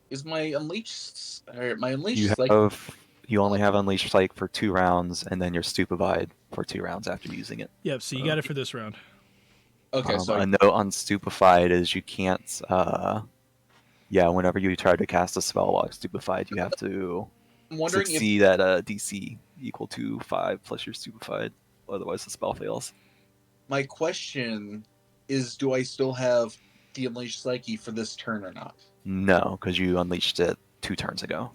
Is my unleashed? Or my unleashed? You only have Unleashed Psych for 2 rounds, and then you're Stupefied for 2 rounds after using it. Yep. So you got it for this round. Okay, so A note on Stupefied is you can't. Whenever you try to cast a spell while Stupefied, you have to I'm wondering if succeed at a DC equal to 5 plus you're Stupefied. Otherwise, the spell fails. my question is, do I still have the unleashed psyche for this turn or not? No, because you unleashed it 2 turns ago.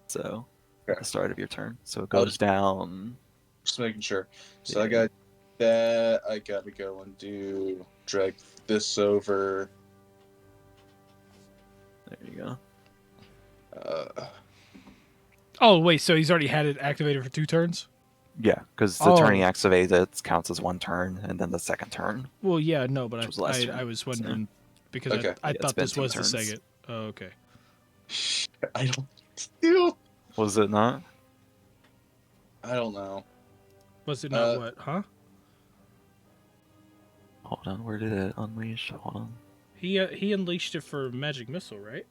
So, Okay. at the start of your turn. So it I'll goes down. Just making sure. So Yeah. I got that. I gotta go and drag this over. There you go. Oh wait, so he's already had it activated for 2 turns? Yeah, because the turn he Oh. activates it counts as 1 turn, and then the second turn. Well, yeah, no, but Which was last I turn, was wondering because Okay. I Yeah, it's thought been this 2 was turns. the second. Oh, okay. I don't do. Was it not? I don't know. Was it not what? Huh? Hold on, where did it unleash? Hold on. He unleashed it for magic missile, right?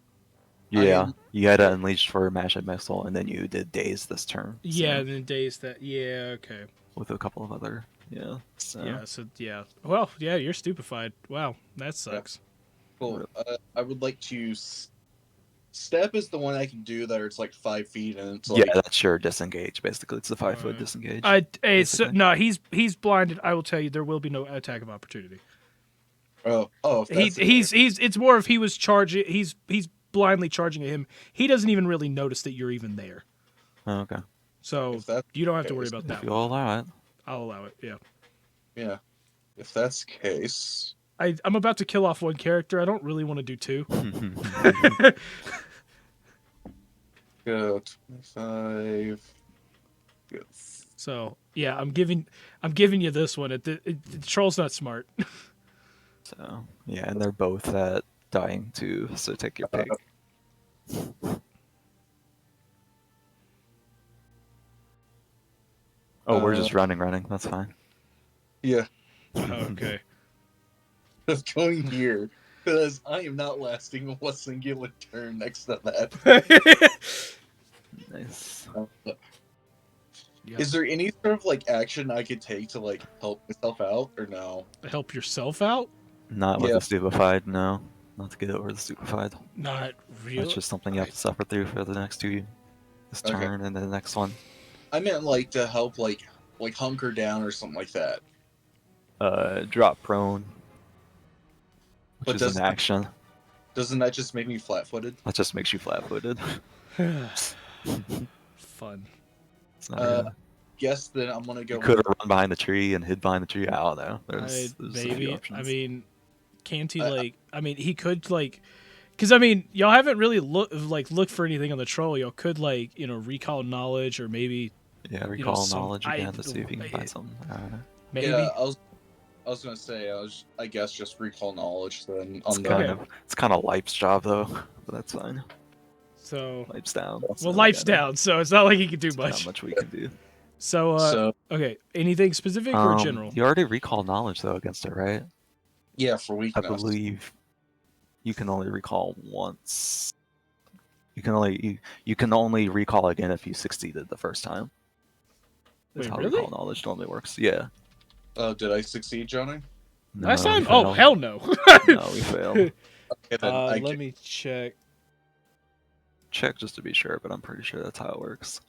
Yeah, you had to unleash for Magic Missile, and then you did Daze this turn. so- Yeah, and then days that. Yeah, okay. with a couple of other. Yeah. So. Yeah, so yeah. Well, yeah, you're stupefied. Wow, that sucks. Cool. I would like to. Step is the one I can do that it's like 5 feet and it's like. Yeah, that's your disengage. Basically, it's the 5-foot Alright. disengage. So, basically. no, he's blinded. I will tell you, there will be no attack of opportunity. Oh. If that's the He's it's more if he was charging. He's blindly charging at him. He doesn't even really notice that you're even there. Oh, okay. So If that- you don't have to okay, worry so about If that. you'll allow it. I'll allow it. Yeah. Yeah. If that's the case. I'm about to kill off 1 character. I don't really want to do 2. Go 25. Go So yeah, I'm giving you this one. The troll's not smart. So yeah, and they're both at dying too. So take your pick. Oh, we're just running. That's fine. Yeah, Okay. just going here because I am not lasting a singular turn next to that. Nice. Yep. Is there any sort of like action I could take to like help myself out, or no? Help yourself out? Not with Yeah. the stupefied, no. Not to get over the stupefied. Not really. That's just something you have to suffer through for the next this Okay. turn and then the next one. I meant like to help like hunker down or something like that. Drop prone, which But is an action. Doesn't that just make me flat-footed? That just makes you flat-footed. Fun. It's not good. Guess then I'm gonna go. You could have run behind the tree and hid behind the tree. I don't know. There's a few Maybe. options. I mean, can't he like? I mean, he could like, because I mean, y'all haven't really looked for anything on the troll. Y'all could like recall knowledge or maybe yeah, recall some- knowledge again to see if you can find something. I don't know. maybe. Yeah, I was gonna say I guess just recall knowledge then on It's the. kind of Life's job though, but that's fine. So Life's down. well, life's down, so it's not like he can do Not much. much we can do. So okay, anything specific or general? You already recall knowledge though against it, right? Yeah, for I weakness. believe you can only recall once. You can only recall again if you succeeded the first time. That's Wait, how really? recall knowledge normally works. Yeah. Did I succeed, Johnny? Last No, we time? Oh failed. hell no. No, we failed. Okay, then Let me check. Check just to be sure, but I'm pretty sure that's how it works.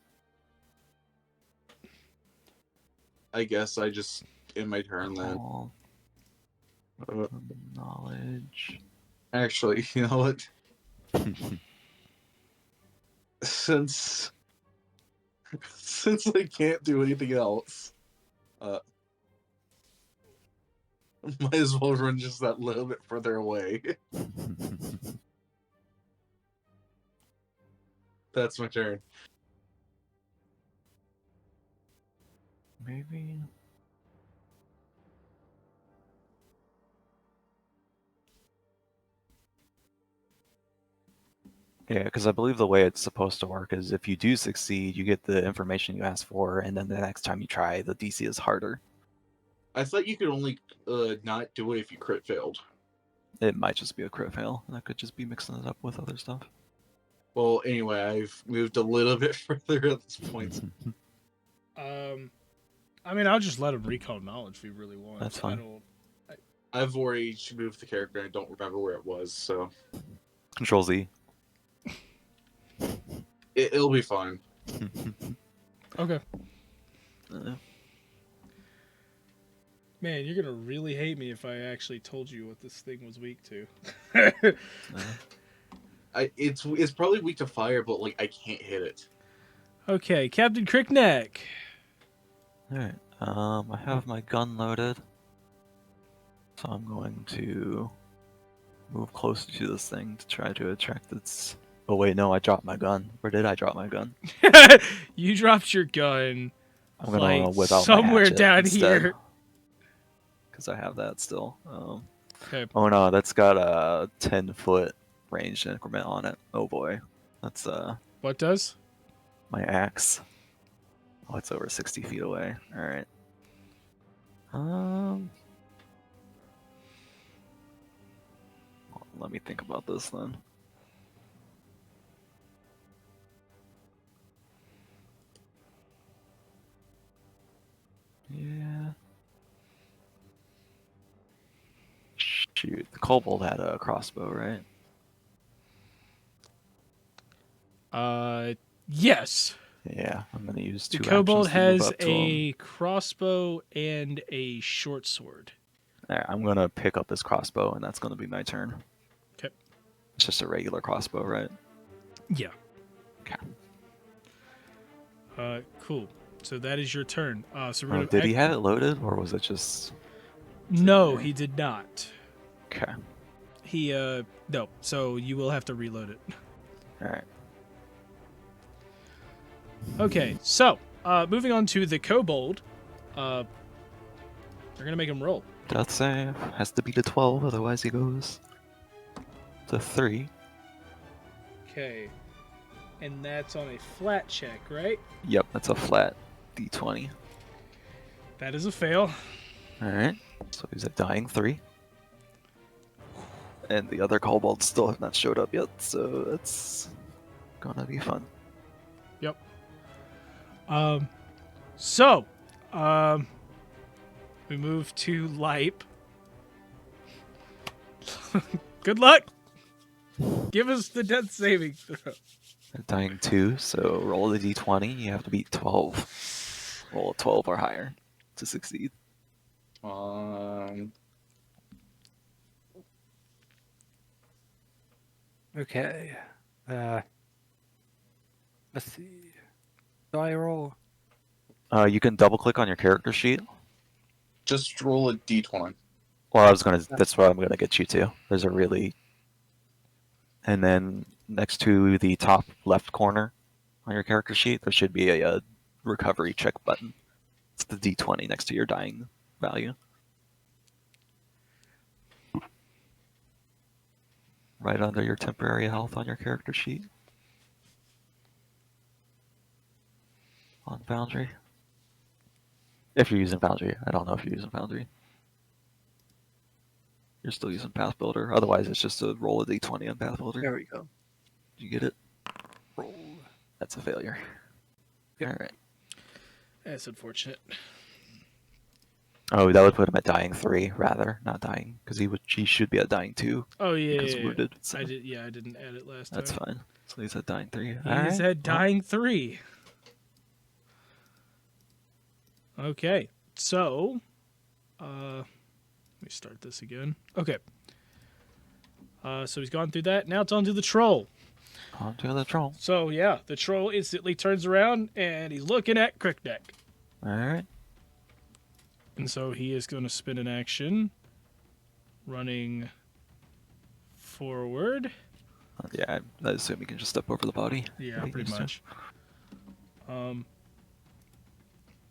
I guess I just in my turn then. Recall Uh, knowledge. Actually, you know what? Since I can't do anything else, might as well run just that little bit further away. That's my turn. Maybe. Yeah, because I believe the way it's supposed to work is if you do succeed, you get the information you asked for, and then the next time you try, the DC is harder. I thought you could only not do it if you crit failed. It might just be a crit fail, and I could just be mixing it up with other stuff. Well, anyway, I've moved a little bit further at this point. I mean, I'll just let him recall knowledge if he really wants. That's fine. I've already moved the character and I don't remember where it was, so Control Z. it'll be fine. Okay. Uh, Man, you're gonna really hate me if I actually told you what this thing was weak to. It's probably weak to fire, but like I can't hit it. Okay, Captain Crickneck. Alright, I have my gun loaded. So I'm going to move closer to this thing to try to attract its... Oh wait, no, I dropped my gun. Where did I drop my gun? You dropped your gun I'm gonna like whip out somewhere my hatchet down instead, here. because I have that still. Okay. Oh no, that's got a 10-foot range increment on it. Oh boy. That's What does? my axe. Oh, it's over 60 feet away. Alright. Let me think about this then. Yeah. Shoot, the kobold had a crossbow, right? Yes. Yeah, I'm gonna use The two kobold actions to move has up to him. a crossbow and a short sword. Alright, I'm gonna pick up this crossbow, and that's gonna be my turn. Okay. It's just a regular crossbow, right? Yeah. Okay. Cool. So that is your turn. So we're Oh, gonna did he have it loaded, or was it just... No, he did not. Okay. He no. So you will have to reload it. Alright. Okay. So moving on to the kobold. They're gonna make him roll. Death save has to beat a 12, otherwise he goes to 3. Okay. And that's on a flat check, right? Yep, that's a flat d20. That is a fail. Alright, so he's at dying 3. And the other kobolds still have not showed up yet, so that's gonna be fun. Yep. So, we move to Lipe. Good luck. Give us the death saving throw. They're dying 2, so roll the d20, you have to beat 12. Roll a 12 or higher to succeed. Okay. Let's see. Do I roll? You can double click on your character sheet. Just roll a d20. Well, that's what I'm gonna get you to. There's a really, and then next to the top left corner on your character sheet, there should be a recovery check button. It's the d20 next to your dying value. Right under your temporary health on your character sheet. On Foundry. If you're using Foundry. I don't know if you're using Foundry. You're still using Path Builder. Otherwise, it's just a roll a d20 on Path Builder. There we go. Did you get it? Roll. That's a failure. Yep. Alright. That's unfortunate. Oh, that would put him at dying 3, rather, not dying, because he should be at dying 2. Oh yeah, Because yeah. wounded. So I didn't add it last that's time. fine. So he's at dying 3. He's at dying 3. Okay, so let me start this again. Okay. So he's gone through that. Now it's on to the troll. On to the troll. So yeah, the troll instantly turns around and he's looking at Crickneck. Alright. And so he is going to spin an action, running forward. Yeah, I assume you can just step over the body. Yeah, Like he pretty used to. much.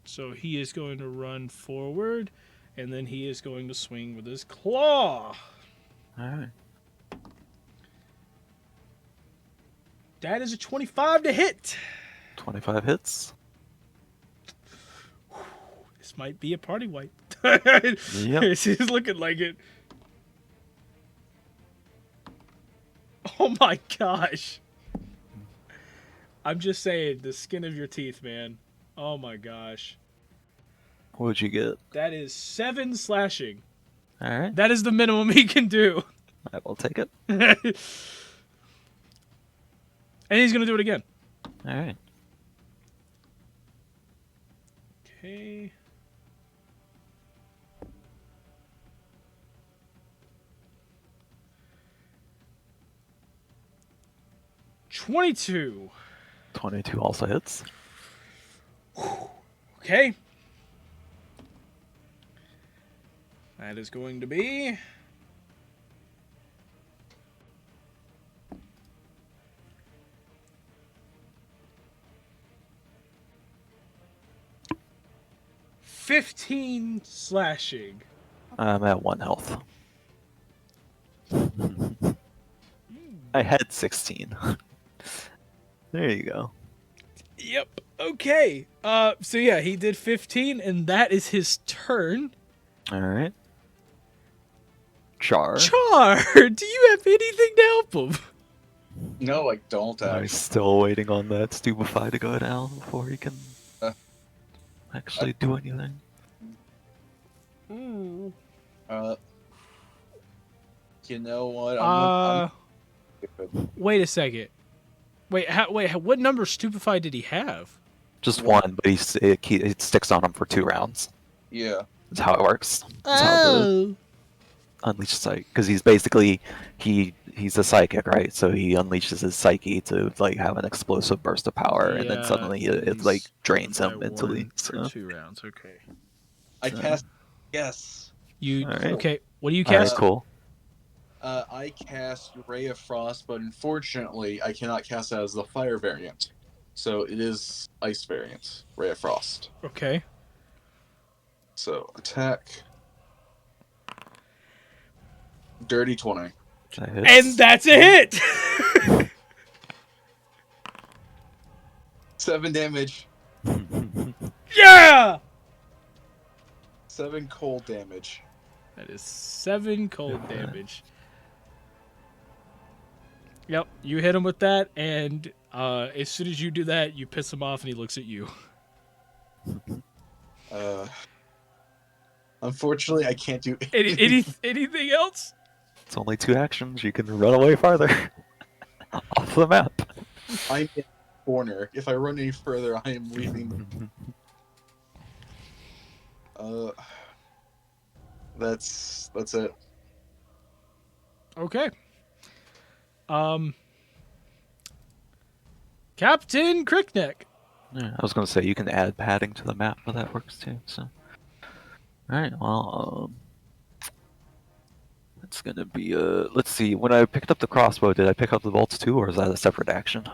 So he is going to run forward, and then he is going to swing with his claw. Alright. That is a 25 to hit. 25 hits. This might be a party wipe. Yep. He's looking like it. Oh my gosh. I'm just saying, the skin of your teeth, man. Oh my gosh. What would you get? That is 7 slashing. Alright. That is the minimum he can do. I will take it. And he's going to do it again. Alright. Okay. $22. 22 also hits. Okay. That is going to be... $15 slashing. I'm at 1 health. I had 16. There you go. Yep. Okay. So yeah, he did 15, and that is his turn. Alright. Char. Char, do you have anything to help him? No, I don't I'm actually. still waiting on that stupefy to go down before he can actually do anything. You know what? Wait a second. Wait, what number stupefy did he have? Just one, but it sticks on him for 2 rounds. Yeah. That's how it works. That's how the unleash psychic, because he's basically he's a psychic, right? So he unleashes his psyche to like have an explosive burst of power, and then suddenly it like drains him mentally. For So 2 rounds. Okay. I cast. Yes. You Alright. okay? What do you Alright, cast? cool. I cast Ray of Frost, but unfortunately, I cannot cast that as the fire variant. So it is ice variant, Ray of Frost. Okay. So attack. Dirty 20. That hits. And that's a hit! 7 damage. Yeah! 7 cold damage. That is 7 cold damage. Yep, you hit him with that, and as soon as you do that, you piss him off, and he looks at you. Unfortunately, I can't do Anything else? It's only 2 actions. You can run away farther off the map. I'm in the corner. If I run any further, I am leaving. That's it. Okay. Captain Crickneck. Yeah, I was gonna say you can add padding to the map, but that works too. So, all right. Well, it's gonna be let's see. When I picked up the crossbow, did I pick up the bolts too, or is that a separate action?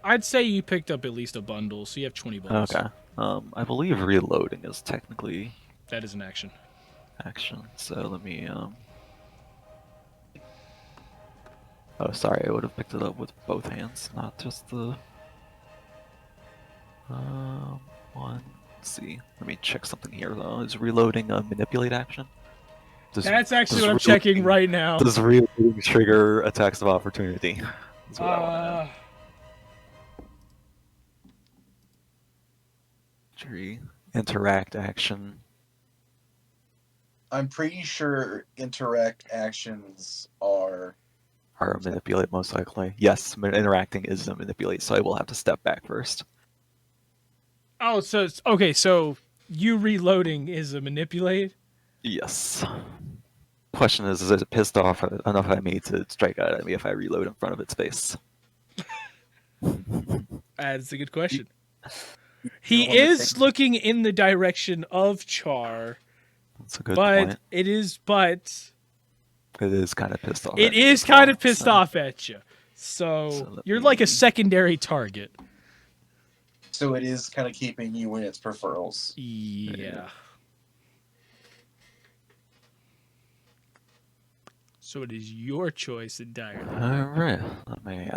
I'd say you picked up at least a bundle, so you have 20 bullets. Okay. I believe reloading is technically That is an action. action. So let me Oh, sorry. I would have picked it up with both hands, not just the one. Let's see. Let me check something here though. Is reloading a manipulate action? That's actually does what I'm checking reloading- right now. Does reloading trigger attacks of opportunity? That's what I want to know. Tree. Interact action. I'm pretty sure interact actions are. Or manipulate, most likely. Yes, interacting is a manipulate, so I will have to step back first. Oh, so it's okay. So you reloading is a manipulate. Yes. Question is it pissed off enough at me to strike out at me if I reload in front of its face? That's a good question. He is looking in the direction of Char, That's a good but point. it is kind of pissed off. it at me is as kind well, of pissed so- off at you. So let you're like a me- secondary target. So it is kind of keeping you in its peripherals. Yeah. So it is your choice entirely. Alright. Let me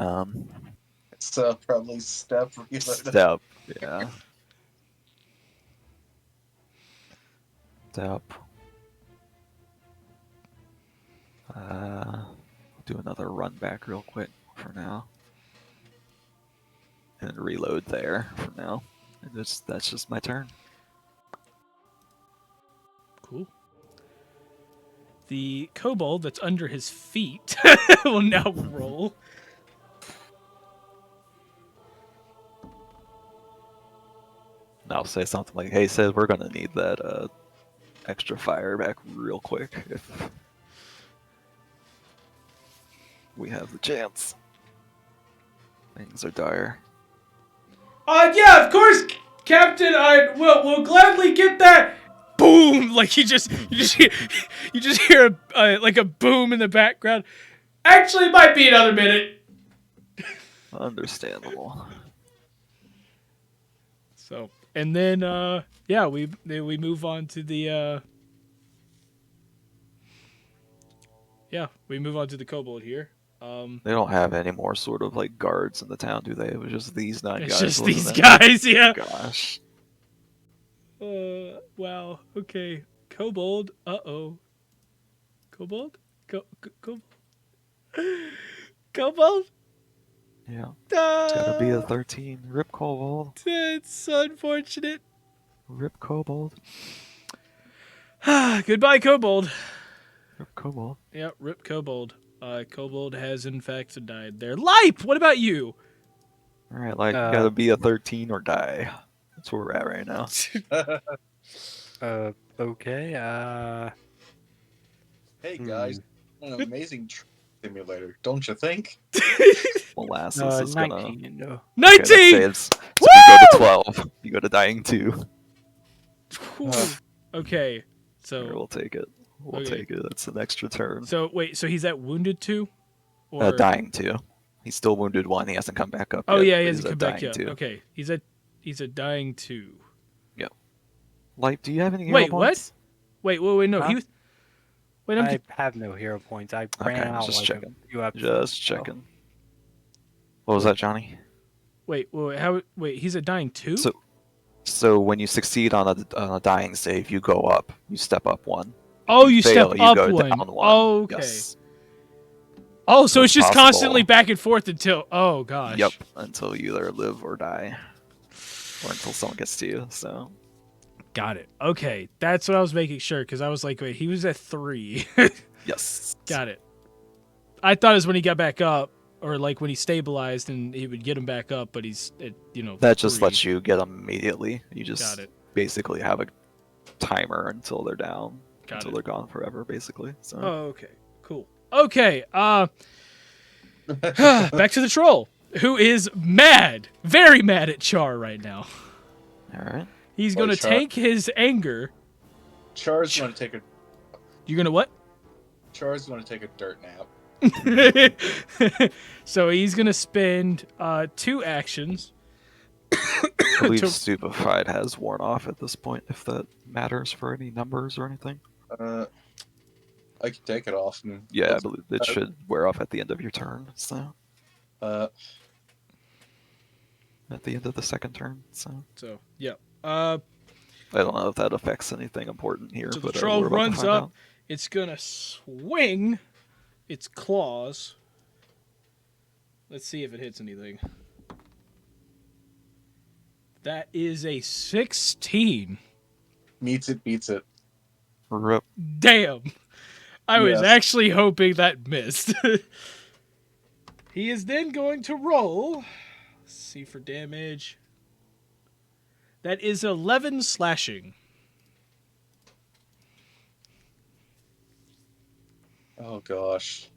So probably step. step. Yeah. Step. Do another run back real quick for now. And reload there for now. And that's just my turn. Cool. The kobold that's under his feet will now roll. And I'll say something like, "Hey, Sid, we're gonna need that extra fire back real quick if we have the chance. Things are dire." Yeah, of course, Captain. We'll gladly get that. Boom! Like you just hear like a boom in the background. Actually, it might be another minute. Understandable. So, and then yeah, we move on to the we move on to the kobold here. They don't have any more sort of like guards in the town, do they? It was just these 9 It's guys. just wasn't these it? guys, yeah. Gosh. Wow. Okay. Kobold. Uh-oh. Kobold? Kobold? Kobold? Yeah. It's gotta be a 13. Rip Kobold. It's unfortunate. Rip Kobold. Goodbye, Kobold. Rip Kobold. Yep, rip Kobold. Kobold has in fact died there. Lipe, what about you? Alright, like, gotta be a 13 or die. That's where we're at right now. Okay. Hey guys, an amazing simulator, don't you think? Molasses is gonna... 19. No. 19! Okay, so you go to 12. You go to dying 2. Whew. Okay, Here, so we'll take it. We'll Okay. take it. That's an extra turn. wait, so he's at wounded 2? Or Dying 2. He's still wounded 1. He hasn't come back up Oh yet. yeah, he but hasn't he's come back dying yet. 2. Okay, he's a dying 2. Light, do you have any hero Wait, what? points? Wait, no, Huh? he was. Wait, I'm. I have no hero points. I ran Okay, out just like checking. a few episodes Just ago. checking. What was that, Johnny? Wait, how? Wait, he's a dying 2. So when you succeed on a dying save, you go up. You step up 1. Oh, If you fail, step you up go 1. down 1. Oh, okay. Yes. Oh, so it's It's just possible. constantly back and forth until. Oh gosh. Yep. Until you either live or die, or until someone gets to you. So. Got it. Okay, that's what I was making sure because I was like, wait, he was at 3. Yes. Got it. I thought it was when he got back up, or like when he stabilized and he would get him back up, but he's at, That just 3. lets you get them immediately. You just Got it. basically have a timer until they're down, Got until it. they're gone forever, basically. So. Oh, okay. Cool. Okay. Back to the troll, who is mad, very mad at Char right now. All right. He's Why gonna Char? take his anger. Char's going to take a You're gonna what? Char's going to take a dirt nap. So he's gonna spend 2 actions. I believe To- Stupefied has worn off at this point, if that matters for any numbers or anything. I can take it off. And Yeah, I believe it should wear off at the end of your turn. So Uh, at the end of the second turn. So So yeah. I don't know if that affects anything important here. So the but troll we're about to runs find up. out. It's gonna swing its claws. Let's see if it hits anything. That is a 16. meets it, beats it. Rip. Damn. I was Yes. actually hoping that missed. He is then going to roll. Let's see for damage. That is 11 slashing. Oh gosh.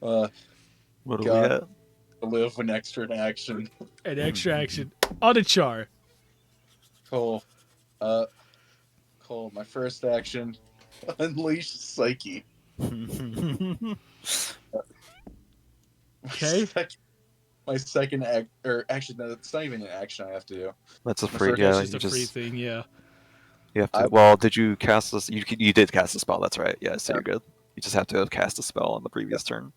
uh, What do God. we at? live an extra action. An extra action on a Char. Cool. Cool. My first action, unleash Psyche. Okay. My second act, or actually, no, it's not even an action I have to do. That's a My free. first Yeah, It's you just a free just thing, yeah. you have to. I- Well, did you cast this? You did cast a spell. That's right. Yeah, so you're good. You just have to have cast a spell on the previous turn.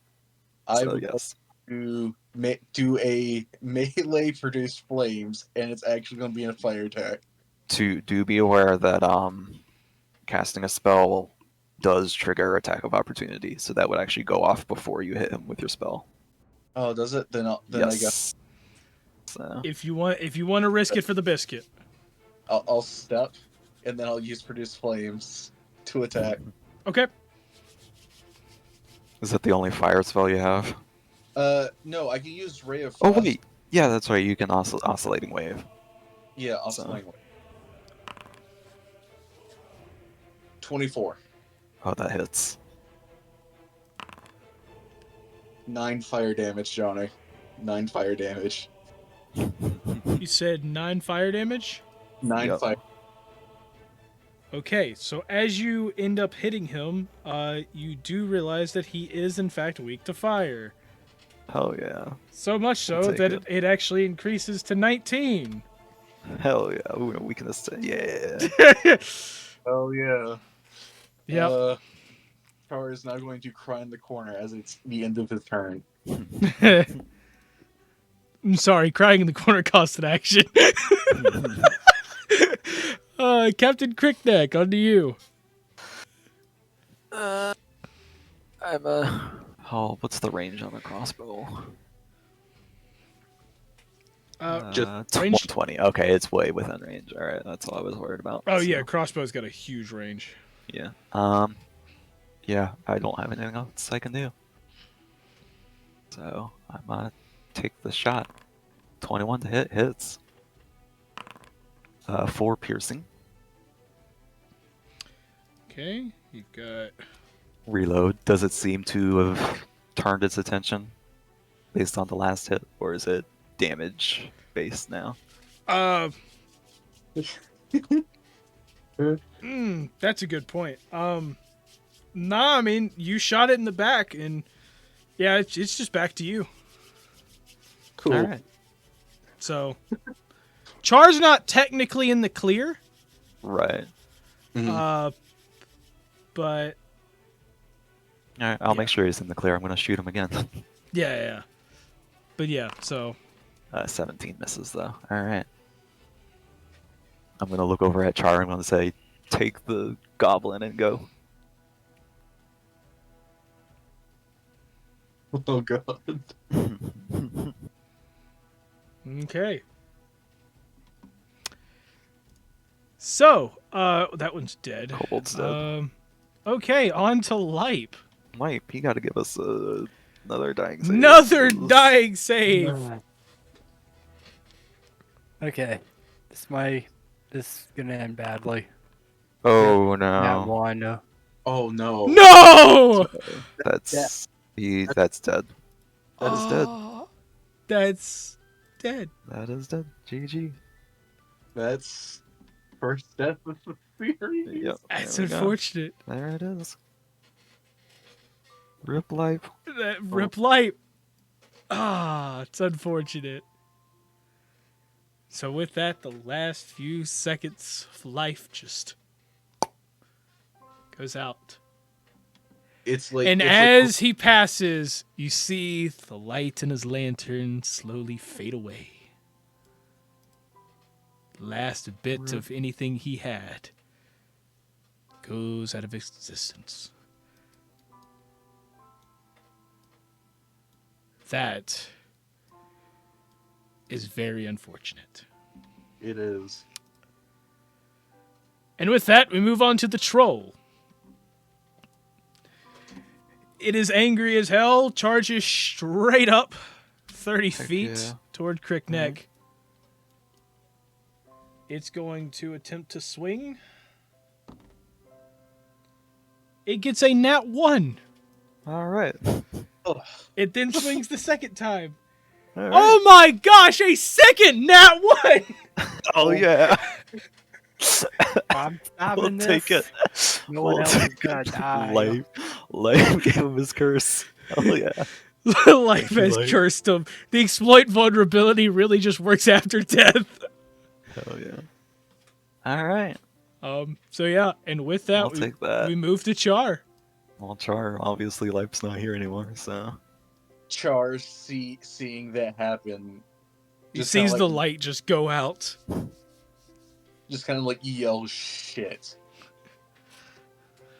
I So would yes. do a melee produce flames, and it's actually going to be in a fire attack. To do be aware that casting a spell does trigger attack of opportunity, so that would actually go off before you hit him with your spell. Oh, does it? Then I guess Yes. So If you want to risk it for the biscuit. I'll step, and then I'll use produce flames to attack. Okay. is that the only fire spell you have? No, I can use ray of Oh frost. wait, yeah, that's right. You can oscillating wave. Yeah, I'll So- swing. 24. Oh, that hits. 9 fire damage, Johnny. 9 fire damage. You said 9 fire damage? 9 Yep. fire. Okay, so as you end up hitting him, you do realize that he is in fact weak to fire. Hell yeah. So much so I'll take that it. it actually increases to 19. Hell yeah. Ooh, no weakness to yeah. Oh yeah. Yep. Char is now going to cry in the corner as it's the end of his turn. I'm sorry, crying in the corner cost an action. Captain Crickneck, on to you. I'm Oh, what's the range on the crossbow? Just range- 120. Okay, it's way within range. All right, that's all I was worried about. Oh so, yeah, crossbow's got a huge range. Yeah. Yeah, I don't have anything else I can do. So I'm gonna take the shot. 21 to hit hits. 4 piercing. Okay, you've got. Reload. Does it seem to have turned its attention based on the last hit, or is it damage based now? That's a good point. Nah, I mean, you shot it in the back, and yeah, it's just back to you. Cool. All right. So, Char's not technically in the clear, Right. Mhm. but All right. I'll Yeah. make sure he's in the clear. I'm gonna shoot him again. yeah. But yeah, so 17 misses though. All right. I'm gonna look over at Char. I'm gonna say, take the goblin and go. Oh god. okay. So, that one's dead. Kobold's dead. Okay, on to Lipe. Mike, you gotta give us another dying save. Another dying save. Okay. This is gonna end badly. Oh That no. one. Oh no. No! That's that's dead. That is dead. Oh, that's dead. That is dead. GG. That's first death of the series. Yep. That's there we go. unfortunate. There it is. Rip life. That rip Lipe. It's unfortunate. So with that, the last few seconds of life just goes out. It's like And it's as he passes, you see the light in his lantern slowly fade away. The last bit of anything he had goes out of existence. That is very unfortunate. it is. And with that, we move on to the troll. It is angry as hell, charges straight up 30 Heck feet yeah. toward Crick Neck. It's going to attempt to swing. It gets a nat 1. All right. It then swings the second time. All right. Oh my gosh, a second nat 1! Oh yeah. I'm stopping We'll this. take it. No one else is gonna die. Life gave him his curse. Oh yeah. Life has Life. cursed him. The exploit vulnerability really just works after death. Hell yeah. All right. So yeah, and with that, I'll take that. we move to Char. Well, Char, obviously, Life's not here anymore, so. Char seeing that happen. He Just kinda sees the like- light just go out. Just kind of like yells shit.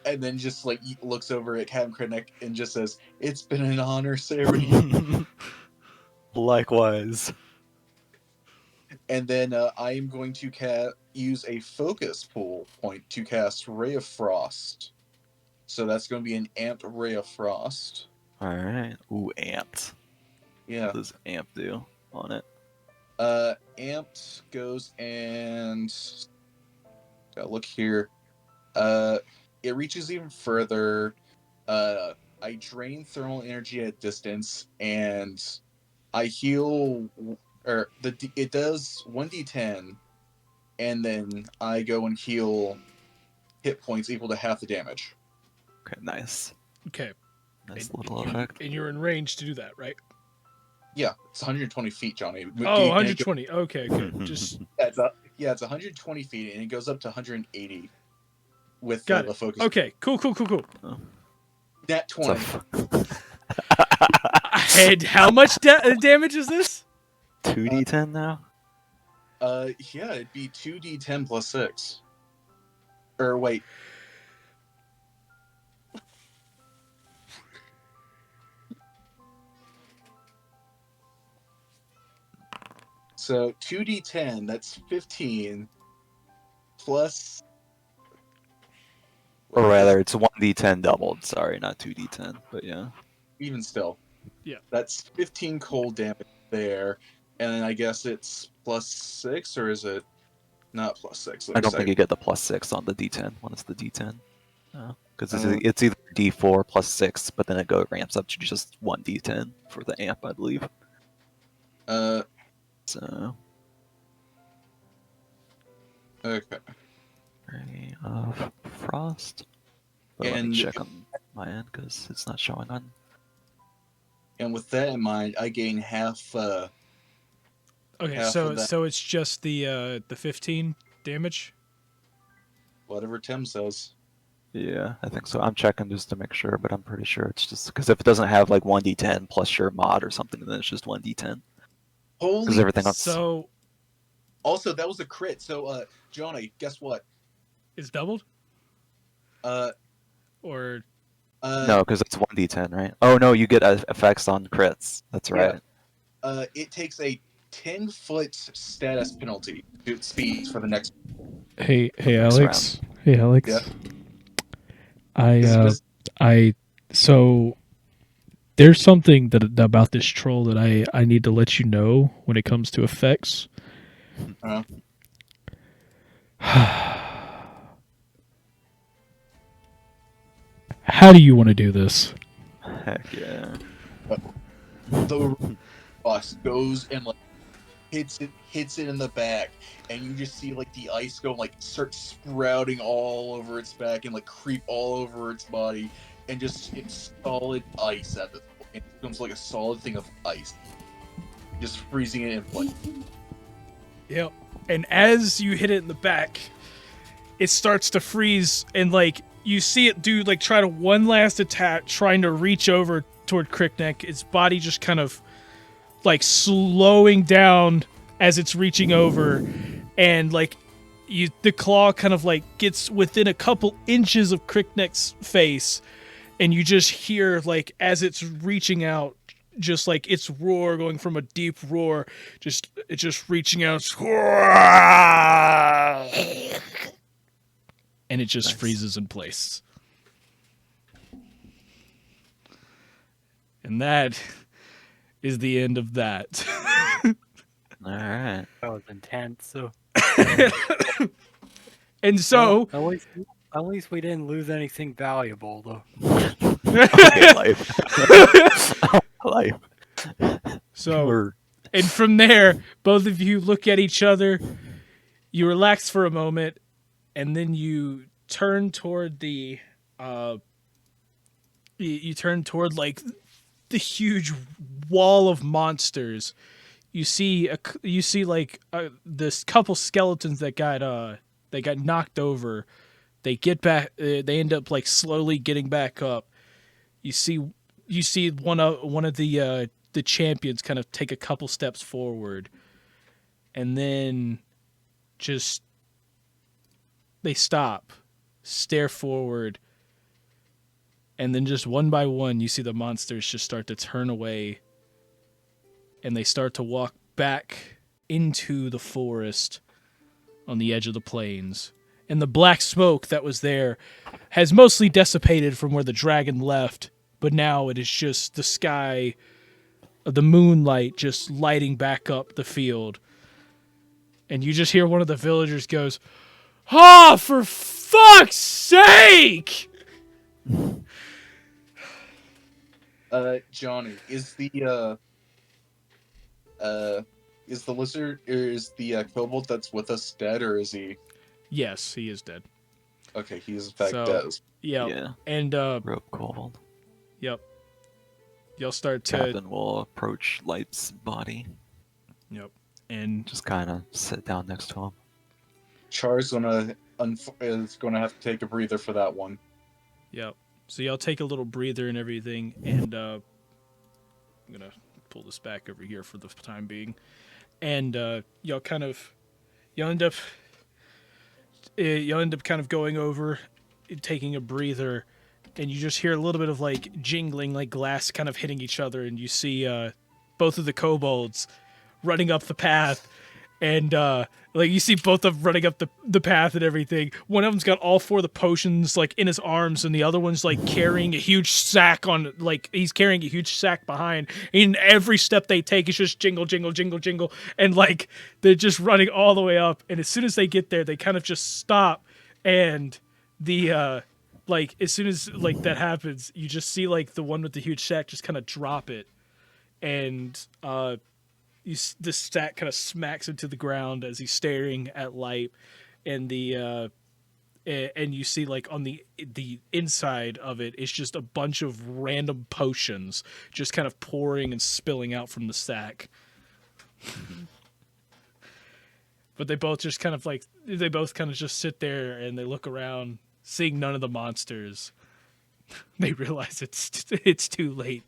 And then just like looks over at Captain Krennic and just says, "It's been an honor serving." Likewise. And then I am going to use a focus pool point to cast Ray of Frost. So that's going to be an amped Ray of Frost. All right. Ooh, amped. Yeah. What does amp do on it? Amped goes and gotta look here. It reaches even further. I drain thermal energy at distance, and I heal. Or it does 1d10, and then I go and heal hit points equal to half the damage. Okay, nice. Okay. Nice And little effect. And you're in range to do that, right? Yeah, it's 120 feet, Johnny. Oh, And it 120. Okay, good. Just it's 120 feet, and it goes up to 180 with got the it. focus. Okay, cool. Nat It's 20. And how much damage is this? 2d10 now? Yeah, it'd be 2d10 plus 6. Or wait. So 2d10, that's 15 plus. Or rather, it's 1d10 doubled. Sorry, not 2d10, but yeah. Even still. Yeah. That's 15 cold damage there. And then I guess it's plus 6, or is it not plus 6? I don't think you get the plus 6 on the d10 when it's the d10. Because Uh, it's either d4 plus 6, but then it ramps up to just 1d10 for the amp, I believe. Uh, So, okay. Ray of Frost. But let me And- check on my end because it's not showing on. And with that in mind, I gain half. Okay, Half so of that. so it's just the 15 damage. Whatever Tim says. Yeah, I think so. I'm checking just to make sure, but I'm pretty sure it's just because if it doesn't have like 1d10 plus your mod or something, then it's just 1d10. Because Holy. everything else. So Also, that was a crit. So, Johnny, guess what? it's doubled Uh, or No, because it's 1d10, right? Oh no, you get effects on crits. That's right. it takes a 10-foot status penalty to speed for the next. Hey Next Alex. Hey Alex. Yeah. I so there's something that about this troll that I need to let you know when it comes to effects. Uh, How do you want to do this? Heck yeah. the boss goes and like hits it in the back, and you just see like the ice go like start sprouting all over its back and like creep all over its body, and just it's solid ice at this point. It becomes like a solid thing of ice, just freezing it in place. Yep. And as you hit it in the back, it starts to freeze, and like you see it do like try to one last attack, trying to reach over toward Crickneck. Its body just kind of like slowing down as it's reaching over, and like the claw kind of like gets within a couple inches of Crickneck's face, and you just hear like as it's reaching out, just like its roar going from a deep roar, it's just reaching out, and it just Nice. freezes in place. And that is the end of that. Alright. That was intense. So, And so, well, at least we didn't lose anything valuable, though. Okay, life. Life. so, and from there, both of you look at each other, you relax for a moment, and then you turn toward the, you turn toward like the huge wall of monsters. You see like this couple skeletons that got knocked over. They get back. They end up like slowly getting back up. You see one of the champions kind of take a couple steps forward, and then just they stop, stare forward, and then just one by one, you see the monsters just start to turn away, and they start to walk back into the forest on the edge of the plains. And the black smoke that was there has mostly dissipated from where the dragon left, but now it is just the sky, the moonlight just lighting back up the field. And you just hear one of the villagers goes, "Ah, for fuck's sake!" Johnny, is the lizard or is the kobold that's with us dead, or is he? Yes, he is dead. Okay, he is in fact So- dead. Yep. Yeah. And Rope Kobold. yep. You'll start to Captain will approach Light's body. Yep. And Just kind of sit down next to him. Char's is gonna have to take a breather for that one. yep. So y'all take a little breather and everything, and I'm gonna pull this back over here for the time being. And y'all end up kind of going over, taking a breather, and you just hear a little bit of like jingling, like glass kind of hitting each other, and you see both of the kobolds running up the path, and like you see both of them running up the path and everything. One of them's got all four of the potions like in his arms, and the other one's like carrying a huge sack he's carrying a huge sack behind. And every step they take is just jingle, jingle, jingle, jingle, and like they're just running all the way up. And as soon as they get there, they kind of just stop, and the like as soon as like that happens, you just see like the one with the huge sack just kind of drop it, and the sack kind of smacks into the ground as he's staring at Light, and the and you see like on the inside of it, it's just a bunch of random potions just kind of pouring and spilling out from the sack. But they both just kind of just sit there and they look around, seeing none of the monsters. They realize it's too late.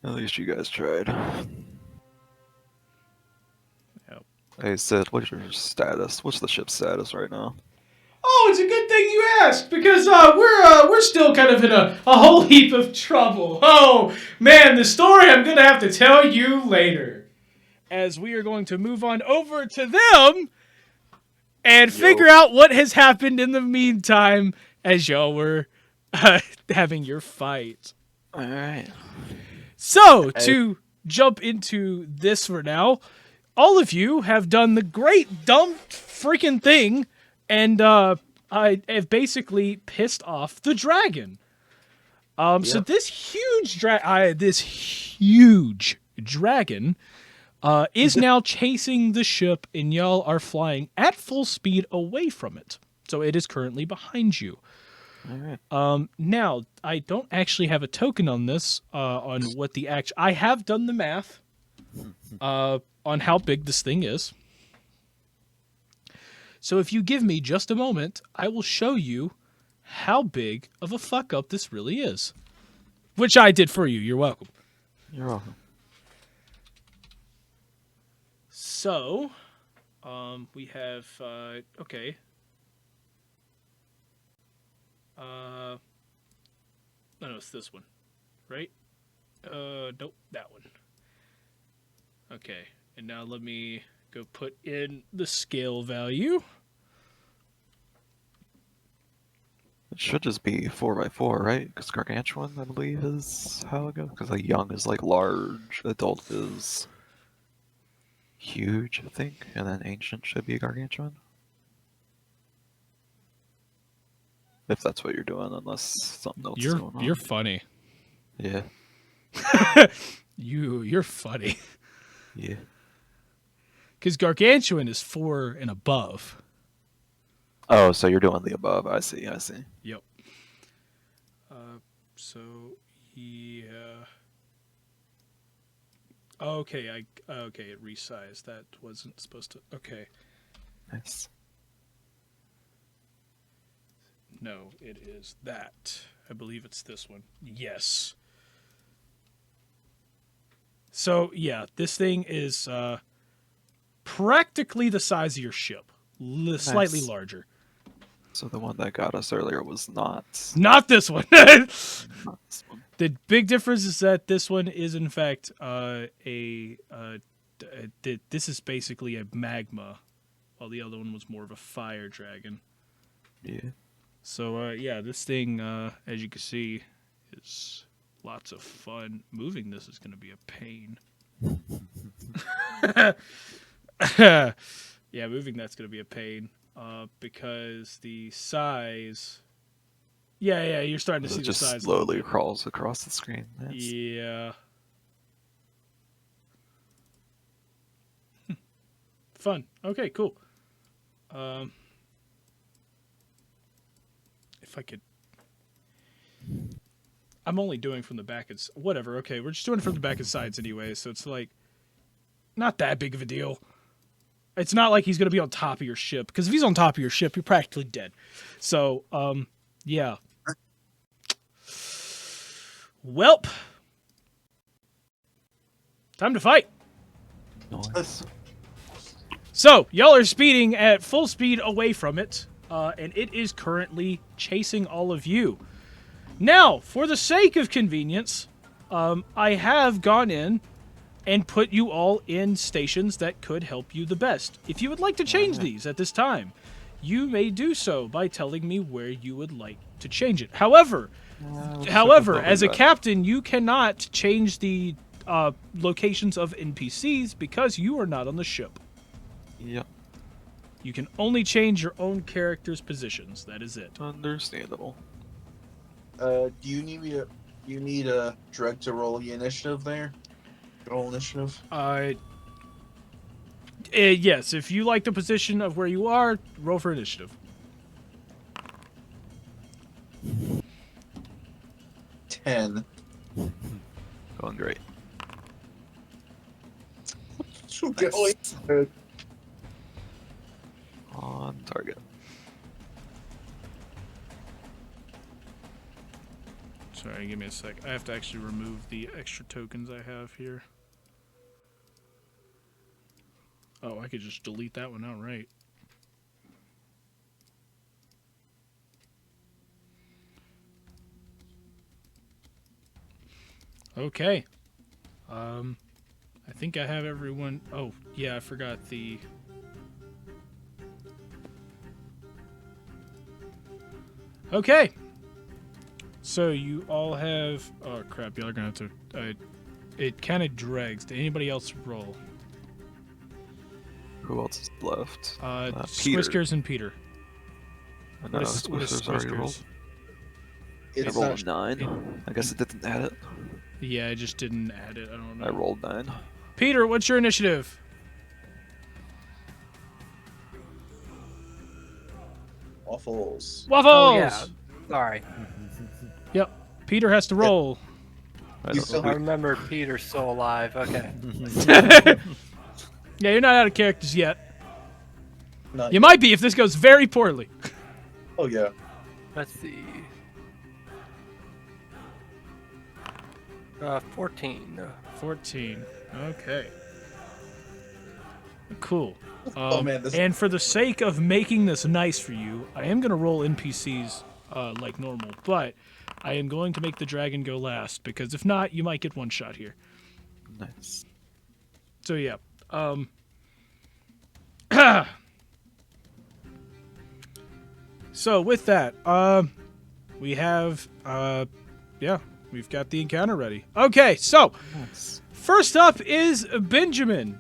At least you guys tried. Yep. Hey Sid, what's your status? What's the ship's status right now? Oh, it's a good thing you asked, because we're still kind of in a whole heap of trouble. Oh, man, the story I'm going to have to tell you later. As we are going to move on over to them and figure out what has happened in the meantime as y'all were having your fight. Alright. So, to jump into this for now, all of you have done the great dumb freaking thing, and I have basically pissed off the dragon. So this huge dragon is now chasing the ship, and y'all are flying at full speed away from it. So it is currently behind you. Alright. Now, I don't actually have a token on this, on what the I have done the math on how big this thing is. So if you give me just a moment, I will show you how big of a fuck up this really is. Which I did for you. You're welcome. You're welcome. So, we have, okay. No, it's this one, right? Nope, that one. Okay, and now let me go put in the scale value. It should just be 4x4, right? Because gargantuan, I believe, is how it goes. Because like young is like large, adult is huge, I think, and then ancient should be gargantuan. If that's what you're doing, unless something else is going on. You're funny. Yeah. You're funny. Yeah. Because gargantuan is 4 and above. Oh, so you're doing the above. I see. Yep. So yeah. Okay, it resized. That wasn't supposed to. Okay. Nice. No, it is that. I believe it's this one. Yes. So yeah, this thing is practically the size of your ship, slightly larger. So the one that got us earlier was not this one. not this one. The big difference is that this one is in fact this is basically a magma, while the other one was more of a fire dragon. Yeah. So yeah, this thing, as you can see, is lots of fun. Moving this is going to be a pain. Yeah, moving that's going to be a pain. Because the size... Yeah, you're starting to see the size. It just slowly crawls across the screen. Yeah. Fun. Okay, cool. If I could... I'm only doing from the back and... Whatever, okay. We're just doing it from the back and sides anyway, so it's like... Not that big of a deal. It's not like he's going to be on top of your ship, because if he's on top of your ship, you're practically dead. So, yeah. Welp. Time to fight. Nice. So, y'all are speeding at full speed away from it, and it is currently chasing all of you. Now, for the sake of convenience, I have gone in and put you all in stations that could help you the best. If you would like to change these at this time, you may do so by telling me where you would like to change it. However, as a captain, you cannot change the locations of NPCs because you are not on the ship. Yep. You can only change your own character's positions. That is it. Understandable. Do you need Dreg to roll the initiative there? Roll initiative. Yes, if you like the position of where you are, roll for initiative. 10. Going great. Going good. On target. Sorry, give me a sec. I have to actually remove the extra tokens I have here. Oh, I could just delete that one outright. Okay. I think I have everyone. Oh, yeah, I forgot the. Okay. So you all have. Oh crap! Y'all are gonna have to. It kind of drags. Did anybody else roll? Who else is left? Peter. Squiskers and Peter. No, What is Squisker's already rolled. Squiskers? I It's rolled not. 9. I guess it didn't add it. Yeah, I just didn't add it. I don't know. I rolled 9. Peter, what's your initiative? Waffles. Waffles. Oh yeah. Sorry. Yep. Peter has to roll. I You don't still know. I remember Peter's still alive. Okay. Yeah, you're not out of characters yet. Not You yet. might be if this goes very poorly. Oh yeah. Let's see. 14. 14. Okay. Cool. Oh, man, this- And for the sake of making this nice for you, I am going to roll NPCs like normal, but I am going to make the dragon go last, because if not, you might get one shot here. Nice. So, yeah. So, with that, we have, we've got the encounter ready. Okay, so, Nice. first up is Benjamin.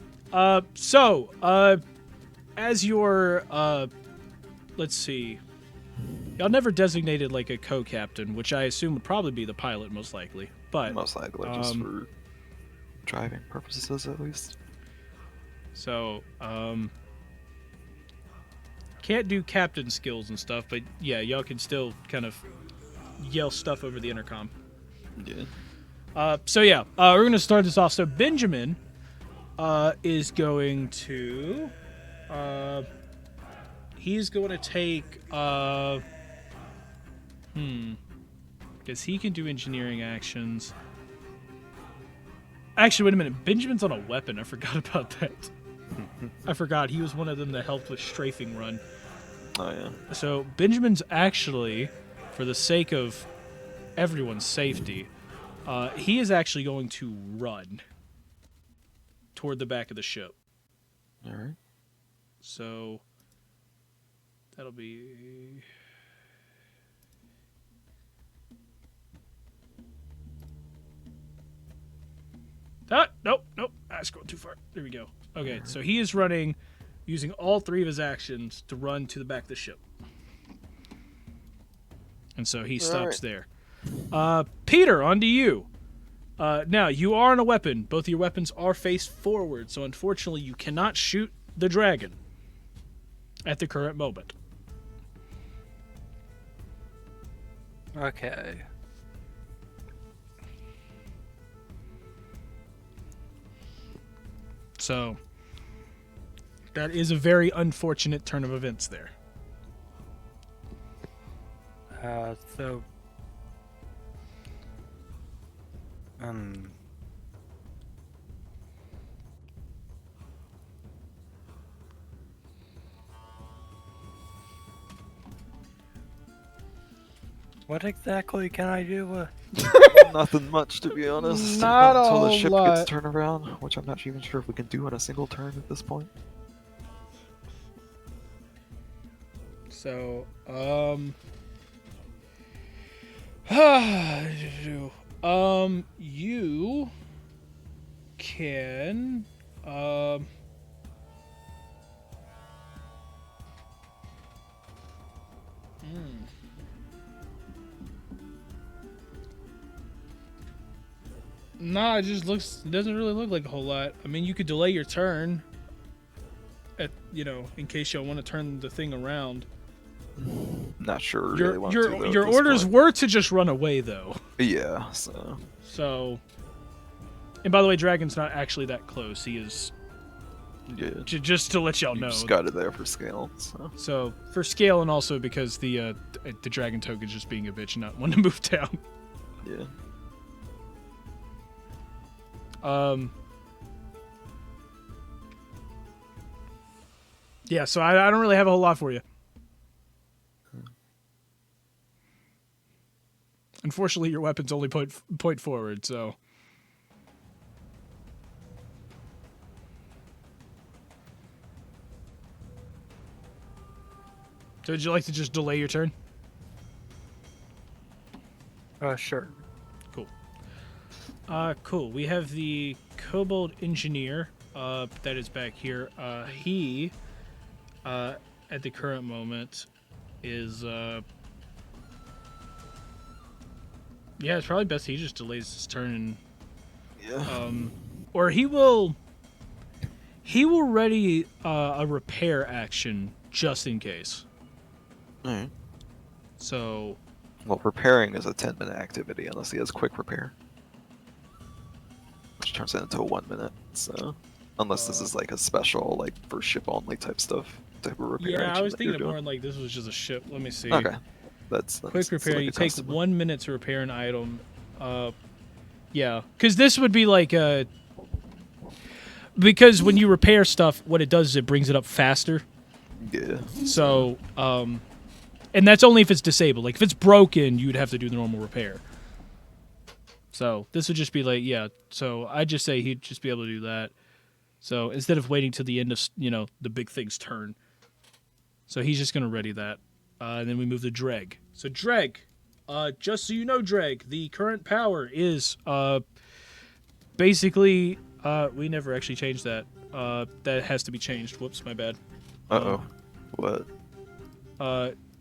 As your, let's see. Y'all never designated like a co-captain, which I assume would probably be the pilot most likely. But Most likely, just for driving purposes at least. so, can't do captain skills and stuff, but yeah, y'all can still kind of yell stuff over the intercom. Yeah. We're gonna start this off. So Benjamin is going to he's going to take because he can do engineering actions. Actually, wait a minute. Benjamin's on a weapon. I forgot about that. I forgot he was one of them that helped with strafing run. Oh yeah. So Benjamin's actually, for the sake of everyone's safety, he is actually going to run toward the back of the ship. All right. So that'll be. Nope. I scrolled too far. There we go. Okay, so he is running, using all 3 of his actions to run to the back of the ship. And so he stops there. Peter, on to you. Now, you are on a weapon. Both of your weapons are faced forward, so unfortunately you cannot shoot the dragon at the current moment. Okay. So, that is a very unfortunate turn of events there. So. What exactly can I do? Nothing much, to be honest. Not a until the whole ship lot. gets turned around, which I'm not even sure if we can do in a single turn at this point. So, you can, Nah, it just it doesn't really look like a whole lot. I mean, you could delay your turn in case y'all want to turn the thing around. Not sure Your really want to, though, your at this orders point. were to just run away, though. Yeah, so... So, and by the way, Dragon's not actually that close. He is, Yeah. just to let y'all You know. just got it there for scale, so... So, for scale and also because the Dragon token's just being a bitch and not wanting to move down. Yeah. Yeah, so I don't really have a whole lot for you. Unfortunately, your weapons only point forward, so... So would you like to just delay your turn? Sure. Cool. Cool. We have the Kobold Engineer that is back here. He, at the current moment, is... Yeah, it's probably best he just delays his turn and... Yeah. Or he will ready a repair action just in case. Alright. So... Well, repairing is a 10-minute activity unless he has quick repair. Which turns it into a 1 minute, so... Unless this is like a special, like, for ship-only type stuff, type of repair Yeah, I action was that thinking you're it more doing. like this was just a ship. Let me see. Okay. That's Quick repair. like You a take customer. 1 minute to repair an item. Yeah, because this would be like because when you repair stuff, what it does is it brings it up faster. Yeah. So, and that's only if it's disabled. Like if it's broken, you'd have to do the normal repair. So this would just be like, yeah. So I'd just say he'd just be able to do that. So instead of waiting till the end of the big thing's turn. So he's just gonna ready that, and then we move to Dreg. So Dreg. Just so you know, Dreg, the current power is basically we never actually changed that. That has to be changed. Whoops, my bad. Uh-oh. What?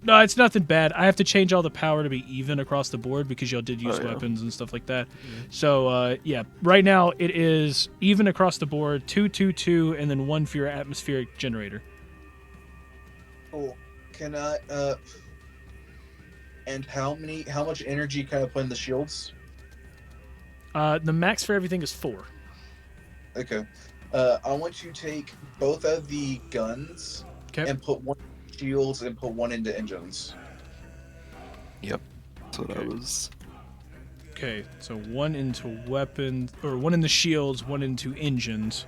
No, it's nothing bad. I have to change all the power to be even across the board because y'all did use Oh, yeah. weapons and stuff like that. So yeah, right now it is even across the board, 2, 2, 2, and then 1 for your atmospheric generator. Cool. Can I and how much energy can I put in the shields? The max for everything is 4. Okay. I want to take both of the guns Okay. and put one in shields and put one into engines. Yep. So Okay. that was... Okay, so 1 into weapons, or 1 into shields, 1 into engines.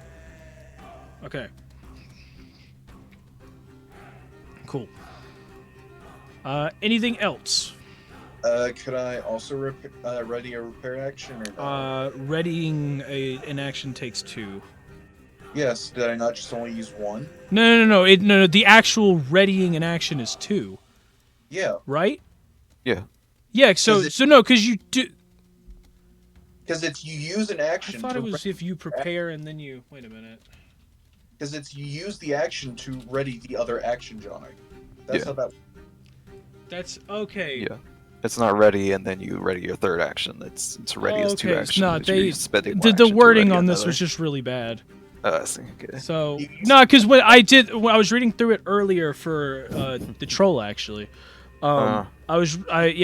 Okay. Cool. Anything else? Could I also ready a repair action or not? Readying an action takes 2. Yes. Did I not just only use one? No. No. The actual readying an action is 2, Yeah. right? Yeah. Yeah. So no, because you do. Because it's you use an action. I thought it was if you prepare and then you wait a minute. Because it's you use the action to ready the other action, Johnny. That's Yeah. how that. That's okay. Yeah. It's not ready, and then you ready your third action. It's ready as 2 Okay, actions. no, You're spending one the action to wording ready on this another. was just really bad. I see. Okay. So no, because when I was reading through it earlier for the troll actually. I was reading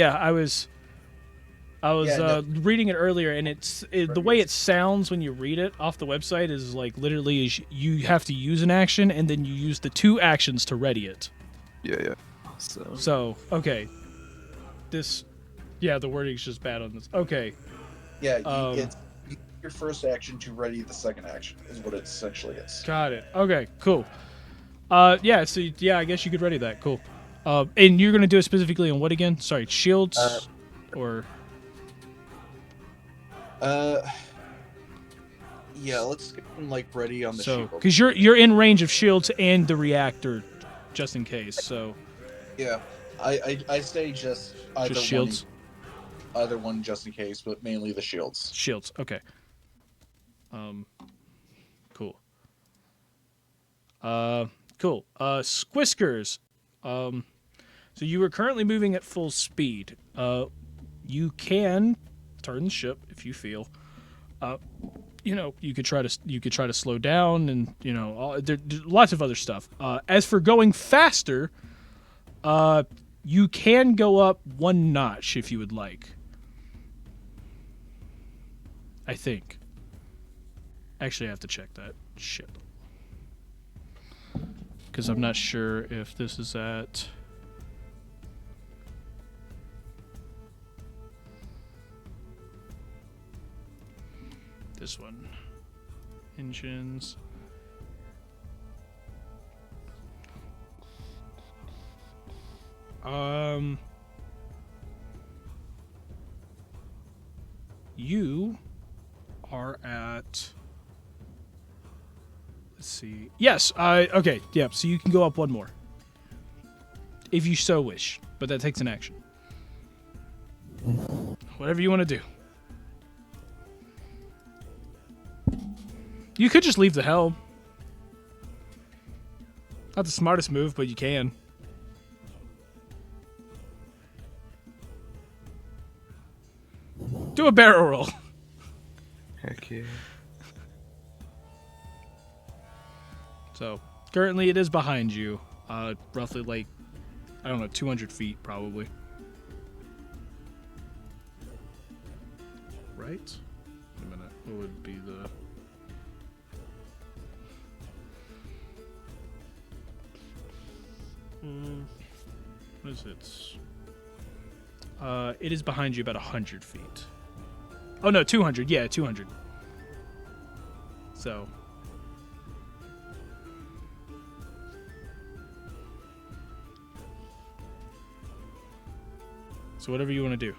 it earlier, and the way it sounds when you read it off the website is like literally is you have to use an action and then you use the 2 actions to ready it. Yeah. So okay, the wording's just bad on this. Okay, Yeah. It's your first action to ready the second action is what it essentially is. got it. Okay, cool. Yeah. So yeah, I guess you could ready that. Cool. And you're gonna do it specifically on what again? Sorry, shields or. Yeah, let's get them, like ready on the So, shield. because you're in range of shields and the reactor, just in case. So Yeah, I say just either shields. either one just in case, but mainly the shields. Shields. Okay. Cool. Cool. Squiskers. So you are currently moving at full speed. You can turn the ship if you feel. You could try to slow down, and there's lots of other stuff. As for going faster, you can go up 1 notch if you would like. I think. Actually, I have to check that. Shit. Because I'm not sure if this is at... This one. Engines. You are at... Let's see. Yes, okay, yeah, so you can go up 1 more. If you so wish, but that takes an action. Whatever you want to do. You could just leave the helm. Not the smartest move, but you can. Do a barrel roll. Heck yeah. So, currently it is behind you. Roughly, like, I don't know, 200 feet, probably. Right? Wait a minute. What would be the... What is it? It is behind you about 100 feet. Oh, no, 200. Yeah, 200. So... So whatever you want to do.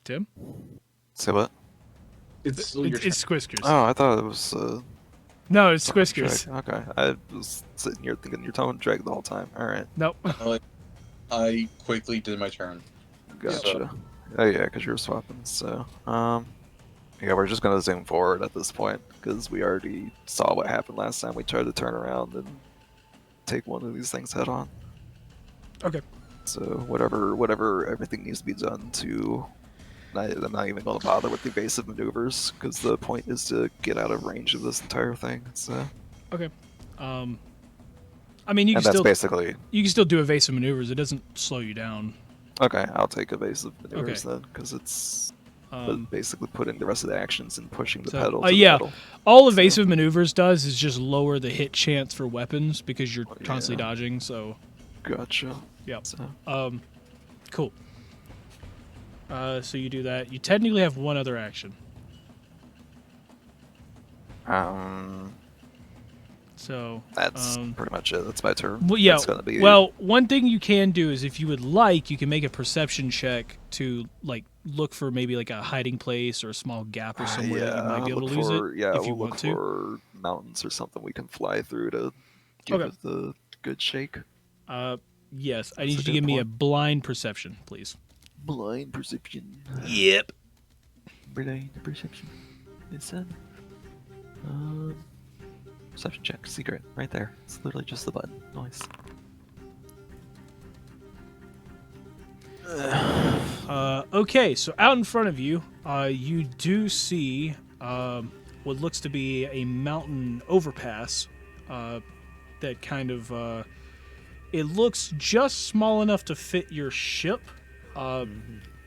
Tim? Say what? It's still your It's Squiskers. Oh, I thought it was. No, it's Squiskers. Drag. Okay, I was sitting here thinking you're talking drag the whole time. All right, Nope. I quickly did my turn. gotcha. Oh yeah, because you were swapping. So, yeah, we're just gonna zoom forward at this point because we already saw what happened last time we tried to turn around and take one of these things head on. Okay. So whatever everything needs to be done to. I'm not even going to bother with the evasive maneuvers because the point is to get out of range of this entire thing. So. Okay. I mean, you can that's still basically. you can still do evasive maneuvers. It doesn't slow you down. Okay, I'll take evasive maneuvers Okay. then because it's basically putting the rest of the actions and pushing the so- pedal. To yeah. the pedal. All evasive maneuvers does is just lower the hit chance for weapons because you're Yeah. constantly dodging. So, Gotcha. yeah. So. Cool. So you do that. You technically have one other action. So That's pretty much it. That's my turn. well, yeah. That's gonna be Well, one thing you can do is if you would like, you can make a perception check to like look for maybe like a hiding place or a small gap or somewhere that you might be able to lose it. Yeah, if you we'll want look to. for mountains or something we can fly through to give Okay. it the good shake. Yes, I That's need a you to good give me a point. blind perception, please. Blind perception. Yep. Blind perception. It's a perception check. Secret. Right there. It's literally just the button. Nice. Okay, so out in front of you, you do see what looks to be a mountain overpass that kind of it looks just small enough to fit your ship.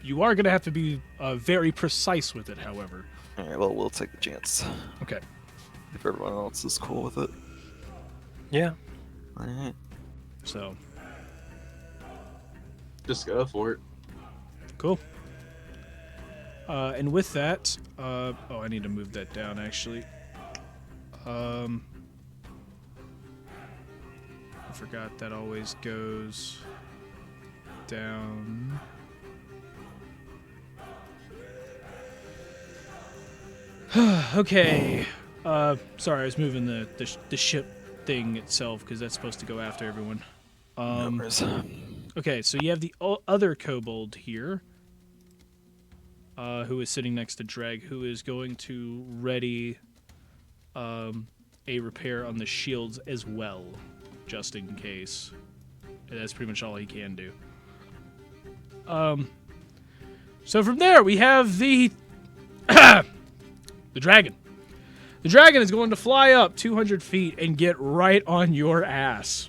You are going to have to be very precise with it, however. Alright, well, we'll take the chance. Okay. If everyone else is cool with it. Yeah. Alright. So, Just go for it. cool. And with that, oh, I need to move that down, actually. I forgot that always goes down. Okay. Sorry, I was moving the ship thing itself because that's supposed to go after everyone. Numbers. Okay, so you have the other kobold here. who is sitting next to Dreg, who is going to ready a repair on the shields as well, just in case. And that's pretty much all he can do. So from there, we have the the dragon. The dragon is going to fly up 200 feet and get right on your ass.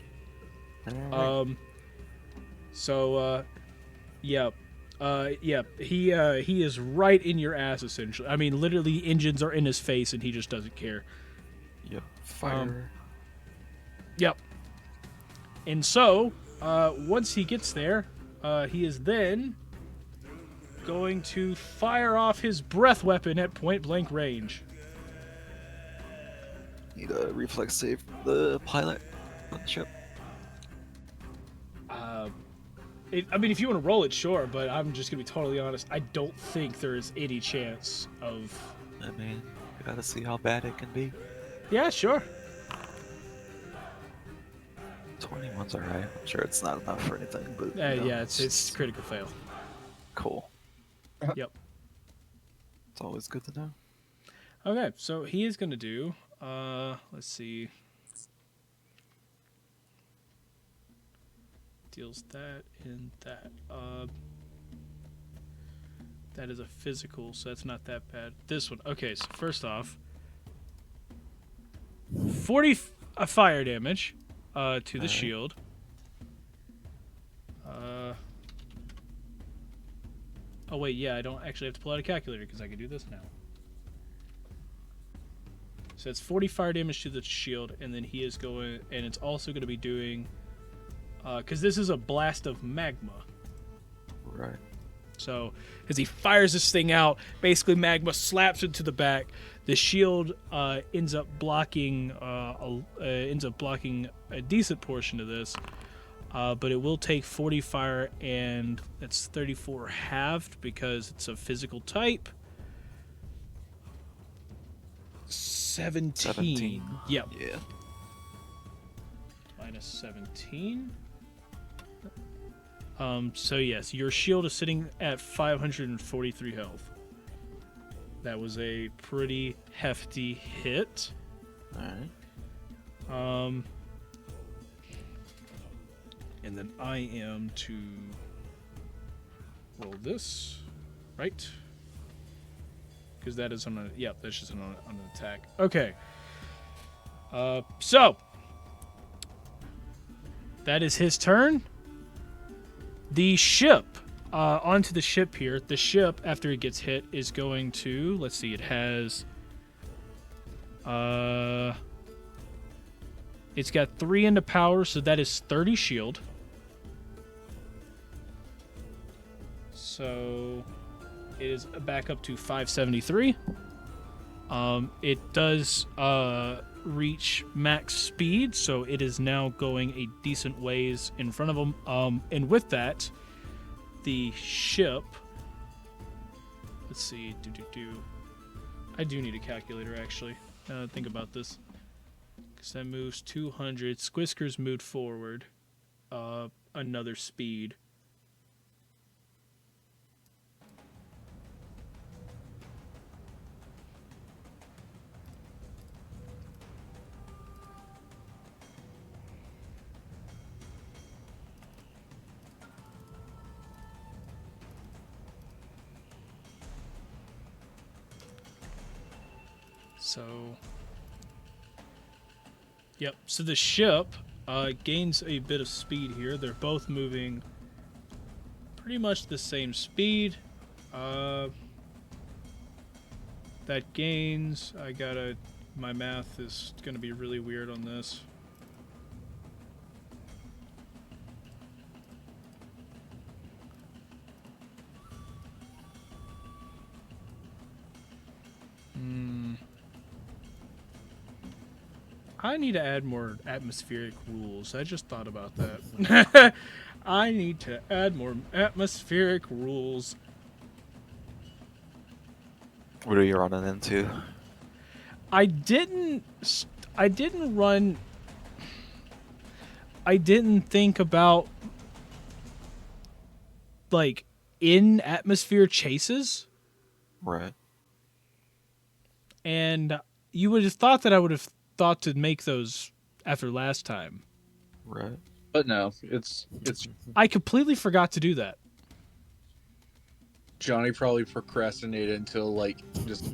He is right in your ass, essentially. I mean, literally, engines are in his face, and he just doesn't care. Yep. Fire. Yep. And so, once he gets there, he is then going to fire off his breath weapon at point-blank range. Need a reflex save from the pilot on the ship. I mean, if you want to roll it, sure, but I'm just going to be totally honest. I don't think there is any chance of... I mean, you gotta see how bad it can be. Yeah, sure. 21's alright. I'm sure it's not enough for anything, but... you know, Yeah, it's critical fail. Cool. Yep. It's always good to know. Okay, so he is going to do... let's see... Deals that and that. That is a physical, so that's not that bad. This one. Okay, so first off, 40 fire damage to the shield. Oh wait, yeah, I don't actually have to pull out a calculator because I can do this now. So it's 40 fire damage to the shield, and then he is going, and it's also going to be doing, because this is a blast of magma. Right. So, as he fires this thing out, basically magma slaps into the back. The shield ends up blocking a decent portion of this, but it will take 40 fire, and that's 34 halved because it's a physical type. 17. Yep. Yeah. Minus 17. So yes, your shield is sitting at 543 health. That was a pretty hefty hit. Alright. And then I am to roll this, right? Because that is on a, yep, that's just on an attack. Okay. So that is his turn. The ship, onto the ship here. The ship, after it gets hit, is going to, let's see, it has, it's got 3 into power, so that is 30 shield. So it is back up to 573. It does reach max speed, so it is now going a decent ways in front of them. And with that, the ship. Let's see. I do need a calculator actually. Think about this, because that moves 200. Squiskers moved forward another speed. So, yep. So the ship gains a bit of speed here. They're both moving pretty much the same speed. That gains. My math is gonna be really weird on this. I need to add more atmospheric rules. I just thought about that. I need to add more atmospheric rules. What are you running into? I didn't think about, like, in atmosphere chases. Right. And you would have thought that I would have thought to make those after last time. Right. But no, it's I completely forgot to do that. Johnny probably procrastinated until like just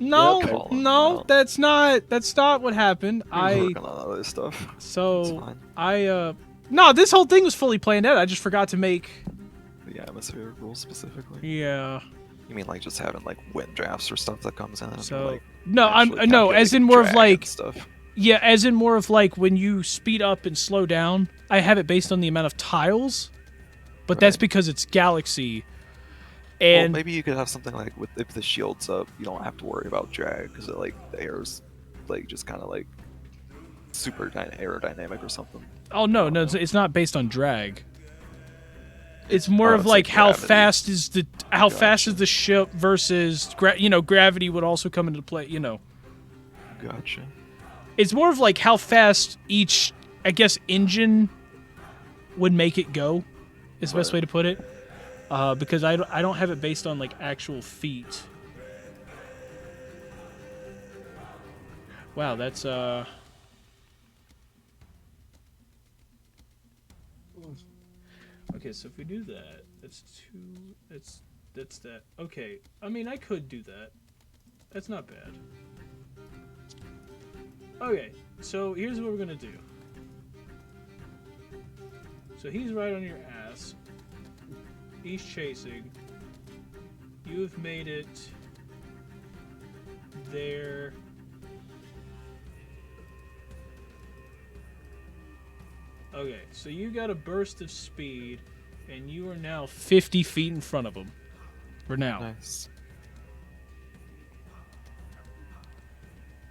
No, Yep. Calling no, him out. that's not what happened. He was working on other stuff. It's So fine. no, this whole thing was fully planned out. I just forgot to make. The atmosphere rules specifically. Yeah. You mean like just having like wind drafts or stuff that comes in? So like, no, actually no, as in calculating more of drag like and stuff. yeah, as in more of like when you speed up and slow down. I have it based on the amount of tiles, but that's Right. because it's Galaxy. Well, And maybe you could have something like with if the shield's up, you don't have to worry about drag because like the air's like just kind of like super aerodynamic or something. oh no, no, it's not based on drag. It's more of it's like like how gravity. fast is Gotcha. the ship versus gravity would also come into play. Gotcha. It's more of like how fast each, I guess, engine would make it go. Is the best Right. way to put it. Because I don't have it based on like actual feet. Wow, that's Okay, so if we do that, that's two. That's that. Okay, I mean I could do that. That's not bad. Okay, so here's what we're gonna do. So he's right on your ass. He's chasing. You've made it there. Okay, so you got a burst of speed, and you are now 50 feet in front of him. For now. Nice.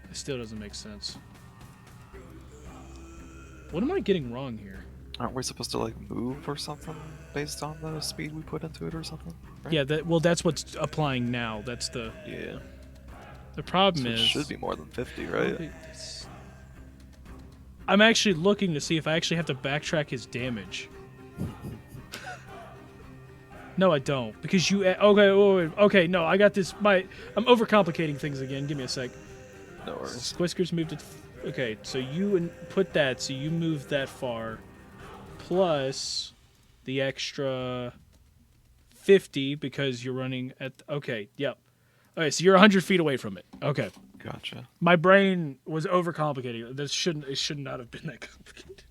It still doesn't make sense. What am I getting wrong here? Aren't we supposed to like move or something based on the speed we put into it or something? Right? Yeah, that's what's applying now. That's the Yeah. problem So it is. should be more than 50, right? It's- I'm actually looking to see if I actually have to backtrack his damage. No, I don't, because you. Okay, no, I got this. I'm overcomplicating things again. Give me a sec. No worries. Whiskers moved it. Okay, so you put that. So you moved that far, plus the extra 50 because you're running at. Okay, yep. Okay, so you're 100 feet away from it. Okay. Gotcha. My brain was overcomplicating. It should not have been that complicated.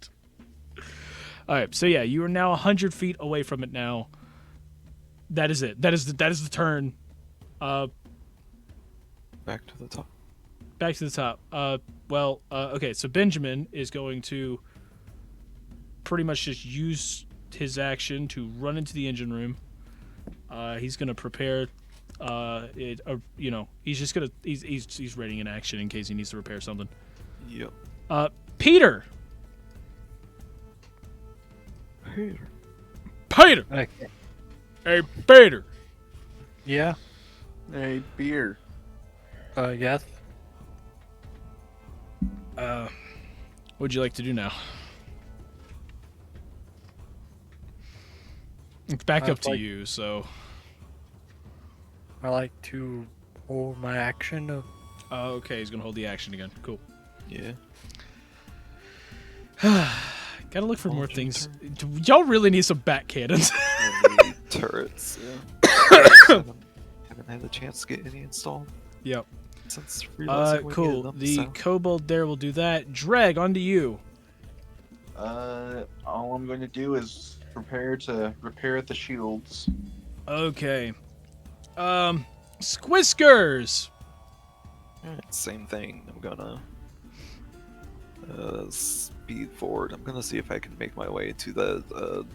All right, so yeah, you are now 100 feet away from it now. That is it. That is the turn. Back to the top. Back to the top. Okay, so Benjamin is going to pretty much just use his action to run into the engine room. He's going to prepare he's just going to he's readying an action in case he needs to repair something. Yep. Peter. Peter. Peter. Okay. Hey, Peter. Yeah. hey beer. Yes. What'd you like to do now? It's back I'd up to like- you, so. I like to hold my action. Okay, he's gonna hold the action again. Cool. Yeah. Oh, Gotta look for more Hold your things. Y'all really need some bat cannons. We need turrets. Yeah. haven't had the chance to get any installed Yep. since realizing we Cool. needed them. The so. kobold there will do that. Dreg, onto you. All I'm going to do is prepare to repair the shields. Okay. Squiskers. Alright, same thing. I'm gonna speed forward. I'm gonna see if I can make my way to the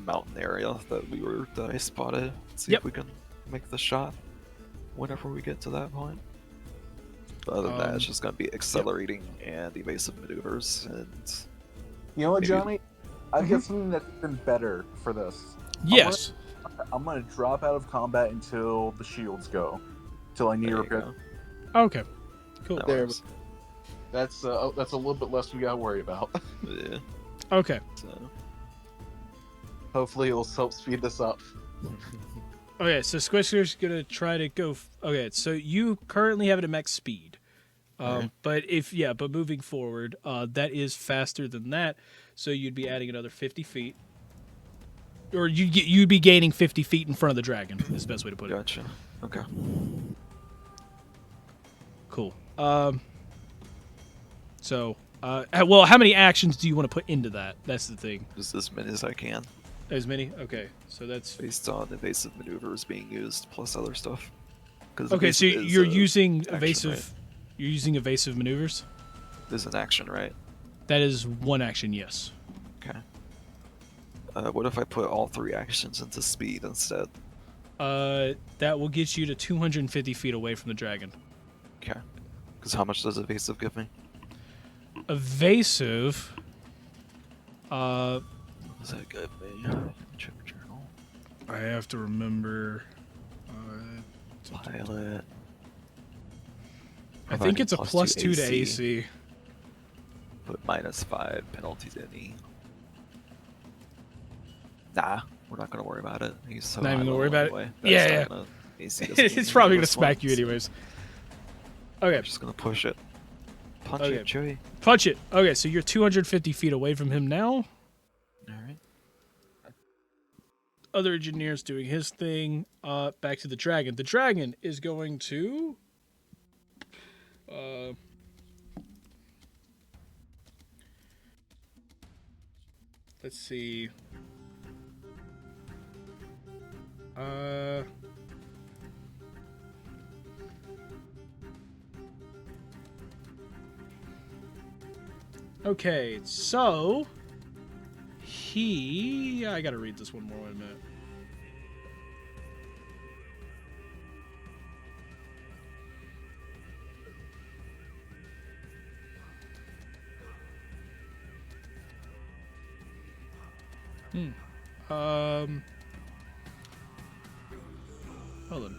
mountain area that I spotted. See Yep. if we can make the shot whenever we get to that point. But other than that, it's just gonna be accelerating and evasive maneuvers and You know what, Maybe- Johnny? I've got something that's even better for this. Yes. I'm gonna drop out of combat until the shields go. Till I need there you repair. go. Okay. Cool. That There. works. That's a little bit less we gotta worry about. Yeah. Okay. So Hopefully it'll help speed this up. Okay, so Squisher's gonna try to go. Okay, so you currently have it at max speed. Alright. But moving forward, that is faster than that. So you'd be adding another 50 feet, or you'd be gaining 50 feet in front of the dragon. Is the best way to put it. Gotcha. Okay. Cool. So, well, how many actions do you want to put into that? That's the thing. Just as many as I can, As many? Okay, so that's based on evasive maneuvers being used plus other stuff. okay. So you're using action, evasive. right? You're using evasive maneuvers. There's an action, right? That is one action. Yes. Okay. What if I put all 3 actions into speed instead? That will get you to 250 feet away from the dragon. Okay. Because how much does evasive give me? Evasive. What does that give me? Check journal. I have to remember. Pilot. I think it's a Providing +2 to AC. Put -5 penalty to any. Nah, we're not gonna worry about it. He's so Not even high gonna worry level about it? anyway. Yeah, That's yeah. not gonna- AC doesn't It's mean probably gonna this smack one, you so anyways. Okay, I'm just gonna push it. Punch Okay. it, Chewie. punch it. Okay, so you're 250 feet away from him now. Alright. Other engineer's doing his thing. Back to the dragon. The dragon is going to. Let's see. Okay, so I gotta read this one more in a minute. Hold on.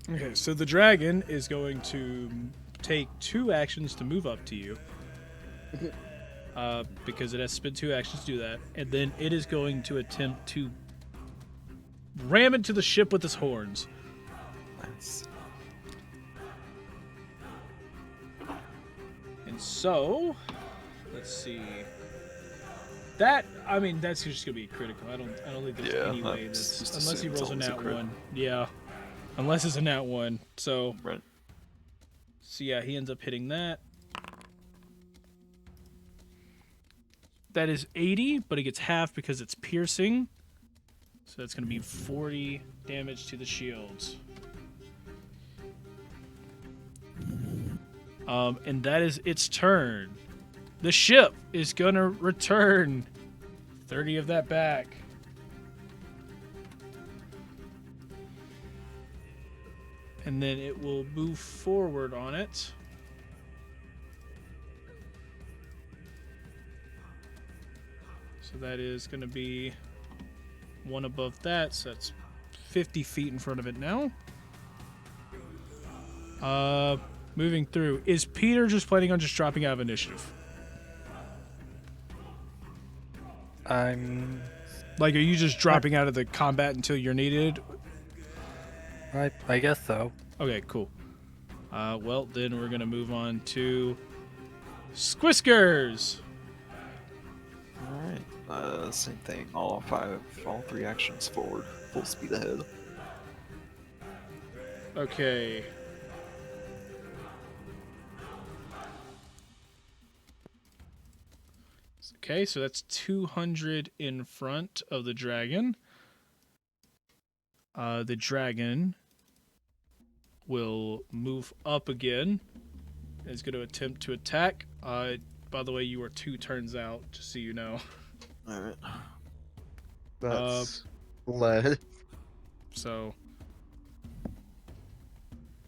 Okay, so the dragon is going to take 2 actions to move up to you. Because it has to spend 2 actions to do that. And then it is going to attempt to ram into the ship with its horns. Nice. And so, let's see. That's just gonna be critical. I don't think there's Yeah, any way just that's unless he assume it's rolls a always a nat crit. 1. Yeah, unless it's a nat 1. So Right. yeah, he ends up hitting that. That is 80, but it gets half because it's piercing. So that's gonna be 40 damage to the shields. And that is its turn. The ship is gonna return 30 of that back. And then it will move forward on it. So that is gonna be 1 above that, so that's 50 feet in front of it now. Moving through. Is Peter just planning on just dropping out of initiative? Like, are you just dropping out of the combat until you're needed? I guess so. Okay, cool. Well, then we're gonna move on to Squiskers. Alright. Same thing. All 3 actions forward. Full speed ahead. Okay. Okay, so that's 200 in front of the dragon. The dragon will move up again. It's going to attempt to attack. By the way, you are 2 turns out, just so you know. Alright. That's lead. So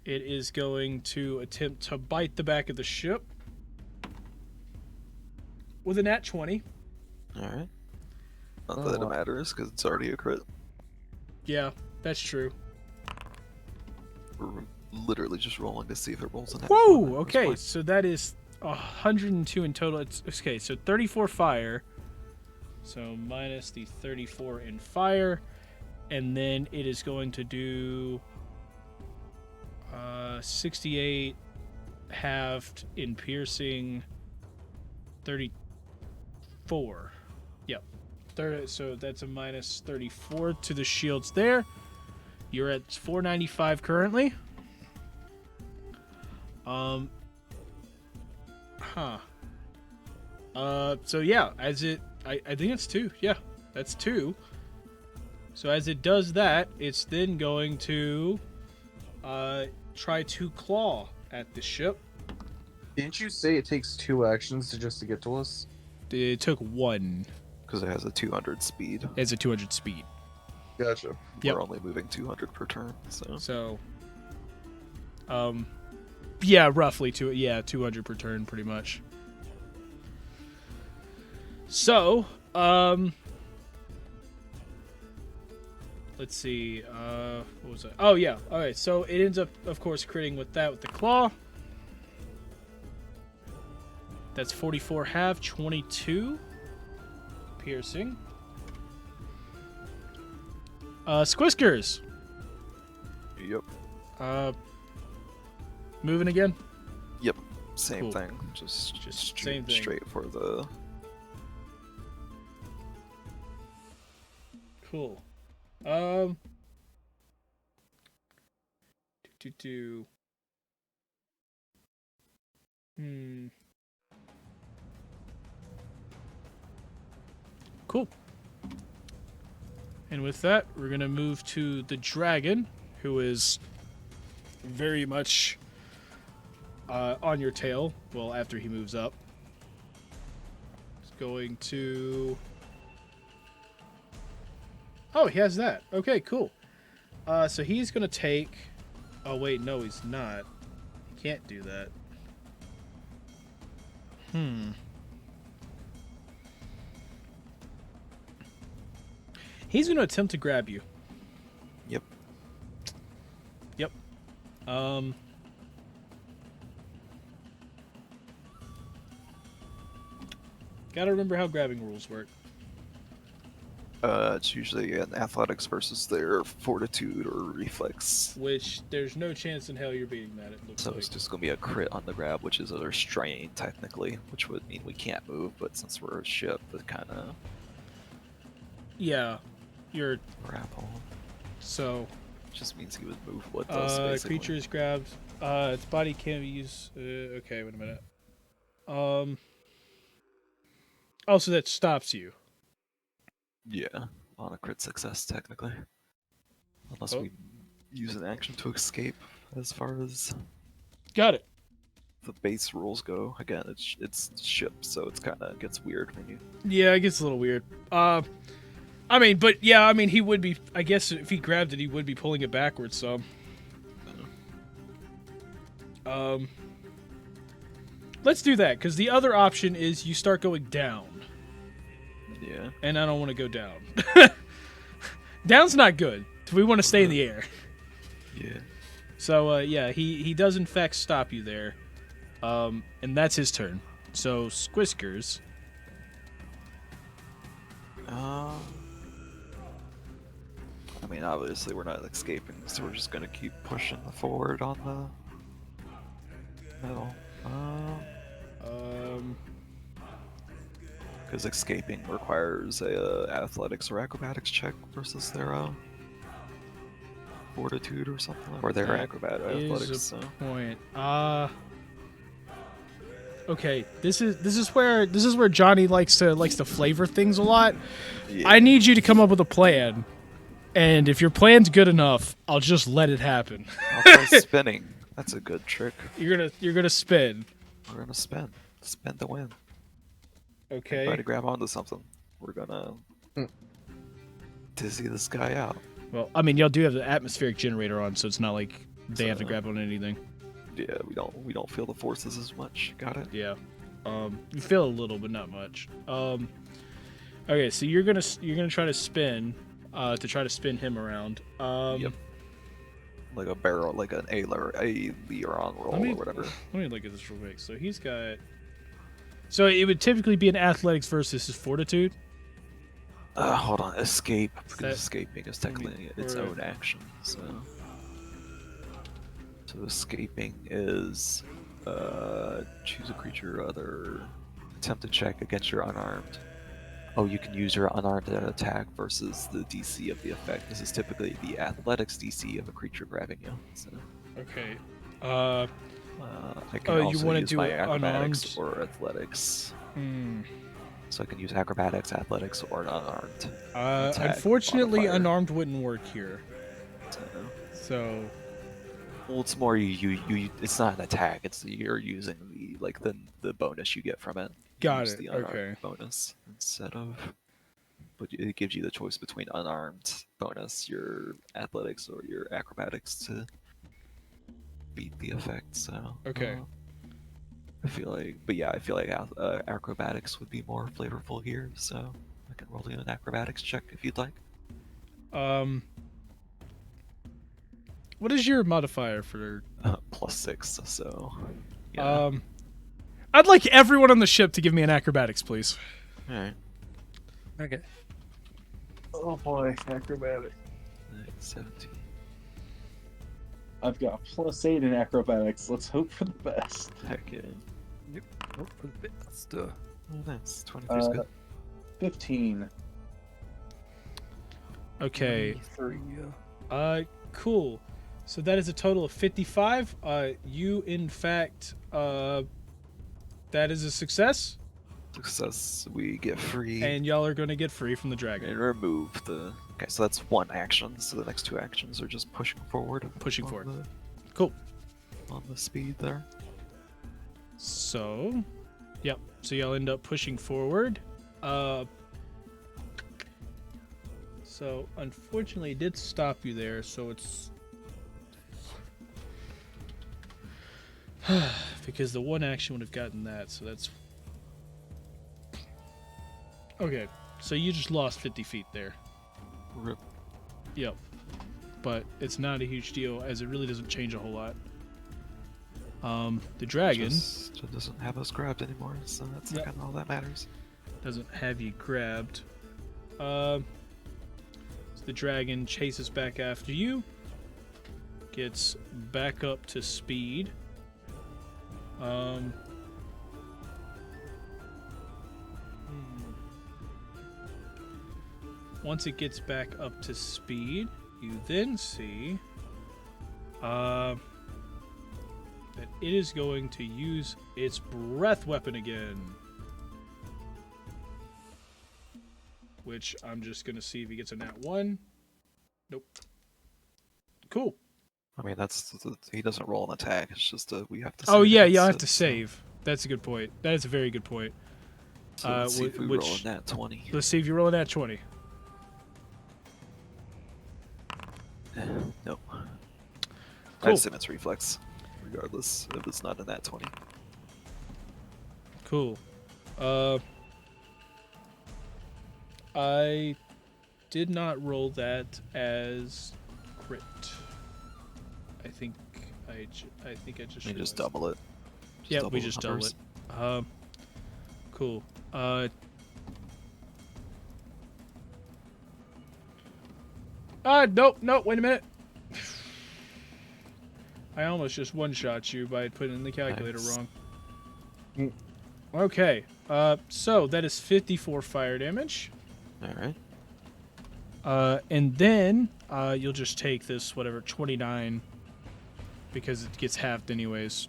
it is going to attempt to bite the back of the ship with a nat 20. Alright. Not that it matters, because it's already a crit. Yeah, that's true. We're literally just rolling to see if it rolls a nat Whoa! 1 at this Okay, point. so that is 102 in total. Okay, so 34 fire. So minus the 34 in fire. And then it is going to do 68 halved in piercing, 34. Yep. So that's a minus 34 to the shields there. You're at 495 currently. So yeah, as it, I think it's 2. Yeah, that's 2. So as it does that, it's then going to try to claw at the ship. Didn't you say it takes 2 actions to get to us? It took 1 Because it has a 200 speed. as a 200 speed. Gotcha. Yep. We're only moving 200 per turn, so. So, yeah, roughly 200 per turn, pretty much. So, let's see, what was it? Oh, yeah, alright, so it ends up, of course, critting with that, with the claw. That's 44 half, 22 piercing. Squiskers. Yep. Moving again. Yep. Same Cool. thing. Just same thing. straight for the. Cool. Cool. And with that, we're gonna move to the dragon, who is very much on your tail. Well, after he moves up, he's going to. Oh, he has that. Okay, cool. So he's gonna take. Oh wait, no, he's not. He can't do that. He's gonna attempt to grab you. Yep. Yep. Gotta remember how grabbing rules work. It's usually an athletics versus their fortitude or reflex. Which there's no chance in hell you're beating that. It looks So like. it's just gonna be a crit on the grab, which is a restrain technically, which would mean we can't move. But since we're a ship, it kind of Yeah, you're grapple. so. Just means he would move with us. Basically. Creature is grabbed. Its body can't be used. Okay, wait a minute. Oh, so that stops you. Yeah, on a crit success technically, unless Oh. we use an action to escape. As far as Got it. the base rules go, again, it's ship, so it's kind of gets weird when you. Yeah, it gets a little weird. I mean, but yeah, I mean, he would be. I guess if he grabbed it, he would be pulling it backwards. So, let's do that because the other option is you start going down, Yeah. and I don't want to go down. Down's not good. We want to stay in the air. Yeah. So, yeah, he does in fact stop you there, and that's his turn. So, Squiskers. I mean, obviously we're not escaping, so we're just gonna keep pushing forward on the middle. Because escaping requires a athletics or acrobatics check versus their fortitude or something, or their That athletics. is So. a point. Okay, this is where Johnny likes to flavor things a lot. Yeah. I need you to come up with a plan, and if your plan's good enough, I'll just let it happen. I'll try spinning. That's a good trick. You're gonna spin. We're gonna spin. Spin to win. Okay. Try to grab onto something. We're gonna dizzy this guy out. Well, I mean, y'all do have the atmospheric generator on, so it's not like they have to So- grab on anything. Yeah, we don't feel the forces as much. Got it. Yeah. You feel a little, but not much. Okay, so you're gonna try to spin, to try to spin him around. Yep. Like a barrel, like an aileron roll or whatever. Let me look at this real quick. So he's got. So it would typically be an athletics versus his fortitude. Hold on, escape, because that- escaping is technically its or- own action, so escaping is choose a creature or other, attempt a check against your unarmed. Oh, you can use your unarmed attack versus the DC of the effect. This is typically the athletics DC of a creature grabbing you. So, Okay. I can Oh, you also wanna use do my acrobatics unarmed? or athletics. Hmm. So I can use acrobatics, athletics, or an unarmed. attack Unfortunately, modifier. unarmed wouldn't work here. So, So, well, it's more you. It's not an attack. It's you're using the bonus you get from it. You got use it. the unarmed Okay. bonus instead of. But it gives you the choice between unarmed bonus, your athletics, or your acrobatics to beat the effect. So Okay. I feel like acrobatics would be more flavorful here. So I can roll you an acrobatics check if you'd like. What is your modifier for? +6. So yeah. I'd like everyone on the ship to give me an acrobatics, please. All right. Okay. Oh boy, acrobatic. 17. I've got +8 in acrobatics. Let's hope for the best. Heck yeah. Hope for the best. Oh, nice. 23 is good. 15. Okay. 23. Cool. So that is a total of 55. You, in fact, that is a success, Success. We get free and y'all are going to get free from the dragon. and remove the. Okay, so that's one action. So the next two actions are just pushing forward. Pushing on forward. Cool. On the speed there. So, yep. So y'all end up pushing forward. So unfortunately, it did stop you there. So it's because the one action would have gotten that. So that's okay. So you just lost 50 feet there. Rip. Yep. But it's not a huge deal, as it really doesn't change a whole lot. The dragon Just doesn't have us grabbed anymore, so that's Yep. kind of all that matters. doesn't have you grabbed. So the dragon chases back after you. Gets back up to speed. Once it gets back up to speed, you then see that it is going to use its breath weapon again. Which I'm just going to see if he gets a nat 1. Nope. Cool. I mean, he doesn't roll an attack. It's just we have to. Oh, save yeah, it, you'll have so- to save. That's a good point. That is a very good point. So let's see if we roll which- a nat 20. Let's see if you roll a nat 20. Nope. I Cool. assume it's reflex, regardless if it's not a nat 20. Cool. I did not roll that as crit. I think I just. You just realized. double it. Yeah, double we the just double numbers. it. Cool. Nope, wait a minute. I almost just one-shot you by putting in the calculator Nice. wrong. Okay, so that is 54 fire damage. Alright. And then you'll just take this, 29, because it gets halved anyways,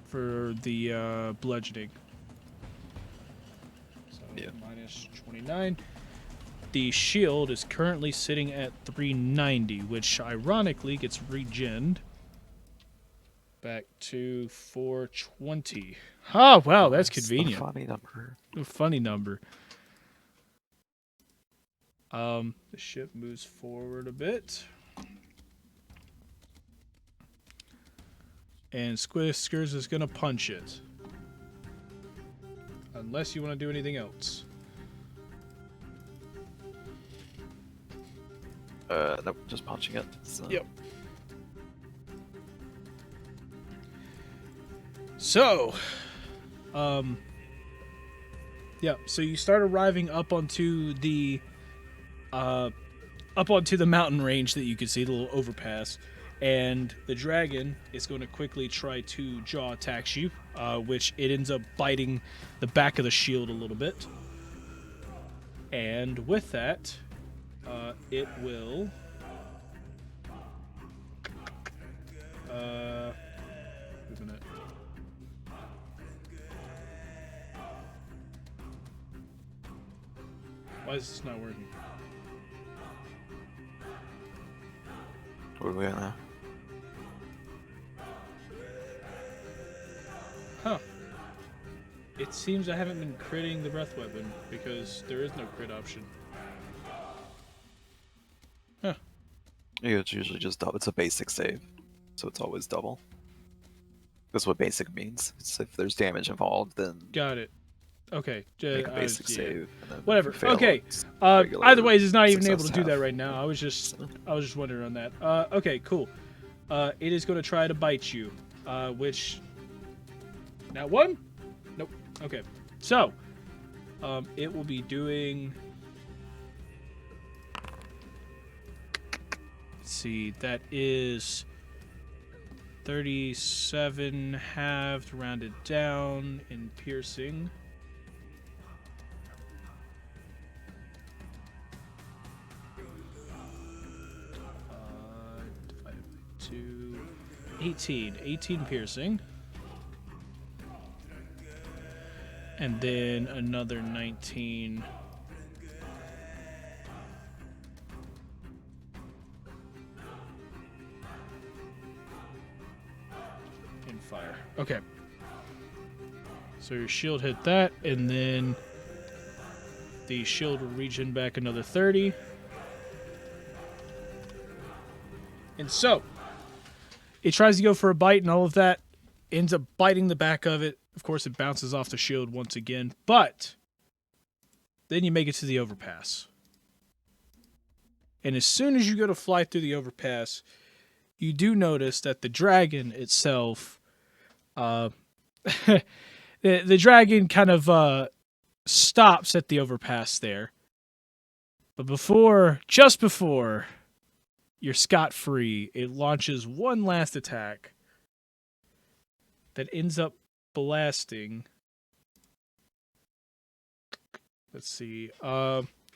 for the bludgeoning. So Yeah. minus 29. The shield is currently sitting at 390, which ironically gets regened back to 420. Oh, wow, that's It's a convenient. funny number. A funny number. The ship moves forward a bit. And Squiskers is gonna punch it. Unless you want to do anything else. Nope, just punching it. So. Yep. So, Yeah, so you start arriving up onto the mountain range that you can see, the little overpass, and the dragon is going to quickly try to jaw attacks you, which it ends up biting the back of the shield a little bit. And with that, it will... wait a minute. Why is this not working? Where are we at now? Huh. It seems I haven't been critting the breath weapon because there is no crit option. Huh. Yeah, it's usually just double. It's a basic save, so it's always double. That's what basic means. It's if there's damage involved, then Got it. Okay. make a basic yeah. save. And then Whatever. if you fail, Okay. it's Either regular ways, it's not even able success to do that half. right now. I was just wondering on that. Okay, cool. It is going to try to bite you, which... Now one? Nope. Okay. So, it will be doing... Let's see, that is 37 halved, rounded down in piercing. Divided by 2. 18 piercing. And then another 19. In fire. Okay. So your shield hit that, and then the shield will regen back another 30. And so, it tries to go for a bite, and all of that ends up biting the back of it. Of course, it bounces off the shield once again, but then you make it to the overpass. And as soon as you go to fly through the overpass, you do notice that the dragon itself, the dragon kind of stops at the overpass there. But just before you're scot-free, it launches one last attack that ends up blasting. Let's see.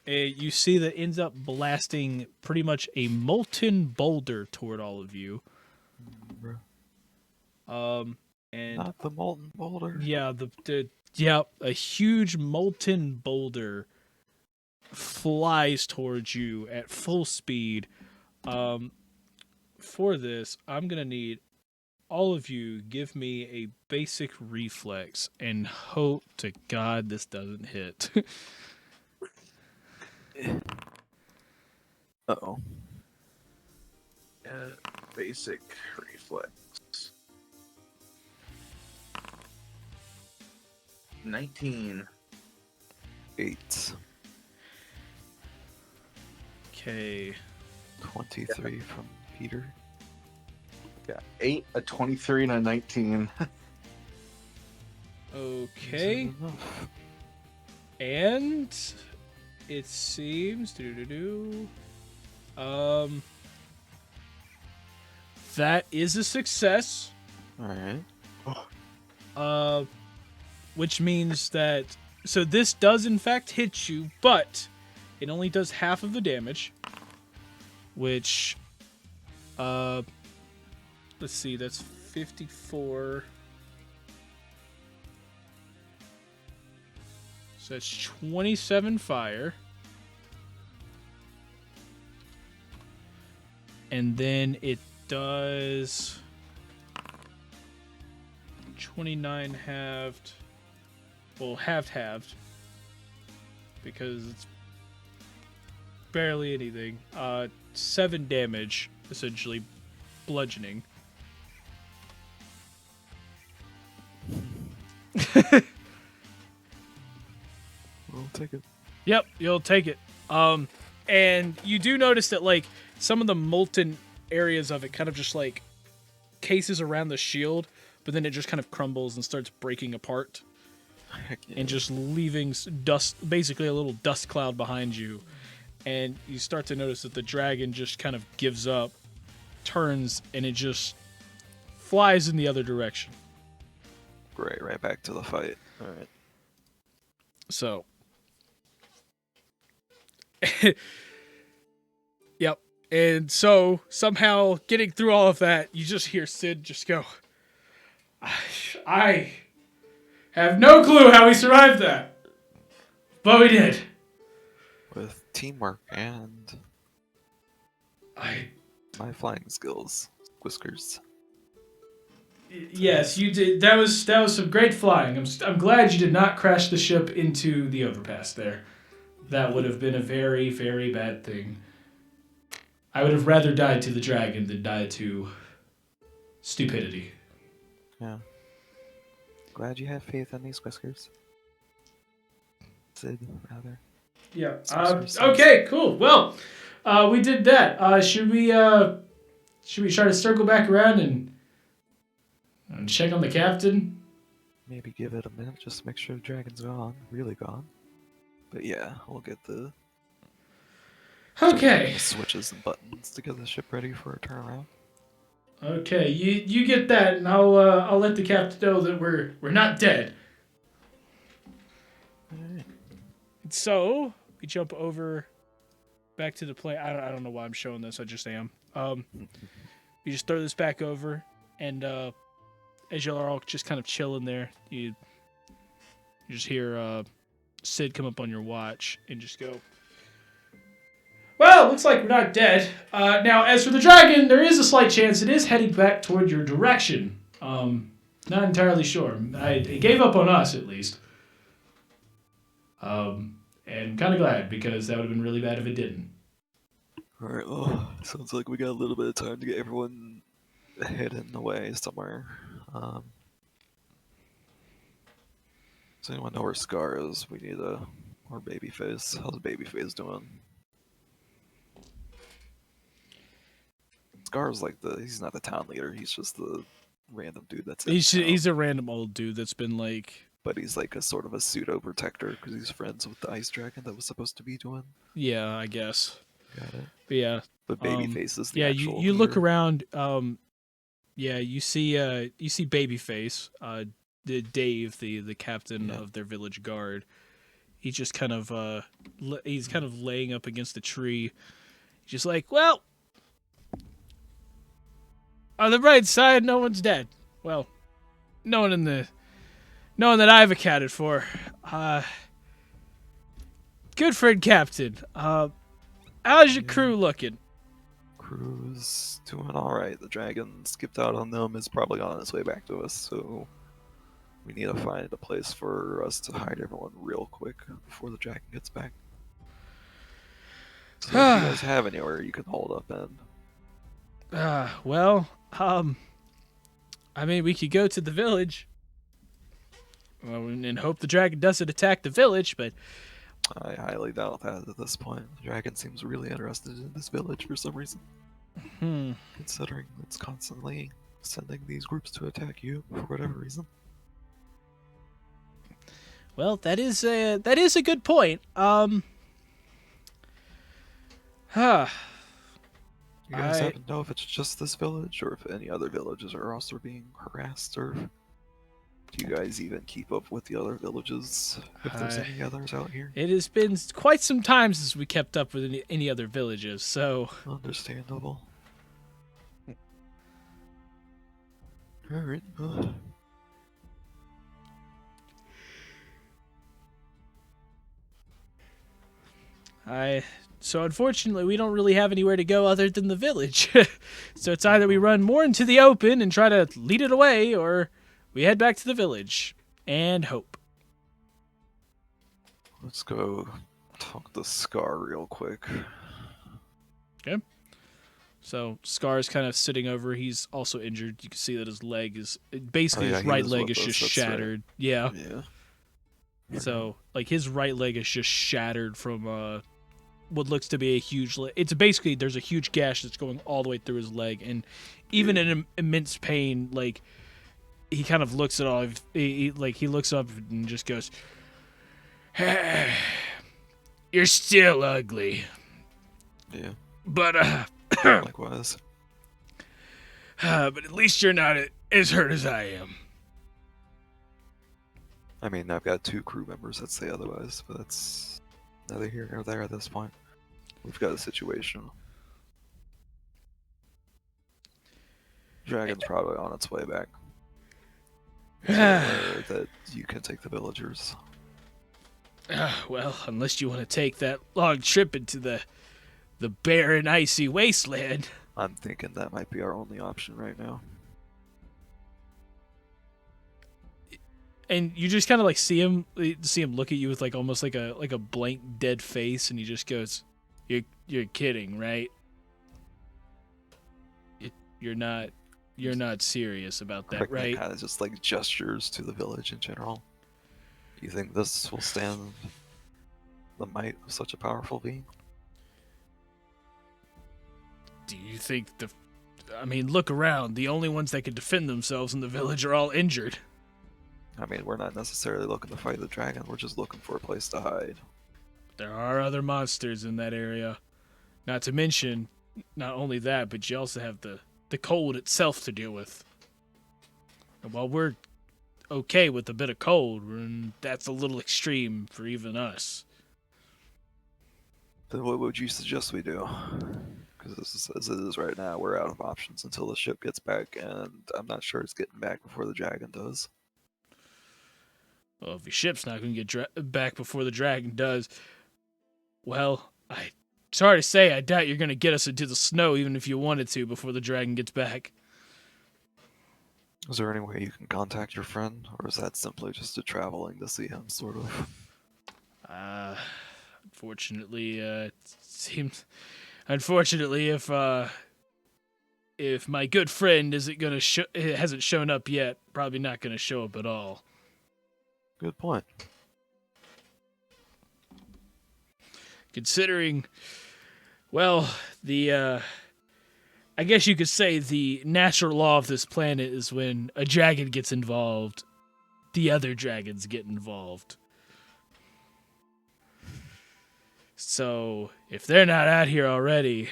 You see that ends up blasting pretty much a molten boulder toward all of you. And Not the molten boulder. yeah, a huge molten boulder flies towards you at full speed. For this, I'm gonna need all of you give me a basic reflex and hope to God this doesn't hit. Uh-oh. Basic reflex. 19. 8. Okay. 23 from Peter. Yeah, 8, a 23, and a 19. Okay. Is that enough? And it seems that is a success. Alright. Which means that this does in fact hit you, but it only does half of the damage. Which let's see, that's 54. So that's 27 fire. And then it does 29 halved. Well, halved. Because it's barely anything. 7 damage, essentially. Bludgeoning. We'll take it. Yep, you'll take it. And you do notice that, like, some of the molten areas of it kind of just, like, cases around the shield, but then it just kind of crumbles and starts breaking apart. Heck yeah. and just leaving dust, basically a little dust cloud behind you. And you start to notice that the dragon just kind of gives up, turns, and it just flies in the other direction. Great, right back to the fight. All right. So, yep. And so, somehow, getting through all of that, you just hear Sid just go, I have no clue how we survived that. But we did. With teamwork and I my flying skills, Whiskers. Yes, you did. That was some great flying. I'm glad you did not crash the ship into the overpass there. That would have been a very, very bad thing. I would have rather died to the dragon than died to stupidity. Yeah. Glad you have faith in these Whiskers. Sid, rather. Yeah. Sorcerer's Okay. Cool. Well, we did that. Should we try to circle back around and check on the captain? Maybe give it a minute just to make sure the dragon's gone. Really gone. But yeah, we'll get the Okay. switches and buttons to get the ship ready for a turnaround. Okay. You get that, and I'll let the captain know that we're not dead. Alright. So we jump over back to the plane. I don't know why I'm showing this. I just am. You just throw this back over, and as y'all are all just kind of chilling there, you just hear Sid come up on your watch and just go, well, looks like we're not dead. Now, as for the dragon, there is a slight chance it is heading back toward your direction. Not entirely sure. It gave up on us, at least. And kind of glad, because that would have been really bad if it didn't. Alright, well, sounds like we got a little bit of time to get everyone hidden away somewhere. Does anyone know where Scar is? We need or Babyface. How's Babyface doing? Scar's like he's not the town leader, he's just the random dude that's in town. He's a random old dude that's been like... But he's like a sort of a pseudo-protector because he's friends with the ice dragon that was supposed to be doing. Yeah, I guess. Got it. But yeah. But Babyface is the yeah, actual you look leader. around. Yeah, you see Babyface, Dave, the captain of their village guard. He's just kind of he's kind of laying up against a tree. He's just like, well, on the bright side, no one's dead. Well, no one that I've accounted for. Good friend, Captain. How's your crew looking? Crew's doing alright. The dragon skipped out on them, is probably on its way back to us, so we need to find a place for us to hide everyone real quick before the dragon gets back. So if you guys have anywhere you can hold up in. Well, I mean, we could go to the village and hope the dragon doesn't attack the village, but I highly doubt that at this point. The dragon seems really interested in this village for some reason. Considering it's constantly sending these groups to attack you for whatever reason. Well, that is a good point. You guys happen to know if it's just this village, or if any other villages are also being harassed, or do you guys even keep up with the other villages, if there's any others out here? It has been quite some time since we kept up with any other villages, so... Understandable. Alright, So unfortunately, we don't really have anywhere to go other than the village. So it's either we run more into the open and try to lead it away, or we head back to the village and hope. let's go talk to Scar real quick. Okay. So Scar's kind of sitting over. He's also injured. You can see that his leg is basically his right leg is just shattered. Right. Yeah. So like his right leg is just shattered from what looks to be a huge... It's basically, there's a huge gash that's going all the way through his leg, and even in immense pain, like, he kind of looks at all of he looks up and just goes, "You're still ugly, Yeah, but likewise. but at least you're not as hurt as I am." I mean, I've got 2 crew members that say otherwise, but that's neither here nor there at this point. We've got a situation. Dragon's probably on its way back. So that you can take the villagers. Well, unless you want to take that long trip into the barren, icy wasteland. I'm thinking that might be our only option right now. And you just kind of like see him look at you with like almost like a blank dead face, and he just goes, "You're kidding, right? You're not serious about that, right?" Kind of just like gestures to the village in general. Do you think this will stand the might of such a powerful being? Do you think I mean, look around. The only ones that can defend themselves in the village are all injured. I mean, we're not necessarily looking to fight the dragon, we're just looking for a place to hide. There are other monsters in that area. Not to mention, not only that, but you also have the cold itself to deal with. And while we're okay with a bit of cold, that's a little extreme for even us. Then what would you suggest we do? Because as it is right now, we're out of options until the ship gets back, and I'm not sure it's getting back before the dragon does. Well, if your ship's not going to get back before the dragon does, well, sorry to say, I doubt you're going to get us into the snow even if you wanted to before the dragon gets back. Is there any way you can contact your friend, or is that simply just a traveling to see him, sort of? Unfortunately, it seems. Unfortunately, if my good friend hasn't shown up yet, probably not going to show up at all. Good point. Considering, well, I guess you could say the natural law of this planet is when a dragon gets involved, the other dragons get involved. So, if they're not out here already,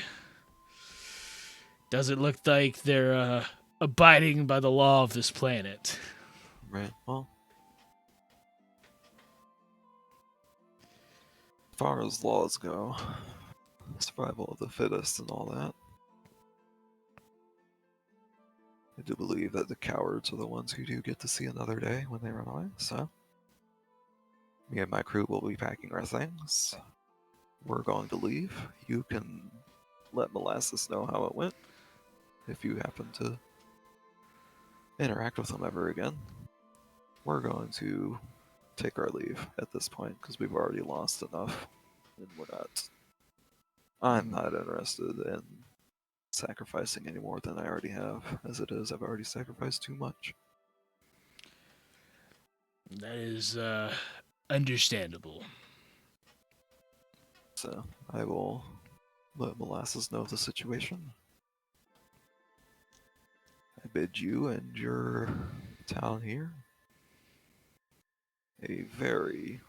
does it look like they're abiding by the law of this planet? Right, well. As far as laws go, survival of the fittest and all that, I do believe that the cowards are the ones who do get to see another day when they run away, so me and my crew will be packing our things. We're going to leave. You can let Molasses know how it went if you happen to interact with him ever again. We're going to take our leave at this point because we've already lost enough, and I'm not interested in sacrificing any more than I already have. As it is, I've already sacrificed too much. That is understandable. So I will let Molasses know the situation. I bid you and your town here a very,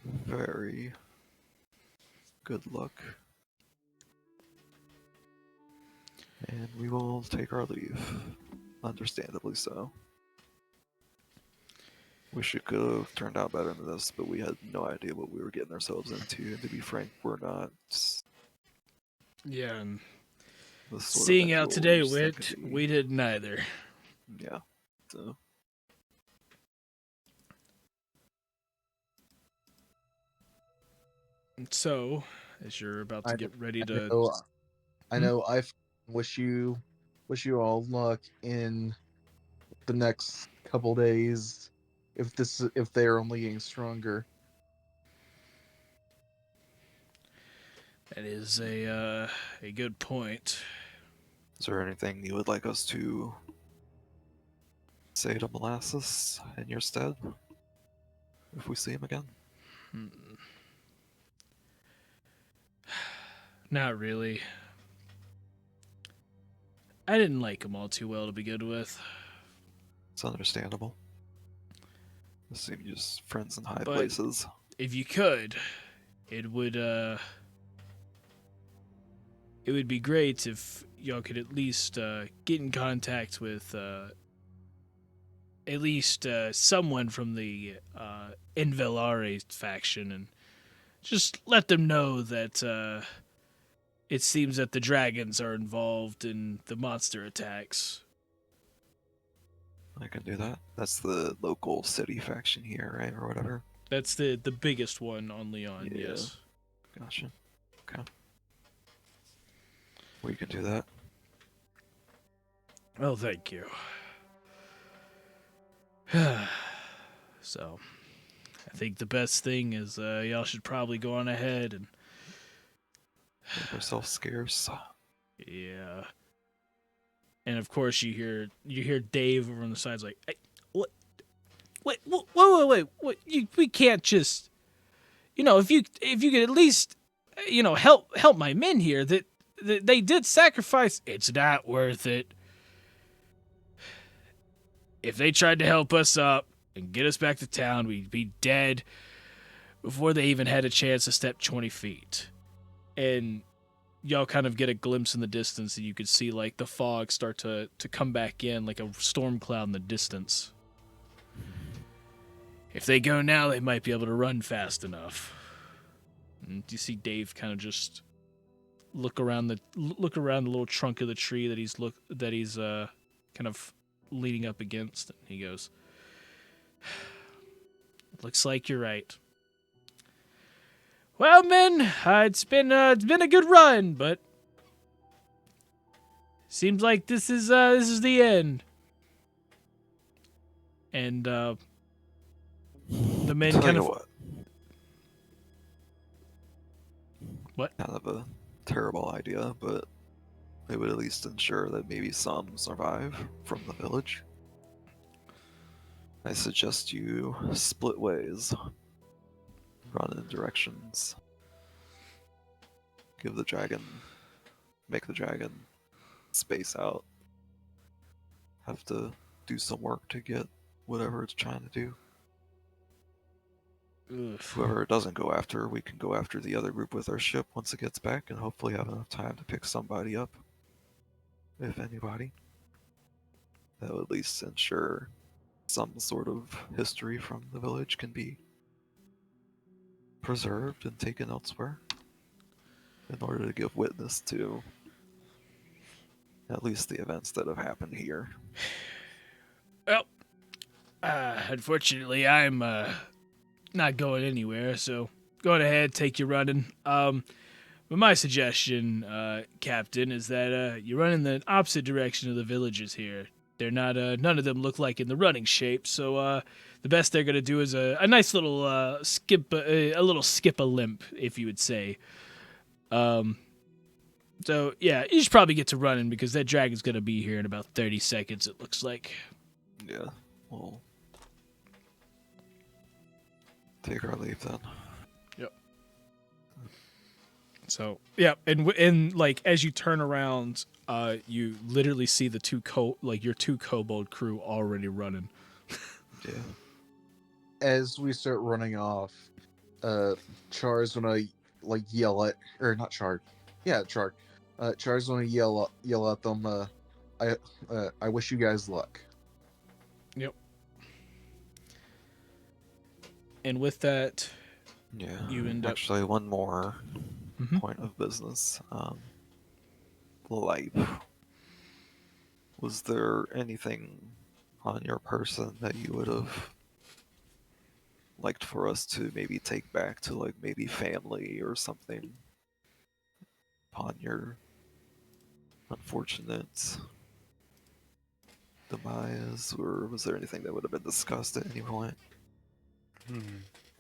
very good luck. And we will take our leave. Understandably so. Wish it could have turned out better than this, but we had no idea what we were getting ourselves into, and to be frank, we're not. Yeah, and the sort of seeing out today, individuals that can be- we didn't either. Yeah, so. So, as you're about to get ready to... I know. I wish you all luck in the next couple days. If they're only getting stronger. That is a good point. Is there anything you would like us to say to Molasses in your stead if we see him again? Not really. I didn't like them all too well to begin with. It's understandable. They seem just friends in high But- places. If you could, it would be great if y'all could at least get in contact with at least someone from the Envelare faction and just let them know that it seems that the dragons are involved in the monster attacks. I can do that. That's the local city faction here, right? Or whatever. That's the biggest one on Leon, Yeah. yes. Gotcha. Okay. We can do that. Well, thank you. So, I think the best thing is y'all should probably go on ahead and Make ourselves scarce. yeah. And of course, you hear Dave over on the sides like, hey, what? Wait! We can't just, if you could at least, help my men here. That they did sacrifice. It's not worth it. If they tried to help us up and get us back to town, we'd be dead before they even had a chance to step 20 feet. And y'all kind of get a glimpse in the distance, and you could see like the fog start to come back in, like a storm cloud in the distance. If they go now, they might be able to run fast enough. And you see Dave kind of just look around the little trunk of the tree that he's kind of leaning up against, and he goes, "Looks like you're right. Well, men, it's been a good run, but seems like this is the end." And the men Tell kind you of What? Kind of a terrible idea, but it would at least ensure that maybe some survive from the village. I suggest you split ways, run in directions, make the dragon space out, have to do some work to get whatever it's trying to do. Oof. Whoever it doesn't go after, we can go after the other group with our ship once it gets back and hopefully have enough time to pick somebody up. If anybody. That will at least ensure some sort of history from the village can be preserved and taken elsewhere in order to give witness to at least the events that have happened here. Well, unfortunately, I'm not going anywhere, so go ahead, take your running. But my suggestion, Captain, is that you run in the opposite direction of the villages here. They're not, none of them look like in the running shape, so the best they're gonna do is a nice little skip a limp, if you would say. So yeah, you should probably get to running because that dragon's gonna be here in about 30 seconds. It looks like. Yeah, we'll take our leave then. So yeah, and like as you turn around, you literally see the your two kobold crew already running. Yeah. As we start running off, Char's gonna like yell at, or not Char, yeah, Char. Char's gonna yell at them. I wish you guys luck. Yep. And with that, Yeah. you end up. Actually, one more Mhm. point of business. Life. Was there anything on your person that you would have liked for us to maybe take back to, like, maybe family or something upon your unfortunate demise? Or was there anything that would have been discussed at any point?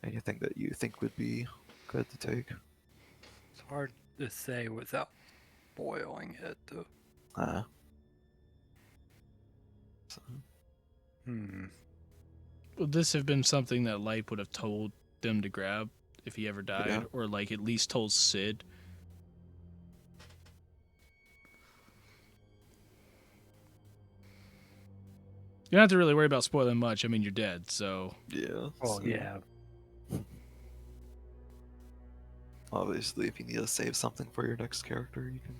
Anything that you think would be good to take? It's hard to say without boiling it. So, Would this have been something that Light would have told them to grab if he ever died, Yeah. or like at least told Sid? You don't have to really worry about spoiling much. I mean, you're dead, so Yeah. Oh so yeah. Obviously, if you need to save something for your next character, you can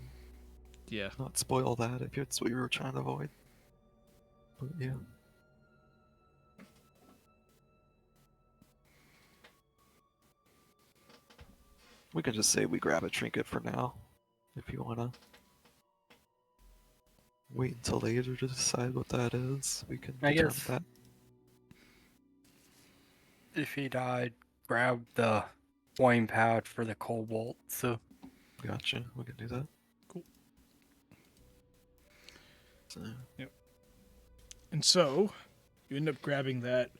yeah. not spoil that if it's what you were trying to avoid. But yeah. We can just say we grab a trinket for now, if you wanna wait until later to decide what that is. We can I determine guess that. if he died, grab the flame pad for the cobalt. So Gotcha. We can do that. Cool. So, And so you end up grabbing that,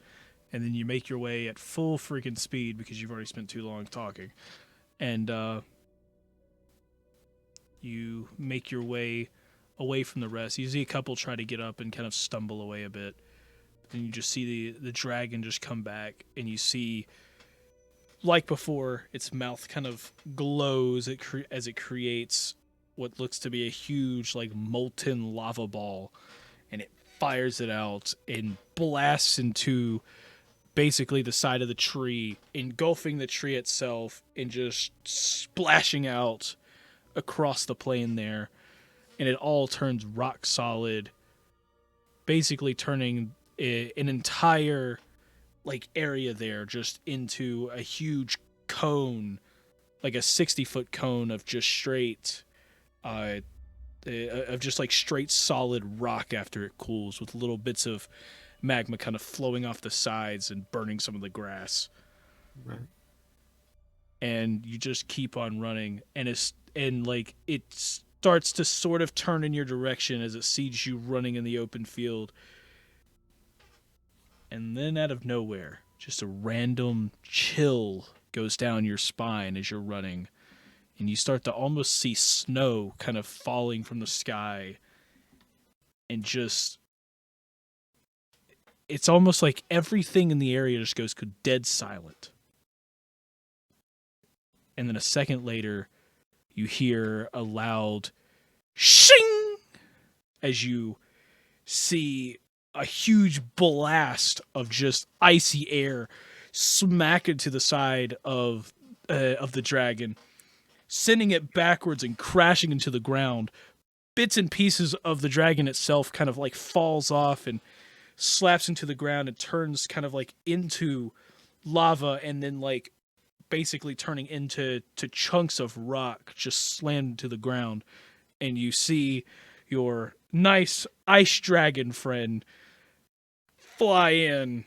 and then you make your way at full freaking speed because you've already spent too long talking. And you make your way away from the rest. You see a couple try to get up and kind of stumble away a bit. Then you just see the dragon just come back, and you see, like before, its mouth kind of glows as it creates what looks to be a huge, like, molten lava ball, and it fires it out and blasts into basically the side of the tree, engulfing the tree itself and just splashing out across the plain there. And it all turns rock solid, basically turning an entire like area there just into a huge cone, like a 60-foot cone of just straight of just like straight solid rock after it cools, with little bits of magma kind of flowing off the sides and burning some of the grass. right. And you just keep on running, and it starts to sort of turn in your direction as it sees you running in the open field. And then out of nowhere, just a random chill goes down your spine as you're running, and you start to almost see snow kind of falling from the sky, and just it's almost like everything in the area just goes dead silent. And then a second later, you hear a loud shing as you see a huge blast of just icy air smack into the side of the dragon, sending it backwards and crashing into the ground. Bits and pieces of the dragon itself kind of like falls off and slaps into the ground and turns kind of like into lava, and then like basically turning into chunks of rock just slammed to the ground. And you see your nice ice dragon friend fly in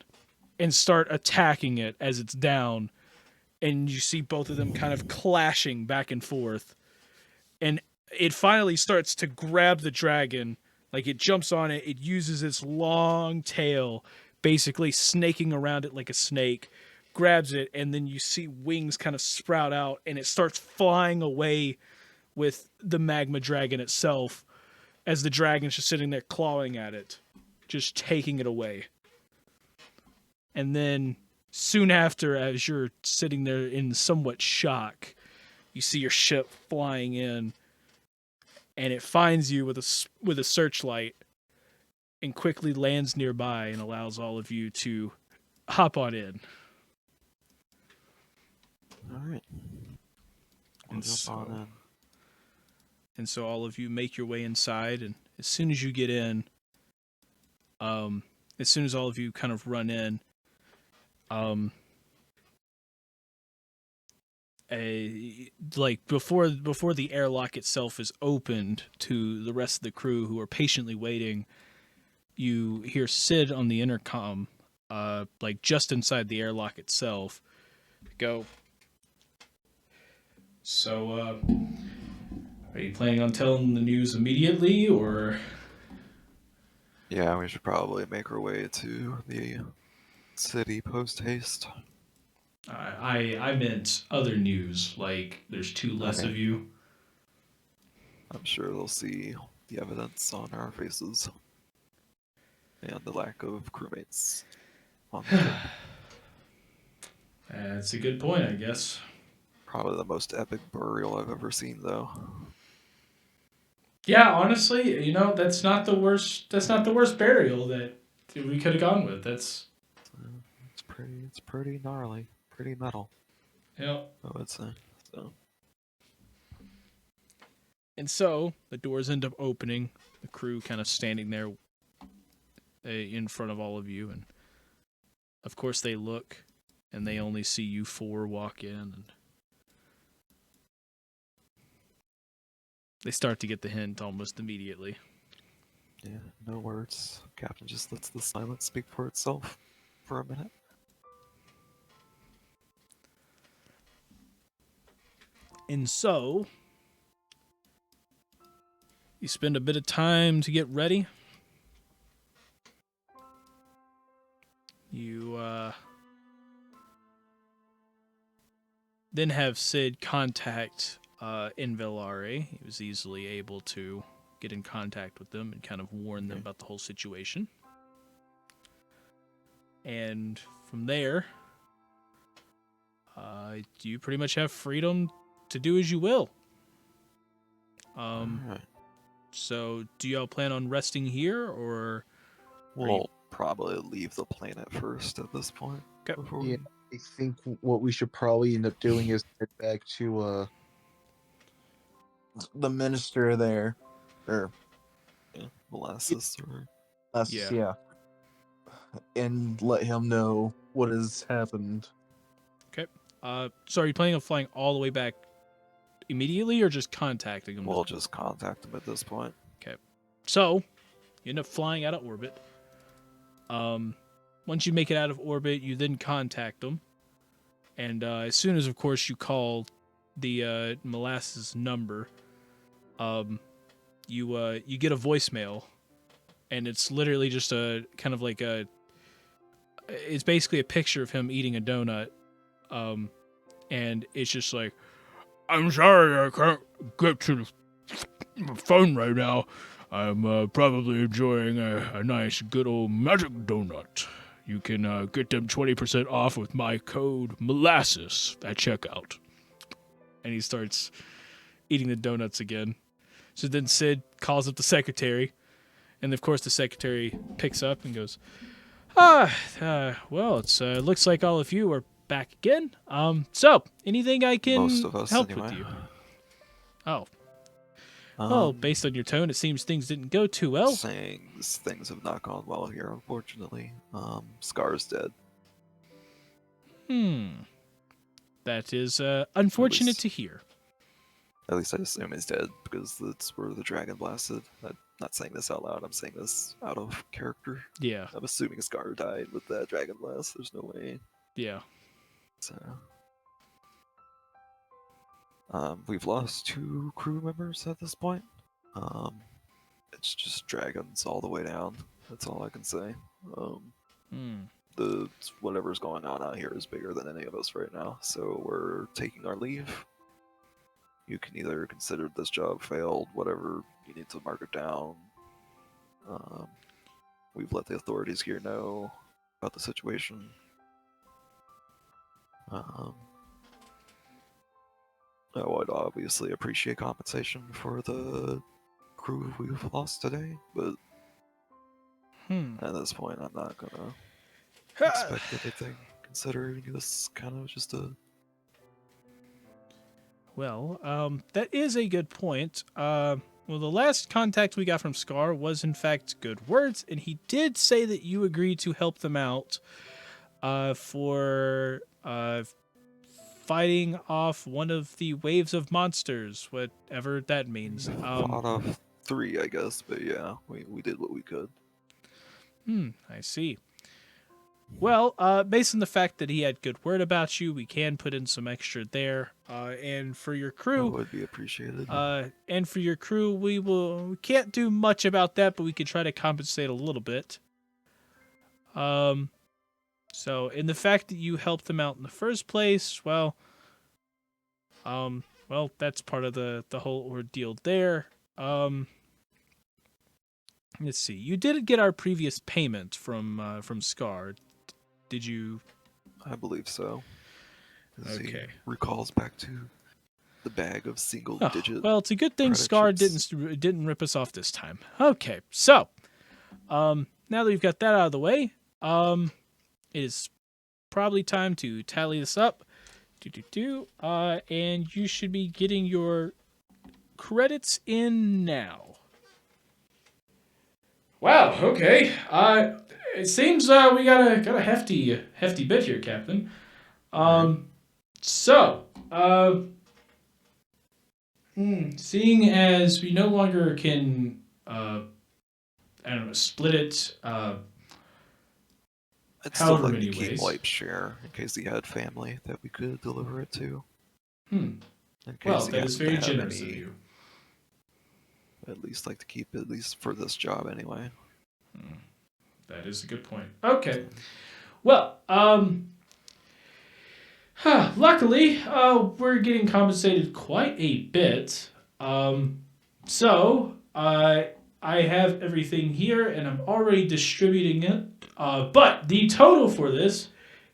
and start attacking it as it's down, and you see both of them kind of clashing back and forth, and it finally starts to grab the dragon. Like, it jumps on it, it uses its long tail, basically snaking around it like a snake, grabs it, and then you see wings kind of sprout out, and it starts flying away with the magma dragon itself, as the dragon's just sitting there clawing at it, just taking it away. And then soon after, as you're sitting there in somewhat shock, you see your ship flying in, and it finds you with a searchlight and quickly lands nearby and allows all of you to hop on in. Alright. We'll And jump on in. And so all of you make your way inside, and as soon as you get in, as soon as all of you kind of run in, like before the airlock itself is opened to the rest of the crew who are patiently waiting, you hear Sid on the intercom, like just inside the airlock itself, go. So, are you planning on telling the news immediately, or? Yeah, we should probably make our way to the city post haste. I meant other news, like there's two less Okay. of you. I'm sure they'll see the evidence on our faces and the lack of crewmates on the ship. That's a good point, I guess. Probably the most epic burial I've ever seen, though. Yeah, honestly, that's not the worst. That's not the worst burial that we could have gone with. That's It's pretty gnarly, pretty metal, yeah. I would say. So And so the doors end up opening. The crew kind of standing there in front of all of you, and of course they look, and they only see you four walk in, and they start to get the hint almost immediately. yeah, no words. Captain just lets the silence speak for itself for a minute. And so you spend a bit of time to get ready. You then have Sid contact Invelare. He was easily able to get in contact with them and kind of warn them about the whole situation. And from there, you pretty much have freedom to do as you will. Alright. So do y'all plan on resting here, or We'll probably leave the planet first at this point. Okay. before Yeah, we- I think what we should probably end up doing is head back to the minister there, or yeah, molasses or Yeah. and let him know what has happened. so are you planning on flying all the way back immediately, or just contacting them? we'll just contact them at this point. So you end up flying out of orbit. Once you make it out of orbit, you then contact them, and as soon as, of course, you call the molasses number, you get a voicemail, and it's literally just a kind of like it's basically a picture of him eating a donut, and it's just like, I'm sorry I can't get to the phone right now. I'm probably enjoying a nice good old magic donut. You can get them 20% off with my code molasses at checkout. And he starts eating the donuts again. So then Sid calls up the secretary, and of course the secretary picks up and goes, well, it's looks like all of you are back again. So anything I can Most of us, help anyway. with you? Oh, well, based on your tone, it seems things didn't go too well. Things have not gone well here, unfortunately. Scar's dead. That is unfortunate least- to hear. At least I assume he's dead because that's where the dragon blasted. I'm not saying this out loud. I'm saying this out of character. Yeah, I'm assuming Scar died with that dragon blast. There's no way. yeah. So, we've lost 2 crew members at this point. It's just dragons all the way down. That's all I can say. Whatever's going on out here is bigger than any of us right now. So we're taking our leave. You can either consider this job failed, whatever you need to mark it down. We've let the authorities here know about the situation. I would obviously appreciate compensation for the crew we've lost today, but at this point I'm not gonna expect anything, considering this kind of just a... Well, that is a good point. Well, the last contact we got from Scar was, in fact, good words, and he did say that you agreed to help them out for fighting off one of the waves of monsters, whatever that means. Fought off 3, I guess, but yeah, we did what we could. I see. Well, based on the fact that he had good word about you, we can put in some extra there. And for your That crew, would be appreciated. we can't do much about that, but we could try to compensate a little bit. So, in the fact that you helped them out in the first place, well, that's part of the whole ordeal there. Let's see. You did get our previous payment from Scar. Did you? I believe so. As he Okay. recalls back to the bag of single Oh, digit. well, it's a good thing credit Scar sheets. didn't rip us off this time. Okay, so, now that we've got that out of the way, it is probably time to tally this up. And you should be getting your credits in now. Wow. Okay. It seems we got a hefty bit here, Captain. So, seeing as we no longer can, split it, I'd still however like many to keep ways. Wipe's share in case he had family that we could deliver it to. Hmm. In case Well, he that is happened very to have generous of any, you. At least like to keep at least for this job anyway. That is a good point. Okay. Well, luckily, we're getting compensated quite a bit. So, I have everything here, and I'm already distributing it. But the total for this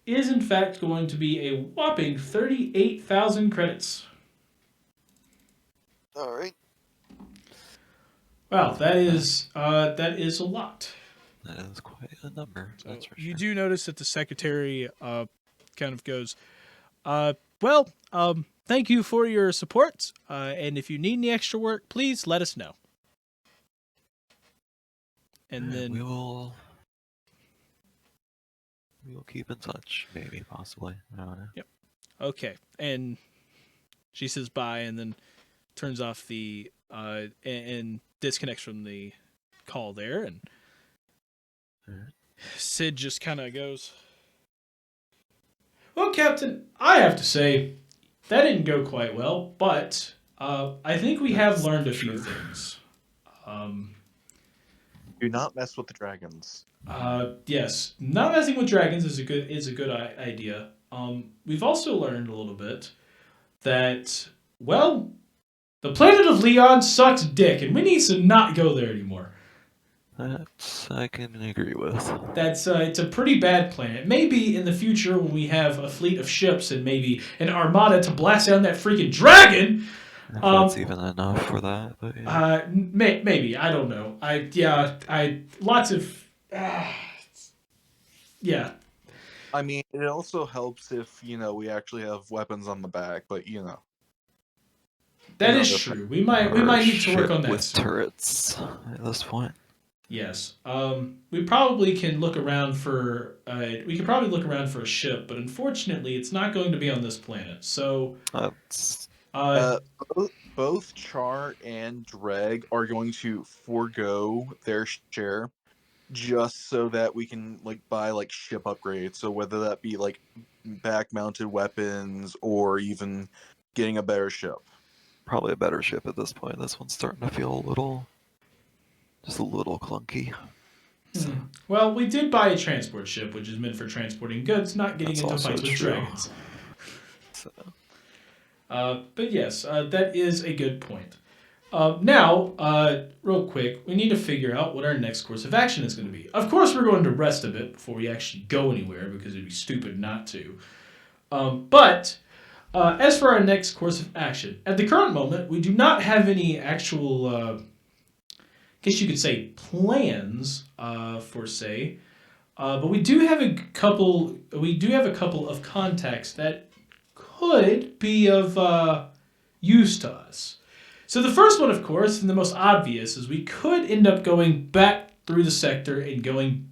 is, in fact, going to be a whopping 38,000 credits. All right. Wow, that is a lot. That is quite a number. So That's for you sure. do notice that the secretary kind of goes, thank you for your support, and if you need any extra work, please let us know. And Alright, then we will keep in touch, maybe, possibly. I don't know. okay, and she says bye, and then turns off the and disconnects from the call there, and Alright. Sid just kind of goes, well, Captain, I have to say that didn't go quite well, but I think we have learned a few things. Do not mess with the dragons. Yes, not messing with dragons is a good idea. We've also learned a little bit that, well, the planet of Leon sucks dick, and we need to not go there anymore. That I can agree with. That's it's a pretty bad planet. Maybe in the future when we have a fleet of ships and maybe an armada to blast down that freaking dragon. If that's even enough for that, but yeah. Maybe I don't know. Lots of yeah. I mean, it also helps if we actually have weapons on the back, but That You know, is the- true. We might Or need to work ship on that with soon. turrets at this point. Yes. We probably can look around for we could probably look around for a ship, but unfortunately, it's not going to be on this planet. So, That's both Char and Dreg are going to forego their share just so that we can buy ship upgrades. So whether that be back-mounted weapons or even getting a better ship. probably a better ship at this point. This one's starting to feel just a little clunky. So, well, we did buy a transport ship, which is meant for transporting goods, not getting That's into also fights with true. dragons. so But yes, that is a good point. Now, real quick, we need to figure out what our next course of action is going to be. Of course, we're going to rest a bit before we actually go anywhere, because it'd be stupid not to. But as for our next course of action, at the current moment, we do not have any actual, I guess you could say, plans for say. But we do have a couple. We do have a couple of contacts that could be of use to us. So the first one, of course, and the most obvious, is we could end up going back through the sector and going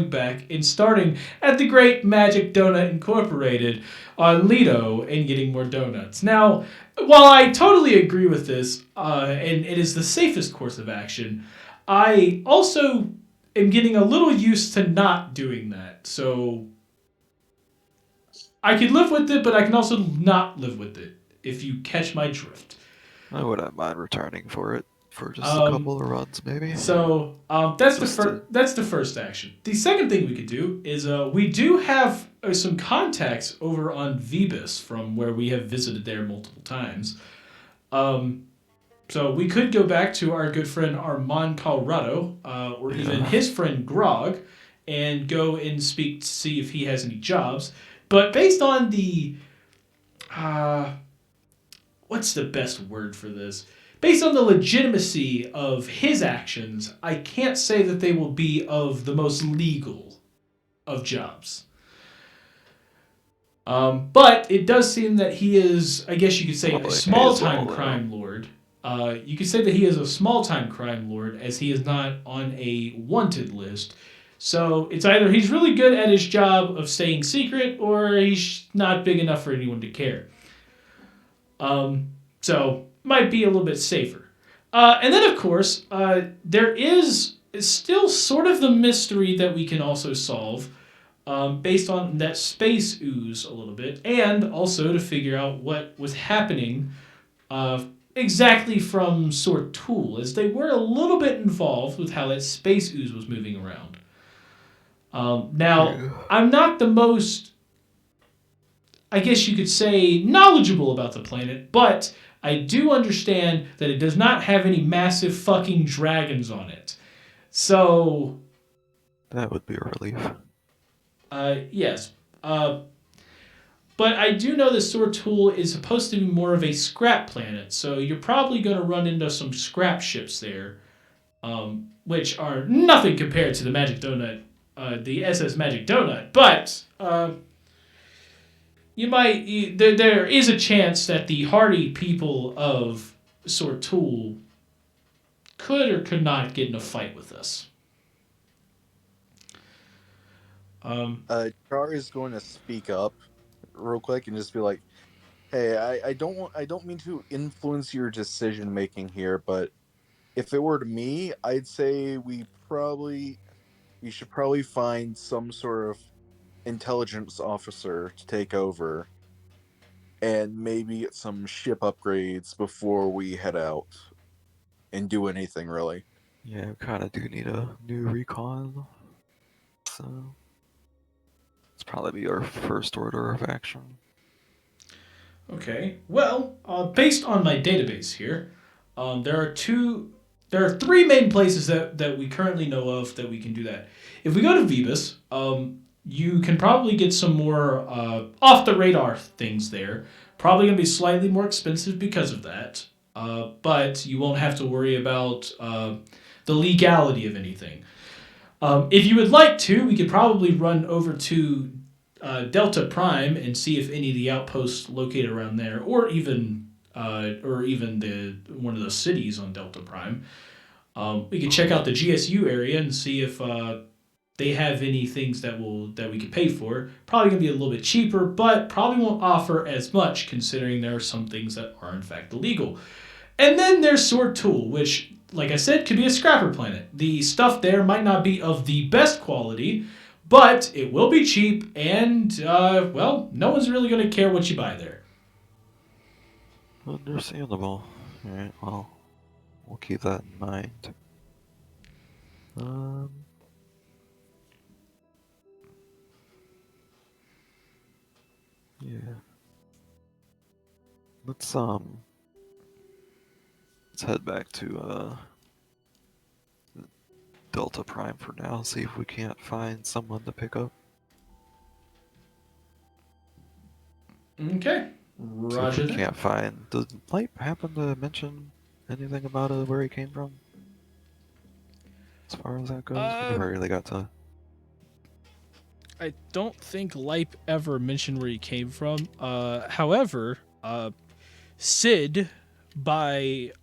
back and starting at the Great Magic Donut Incorporated on Lido and getting more donuts. Now, while I totally agree with this, and it is the safest course of action, I also am getting a little used to not doing that. So I can live with it, but I can also not live with it, if you catch my drift. I wouldn't mind returning for it for just a couple of runs, maybe. So that's Just the first action. The second thing we could do is we do have some contacts over on Vebus from where we have visited there multiple times. So we could go back to our good friend Armand Colorado, or even his friend Grog, and go and speak to see if he has any jobs. But based on the what's the best word for this? based on the legitimacy of his actions, I can't say that they will be of the most legal of jobs. But it does seem that he is, I guess you could say, a Probably small-time pays well, crime lord. You could say that he is a small-time crime lord, as he is not on a wanted list. So it's either he's really good at his job of staying secret, or he's not big enough for anyone to care. So might be a little bit safer. And then, of course, there is still sort of the mystery that we can also solve. Based on that space ooze a little bit, and also to figure out what was happening exactly from Sword Tool, as they were a little bit involved with how that space ooze was moving around. Now, I'm not the most, I guess you could say, knowledgeable about the planet, but I do understand that it does not have any massive fucking dragons on it. So, That would be a relief. yes. But I do know that Sword Tool is supposed to be more of a scrap planet, so you're probably going to run into some scrap ships there, which are nothing compared to the Magic Donut, the SS Magic Donut. But there is a chance that the hardy people of Sword Tool could or could not get in a fight with us. Char is going to speak up real quick and just be like, "Hey, I don't mean to influence your decision making here, but if it were to me, I'd say we should probably find some sort of intelligence officer to take over, and maybe get some ship upgrades before we head out and do anything really." Yeah, we kind of do need a new recon. So it's probably be our first order of action. Okay. Well, based on my database here, there are three main places that we currently know of that we can do that. If we go to Vebus, you can probably get some more off the radar things there. Probably gonna be slightly more expensive because of that, but you won't have to worry about the legality of anything. If you would like to, we could probably run over to Delta Prime and see if any of the outposts located around there, or even the one of the cities on Delta Prime. We could check out the GSU area and see if they have any things that we could pay for. Probably gonna be a little bit cheaper, but probably won't offer as much, considering there are some things that are in fact illegal. And then there's Sword Tool, which, like I said, could be a scrapper planet. The stuff there might not be of the best quality, but it will be cheap, and, well, no one's really going to care what you buy there. Understandable. Alright, well, we'll keep that in mind. Yeah. Let's head back to Delta Prime for now, see if we can't find someone to pick up. Okay. So Roger if we that. can't find, does Light happen to mention anything about where he came from? As far as that goes, we never really got to. I don't think Lipe ever mentioned where he came from. However, Sid, by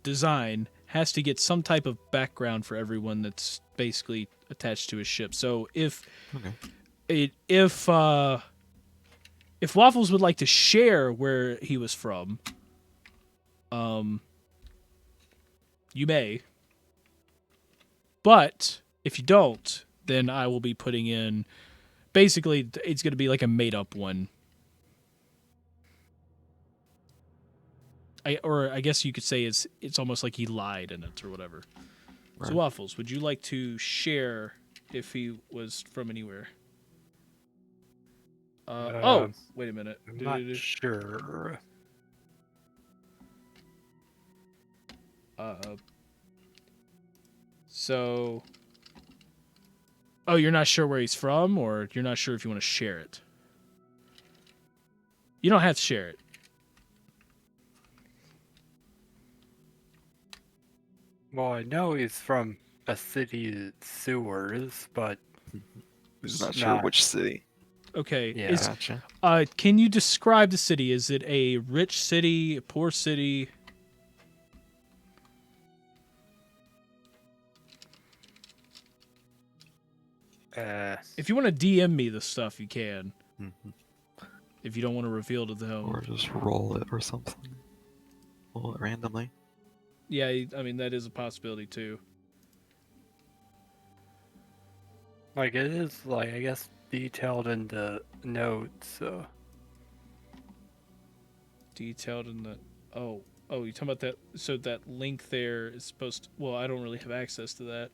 design, has to get some type of background for everyone that's basically attached to his ship. So if Waffles would like to share where he was from, you may. But if you don't, then I will be putting in. Basically, it's going to be like a made-up one. I guess you could say it's almost like he lied in it or whatever. Right. So Waffles, would you like to share if he was from anywhere? Wait a minute. I'm not sure. So, you're not sure where he's from, or you're not sure if you want to share it? You don't have to share it. Well, I know he's from a city's sewers, but Who's not sure not. which city. Okay. Yeah. Is Gotcha. can you describe the city? Is it a rich city, a poor city? If you want to DM me the stuff, you can. Mhm. If you don't want to reveal to them. Or just roll it or something. Roll it randomly. Yeah, I mean that is a possibility too. Like, it is, like, I guess, detailed in the notes, so. Detailed in the oh you talking about that? So that link there is supposed to, well, I don't really have access to that.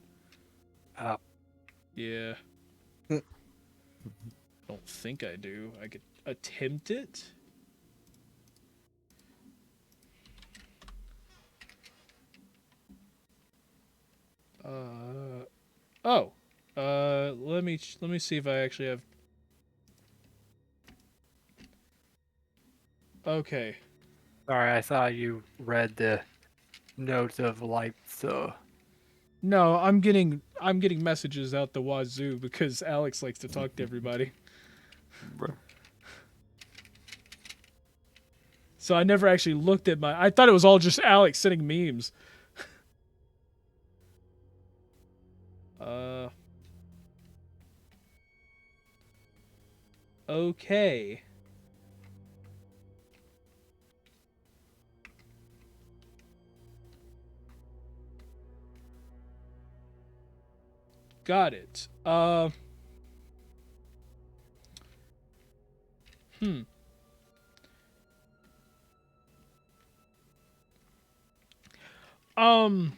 Uh, Yeah. I don't think I do. I could attempt it. Oh. Let me see if I actually have. Okay. sorry, I thought you read the notes of light, so. No, I'm getting messages out the wazoo because Alex likes to talk to everybody. Bro. So I never actually looked at my. I thought it was all just Alex sending memes. Okay. Got it. Hmm. I'm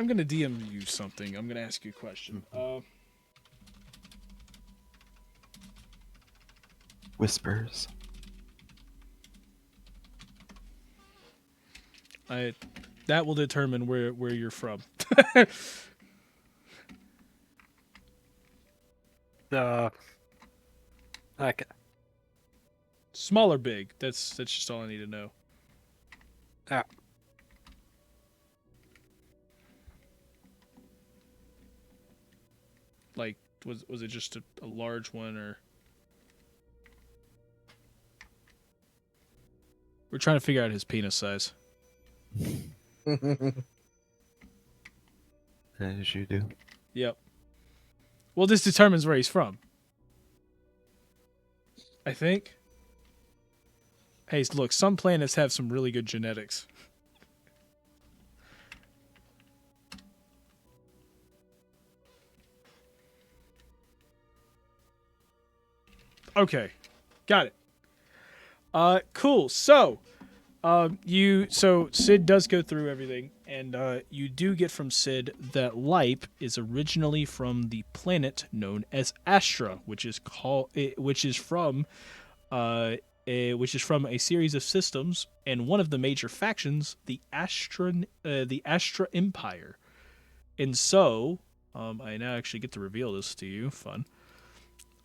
gonna DM you something. I'm gonna ask you a question. Whispers. That will determine where you're from. Okay. Small or big? That's just all I need to know. Ah. Like, was it just a large one, or we're trying to figure out his penis size? As you do. Yep. Well, this determines where he's from. I think. Hey, look, some planets have some really good genetics. Okay. Got it. Cool. So, Sid does go through everything, and you do get from Sid that Lipe is originally from the planet known as Astra, which is from a series of systems, and one of the major factions, the Astra Empire. And so, I now actually get to reveal this to you. Fun.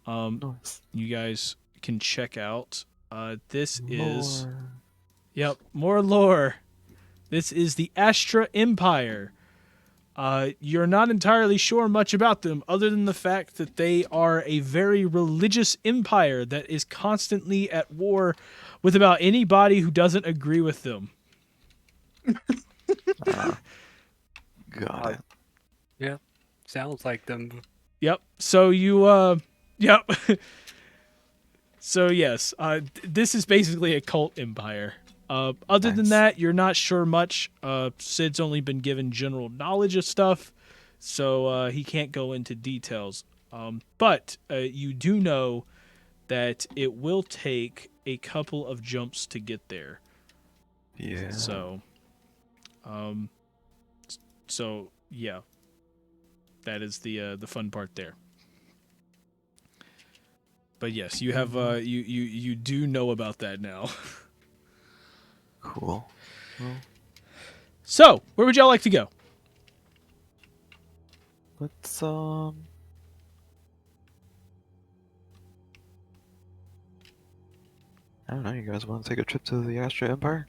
Nice. You guys can check out. This is. Lore. Yep, more lore. This is the Astra Empire. You're not entirely sure much about them, other than the fact that they are a very religious empire that is constantly at war with about anybody who doesn't agree with them. Got it. Yeah. Sounds like them. Yep. So yep. So yes, this is basically a cult empire. Other than Nice. that, you're not sure much. Sid's only been given general knowledge of stuff, so he can't go into details. But you do know that it will take a couple of jumps to get there. Yeah. So yeah, that is the fun part there. But yes, you have you do know about that now. Cool. Well, So, where would y'all like to go? let's I don't know. You guys want to take a trip to the Astra Empire?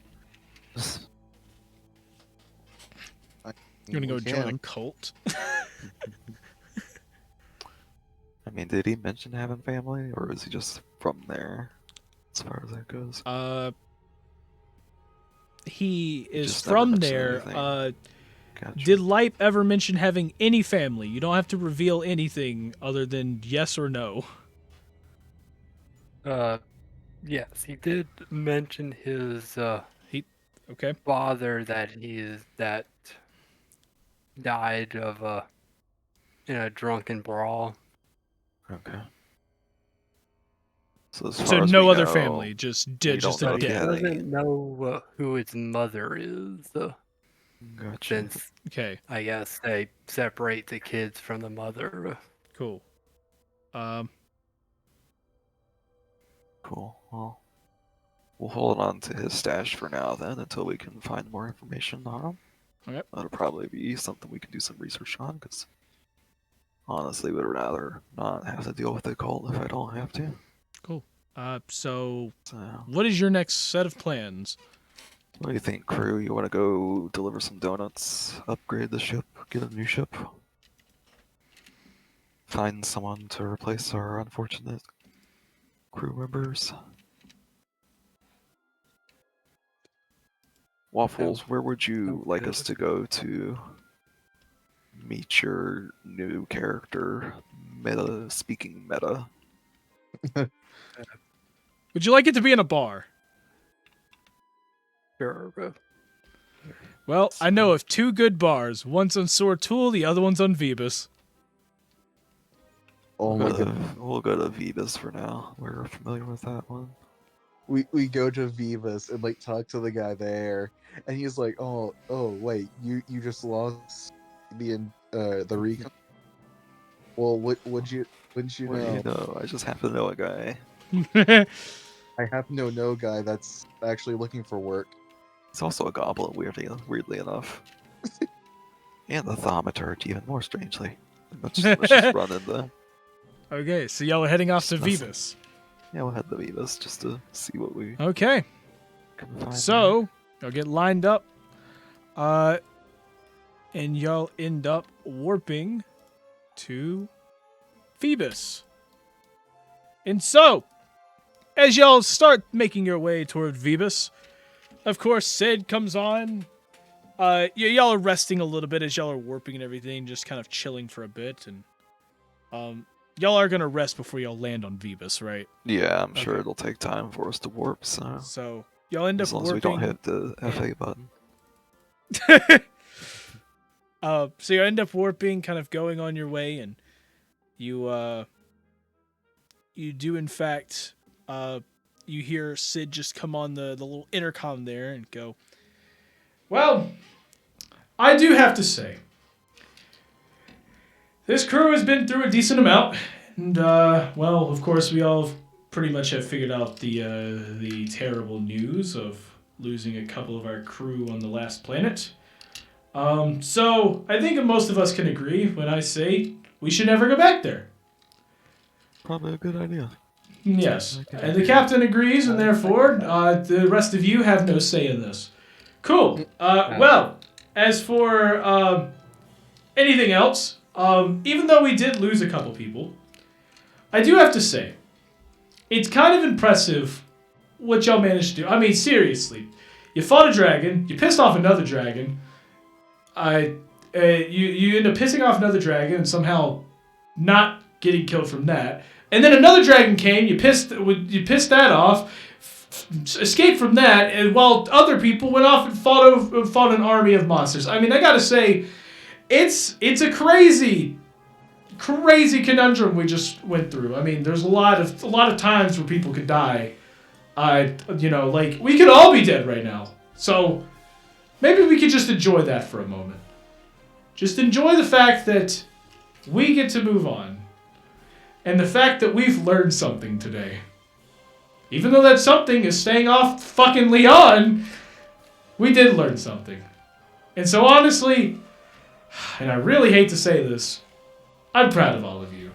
You're gonna go We join a can. cult? I mean, did he mention having family, or is he just from there, as far as that goes? He is just never from mentioned there. anything. Gotcha. Did Lipe ever mention having any family? You don't have to reveal anything other than yes or no. Yes, he did mention his Okay. father that died of in a drunken brawl. Okay. So as So far as no we other know, family, just we just don't a know He if he dead. had any- doesn't know who his mother is, Gotcha. since Okay, I guess they separate the kids from the mother. cool. Cool. Well, we'll hold on to his stash for now then until we can find more information on him. Okay. That'll probably be something we can do some research on, because honestly, would rather not have to deal with the cult if I don't have to. Cool. So So, what is your next set of plans? what do you think, crew? You want to go deliver some donuts, upgrade the ship, get a new ship, find someone to replace our unfortunate crew members? Waffles, where would you like us to go to meet your new character, speaking meta? Would you like it to be in a bar? Sure. Well, I know of two good bars. One's on Sortul, the other one's on Vebus. Oh my god. We'll go to Vivas for now. We're familiar with that one. We go to Vivas and like talk to the guy there, and he's like, oh wait, you just lost the recon. Well, wouldn't you What do know? you know? I just happen to know a guy. I happen to know a guy that's actually looking for work. He's also a goblin, weirdly enough. And the thaumaturge, even more strangely. Let's just run into. Okay, so y'all are heading off to Nothing. Vebus. Yeah, we'll head to Vivas just to see what we Okay, can find. so y'all get lined up, and y'all end up warping to Phoebus. And so, as y'all start making your way toward Phoebus, of course, Sid comes on. Y'all are resting a little bit as y'all are warping and everything, just kind of chilling for a bit, and y'all are gonna rest before y'all land on Phoebus, right? Yeah, I'm sure Okay. it'll take time for us to warp, so So y'all end up as long as we warping. don't hit the FA button. So you end up warping, kind of going on your way, and you do in fact you hear Sid just come on the little intercom there and go, "Well, I do have to say, this crew has been through a decent amount, and well, of course, we all pretty much have figured out the terrible news of losing a couple of our crew on the last planet. So I think most of us can agree when I say we should never go back there." Probably a good idea. Yes, and the captain agrees, and therefore the rest of you have no say in this. Cool. Well, as for anything else, even though we did lose a couple people, I do have to say, it's kind of impressive what y'all managed to do. I mean, seriously, you fought a dragon, you pissed off another dragon. You end up pissing off another dragon and somehow not getting killed from that. And then another dragon came. You pissed that off, escaped from that, and while other people went off and fought an army of monsters. I mean, I gotta say, it's a crazy conundrum we just went through. I mean, there's a lot of times where people could die. Like we could all be dead right now. So maybe we could just enjoy that for a moment. Just enjoy the fact that we get to move on. And the fact that we've learned something today. Even though that something is staying off fucking Leon, we did learn something. And so honestly, and I really hate to say this, I'm proud of all of you.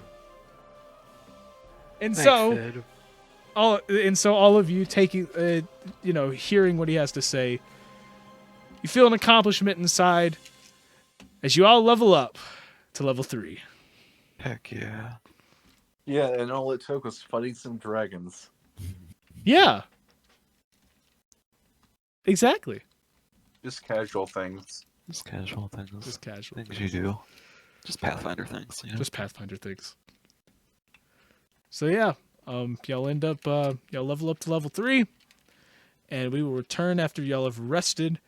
And Thanks, Sid. all of you taking, hearing what he has to say, you feel an accomplishment inside. as you all level up to level 3. Heck yeah. Yeah, and all it took was fighting some dragons. Yeah. Exactly. Just casual things. Just casual things. Just casual things things. you do. Just Pathfinder things. You know? Just Pathfinder things. So yeah, y'all end up y'all level up to level 3, and we will return after y'all have rested,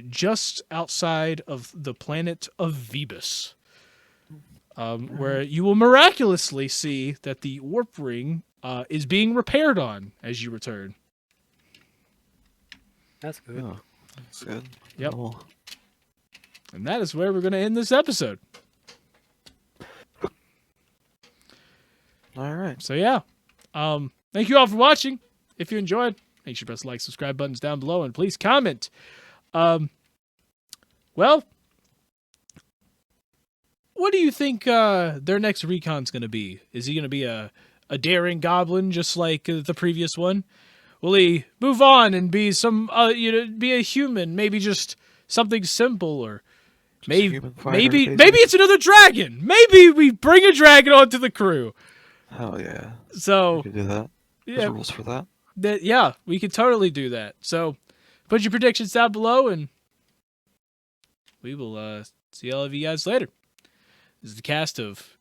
just outside of the planet of Vebus, where you will miraculously see that the warp ring is being repaired on as you return. That's good. Oh, that's good. Yep. Cool. And that is where we're going to end this episode. All right. So yeah, thank you all for watching. If you enjoyed, make sure to press the like, subscribe buttons down below, and please comment. Well, what do you think their next recon's going to be? Is he going to be a daring goblin just like the previous one? Will he move on and be some be a human? Maybe just something simple, or Just a maybe human fighter, maybe basically. it's another dragon. Maybe we bring a dragon onto the crew. Hell yeah. We So could do that. There's yeah, rules for that. yeah, we could totally do that. So put your predictions down below, and we will see all of you guys later. This is the cast of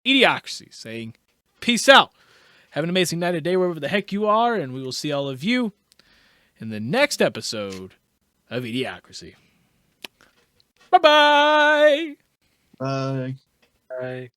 eDIOCRACY saying peace out. Have an amazing night or day wherever the heck you are, and we will see all of you in the next episode of eDIOCRACY. Bye-bye! Bye. Bye.